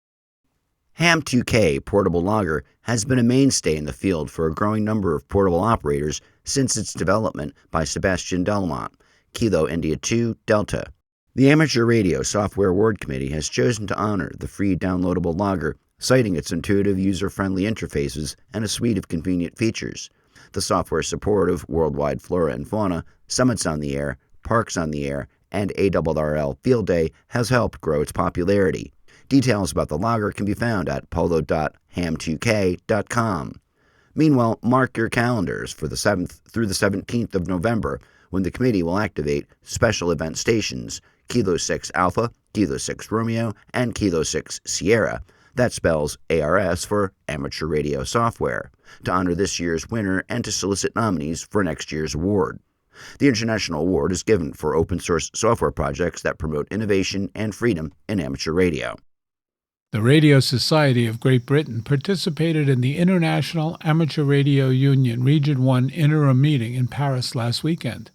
Ham2K portable logger has been a mainstay in the field for a growing number of portable operators since its development by Sebastian Delmont, Kilo India 2 Delta. The Amateur Radio Software Award Committee has chosen to honor the free downloadable logger, citing its intuitive user-friendly interfaces and a suite of convenient features. The software support of Worldwide Flora and Fauna, Summits on the Air, Parks on the Air, and ARRL Field Day has helped grow its popularity. Details about the logger can be found at polo.ham2k.com. Meanwhile, mark your calendars for the 7th through the 17th of November, when the committee will activate special event stations Kilo 6 Alpha, Kilo 6 Romeo, and Kilo 6 Sierra. That spells ARS for Amateur Radio Software, to honor this year's winner and to solicit nominees for next year's award. The International Award is given for open-source software projects that promote innovation and freedom in amateur radio. The Radio Society of Great Britain participated in the International Amateur Radio Union Region 1 interim meeting in Paris last weekend.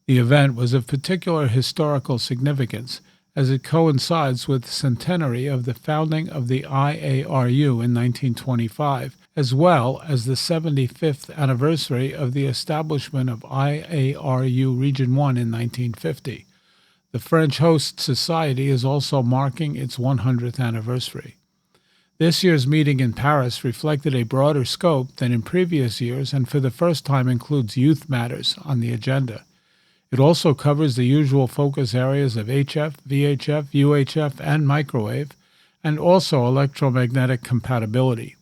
The event was of particular historical significance as it coincides with the centenary of the founding of the IARU in 1925, as well as the 75th anniversary of the establishment of IARU Region 1 in 1950. The French Host Society is also marking its 100th anniversary. This year's meeting in Paris reflected a broader scope than in previous years and for the first time includes youth matters on the agenda. It also covers the usual focus areas of HF, VHF, UHF, and microwave, and also electromagnetic compatibility.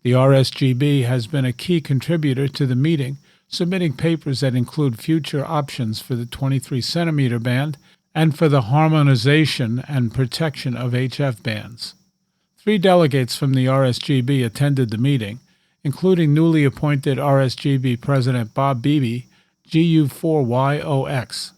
The RSGB has been a key contributor to the meeting, submitting papers that include future options for the 23-centimeter band and for the harmonization and protection of HF bands. 3 delegates from the RSGB attended the meeting, including newly appointed RSGB President Bob Beebe, GU4YOX.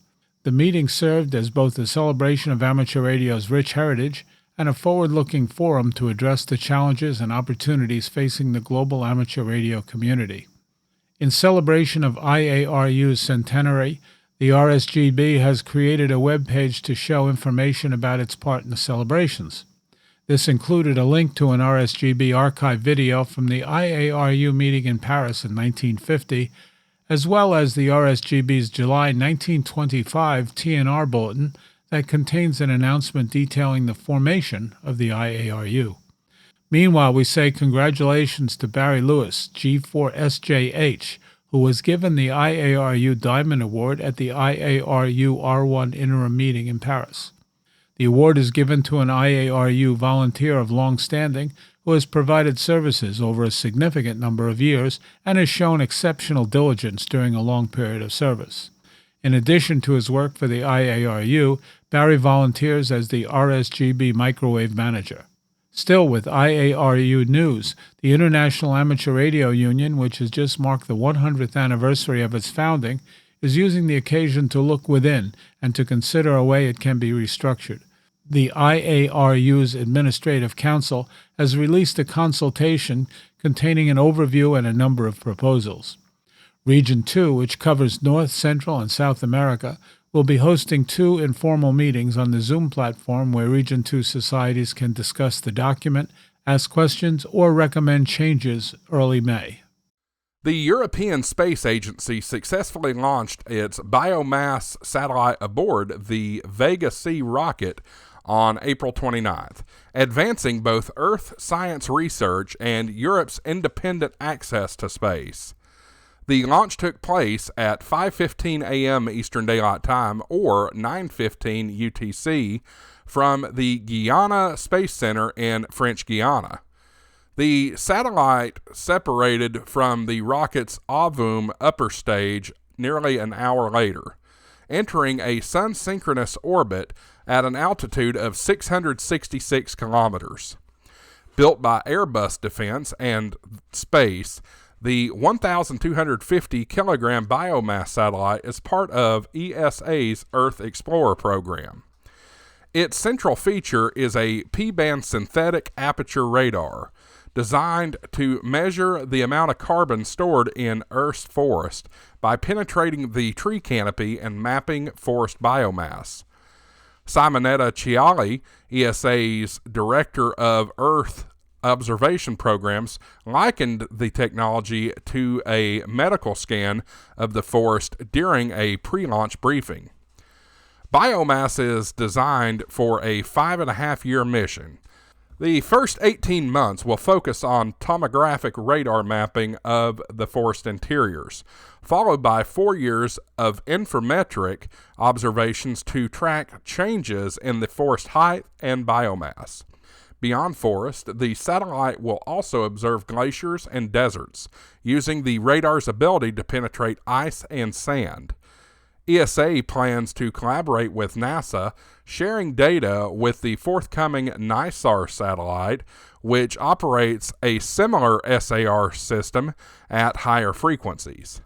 The meeting served as both a celebration of amateur radio's rich heritage and a forward-looking forum to address the challenges and opportunities facing the global amateur radio community. In celebration of IARU's centenary, the RSGB has created a web page to show information about its part in the celebrations. This included a link to an RSGB archive video from the IARU meeting in Paris in 1950, as well as the RSGB's July 1925 TNR bulletin that contains an announcement detailing the formation of the IARU. Meanwhile, we say congratulations to Barry Lewis, G4SJH, who was given the IARU Diamond Award at the IARU R1 interim meeting in Paris. The award is given to an IARU volunteer of long standing who has provided services over a significant number of years and has shown exceptional diligence during a long period of service. In addition to his work for the IARU, Barry volunteers as the RSGB Microwave Manager. Still with IARU news, the International Amateur Radio Union, which has just marked the 100th anniversary of its founding, is using the occasion to look within and to consider a way it can be restructured. The IARU's Administrative Council has released a consultation containing an overview and a number of proposals. Region 2, which covers North, Central, and South America, will be hosting 2 informal meetings on the Zoom platform where Region 2 societies can discuss the document, ask questions, or recommend changes early May. The European Space Agency successfully launched its biomass satellite aboard the Vega C rocket on April 29th, advancing both Earth science research and Europe's independent access to space. The launch took place at 5:15 a.m. Eastern Daylight Time, or 9:15 UTC, from the Guiana Space Center in French Guiana. The satellite separated from the rocket's Avum upper stage nearly an hour later, entering a sun-synchronous orbit at an altitude of 666 kilometers. Built by Airbus Defense and Space, the 1,250-kilogram biomass satellite is part of ESA's Earth Explorer program. Its central feature is a P-band synthetic aperture radar, designed to measure the amount of carbon stored in Earth's forest by penetrating the tree canopy and mapping forest biomass. Simonetta Ciali, ESA's Director of Earth Observation Programs, likened the technology to a medical scan of the forest during a pre-launch briefing. Biomass is designed for a 5.5-year mission. The first 18 months will focus on tomographic radar mapping of the forest interiors, followed by 4 years of informetric observations to track changes in the forest height and biomass. Beyond forest, the satellite will also observe glaciers and deserts, using the radar's ability to penetrate ice and sand. ESA plans to collaborate with NASA, sharing data with the forthcoming NISAR satellite, which operates a similar SAR system at higher frequencies.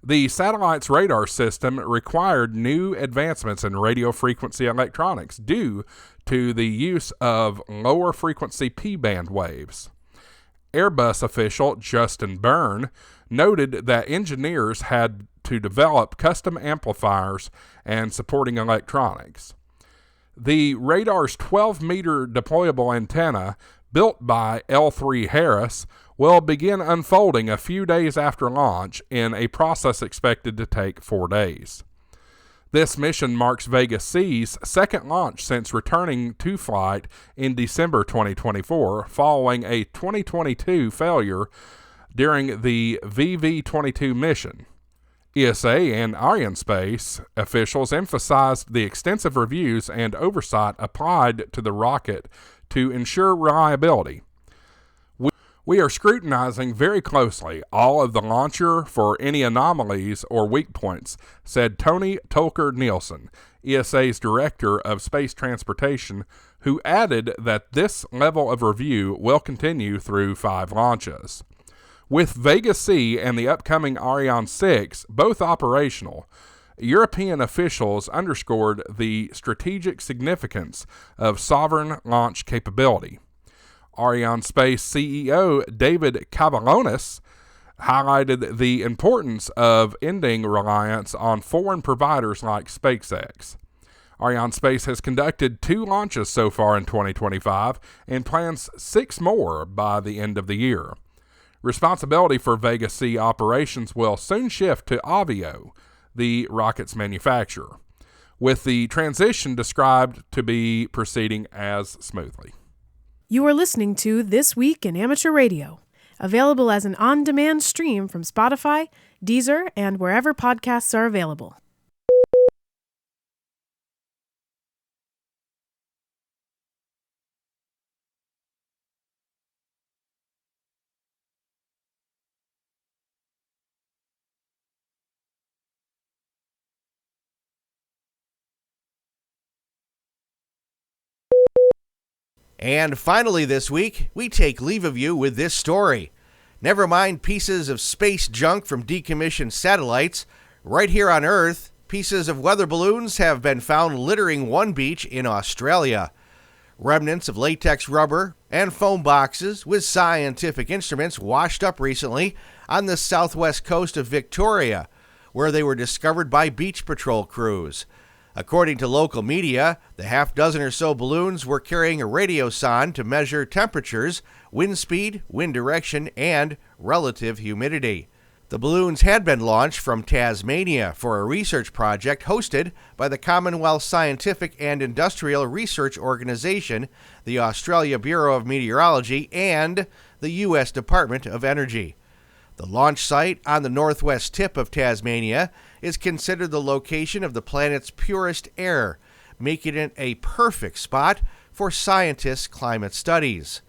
The satellite's radar system required new advancements in radio frequency electronics due to the use of lower frequency P-band waves. Airbus official Justin Byrne noted that engineers had to develop custom amplifiers and supporting electronics. The radar's 12-meter deployable antenna, built by L3 Harris, will begin unfolding a few days after launch in a process expected to take 4 days. This mission marks Vega C's second launch since returning to flight in December 2024, following a 2022 failure during the VV-22 mission. ESA and Arianespace officials emphasized the extensive reviews and oversight applied to the rocket to ensure reliability. We are scrutinizing very closely all of the launcher for any anomalies or weak points, said Tony Tolker-Nielsen, ESA's Director of Space Transportation, who added that this level of review will continue through 5 launches. With Vega C and the upcoming Ariane 6 both operational, European officials underscored the strategic significance of sovereign launch capability. Arianespace CEO David Cavallonis highlighted the importance of ending reliance on foreign providers like SpaceX. Arianespace has conducted 2 launches so far in 2025 and plans 6 more by the end of the year. Responsibility for Vega C operations will soon shift to Avio, the rocket's manufacturer, with the transition described to be proceeding as smoothly. You are listening to This Week in Amateur Radio, available as an on-demand stream from Spotify, Deezer, and wherever podcasts are available. And finally this week, we take leave of you with this story. Never mind pieces of space junk from decommissioned satellites. Right here on Earth, pieces of weather balloons have been found littering one beach in Australia. Remnants of latex rubber and foam boxes with scientific instruments washed up recently on the southwest coast of Victoria, where they were discovered by beach patrol crews. According to local media, the half-dozen or so balloons were carrying a radiosonde to measure temperatures, wind speed, wind direction, and relative humidity. The balloons had been launched from Tasmania for a research project hosted by the Commonwealth Scientific and Industrial Research Organization, the Australia Bureau of Meteorology, and the U.S. Department of Energy. The launch site on the northwest tip of Tasmania is considered the location of the planet's purest air, making it a perfect spot for scientists' climate studies.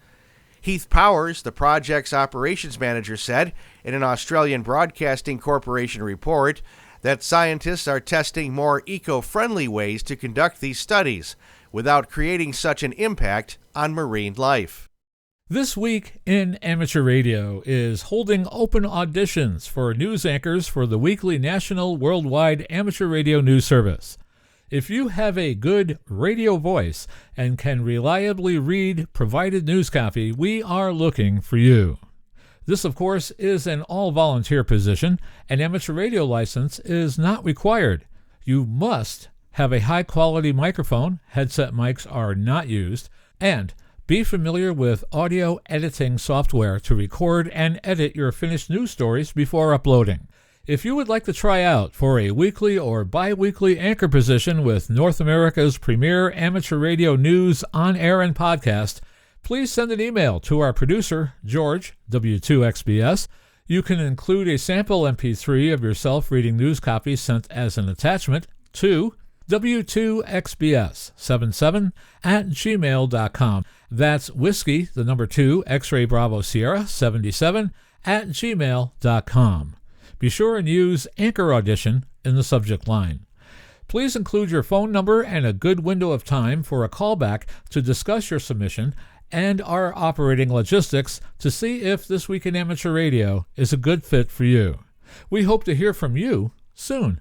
Heath Powers, the project's operations manager, said in an Australian Broadcasting Corporation report that scientists are testing more eco-friendly ways to conduct these studies without creating such an impact on marine life. This Week in Amateur Radio is holding open auditions for news anchors for the weekly national worldwide amateur radio news service. If you have a good radio voice and can reliably read provided news copy, we are looking for you. This, of course, is an all-volunteer position. An amateur radio license is not required. You must have a high-quality microphone, headset mics are not used, and be familiar with audio editing software to record and edit your finished news stories before uploading. If you would like to try out for a weekly or bi-weekly anchor position with North America's premier amateur radio news on air and podcast, please send an email to our producer, George, W2XBS. You can include a sample MP3 of yourself reading news copy sent as an attachment to W2XBS77@gmail.com. That's whiskey, the number 2, X-ray Bravo Sierra 77@gmail.com. Be sure and use Anchor Audition in the subject line. Please include your phone number and a good window of time for a callback to discuss your submission and our operating logistics to see if This Week in Amateur Radio is a good fit for you. We hope to hear from you soon.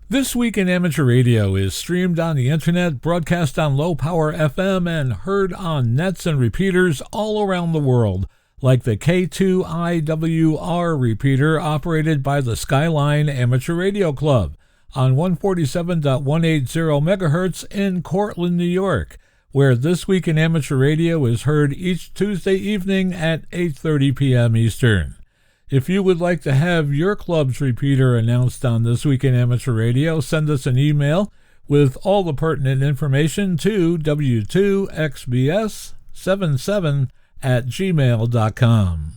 This Week in Amateur Radio is streamed on the internet, broadcast on low-power FM, and heard on nets and repeaters all around the world, like the K2IWR repeater operated by the Skyline Amateur Radio Club on 147.180 MHz in Cortland, New York, where This Week in Amateur Radio is heard each Tuesday evening at 8:30 p.m. Eastern. If you would like to have your club's repeater announced on This Week in Amateur Radio, send us an email with all the pertinent information to w2xbs77@gmail.com.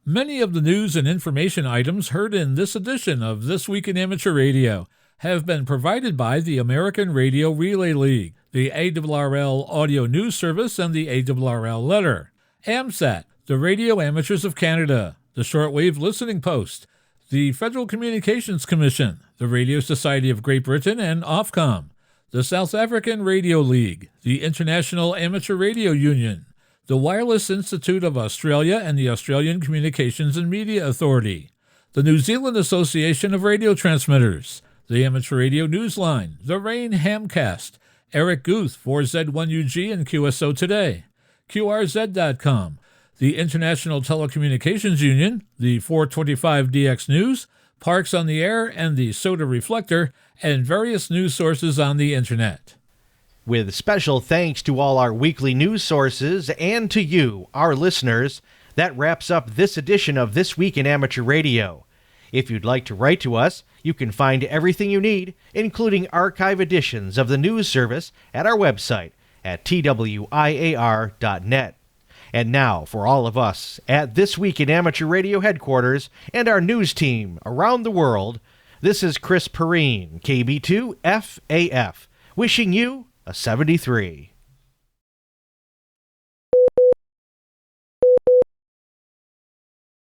Many of the news and information items heard in this edition of This Week in Amateur Radio have been provided by the American Radio Relay League, the ARRL Audio News Service, and the ARRL Letter, AMSAT, the Radio Amateurs of Canada, the Shortwave Listening Post, the Federal Communications Commission, the Radio Society of Great Britain, and Ofcom, the South African Radio League, the International Amateur Radio Union, the Wireless Institute of Australia and the Australian Communications and Media Authority, the New Zealand Association of Radio Transmitters, the Amateur Radio Newsline, the Rain Hamcast, Eric Guth, 4Z1UG and QSO Today, QRZ.com, the International Telecommunications Union, the 425DX News, Parks on the Air, and the Soda Reflector, and various news sources on the Internet. With special thanks to all our weekly news sources and to you, our listeners, that wraps up this edition of This Week in Amateur Radio. If you'd like to write to us, you can find everything you need, including archive editions of the news service, at our website at twiar.net. And now, for all of us at This Week in Amateur Radio headquarters and our news team around the world, this is Chris Perrine, KB2FAF, wishing you a 73.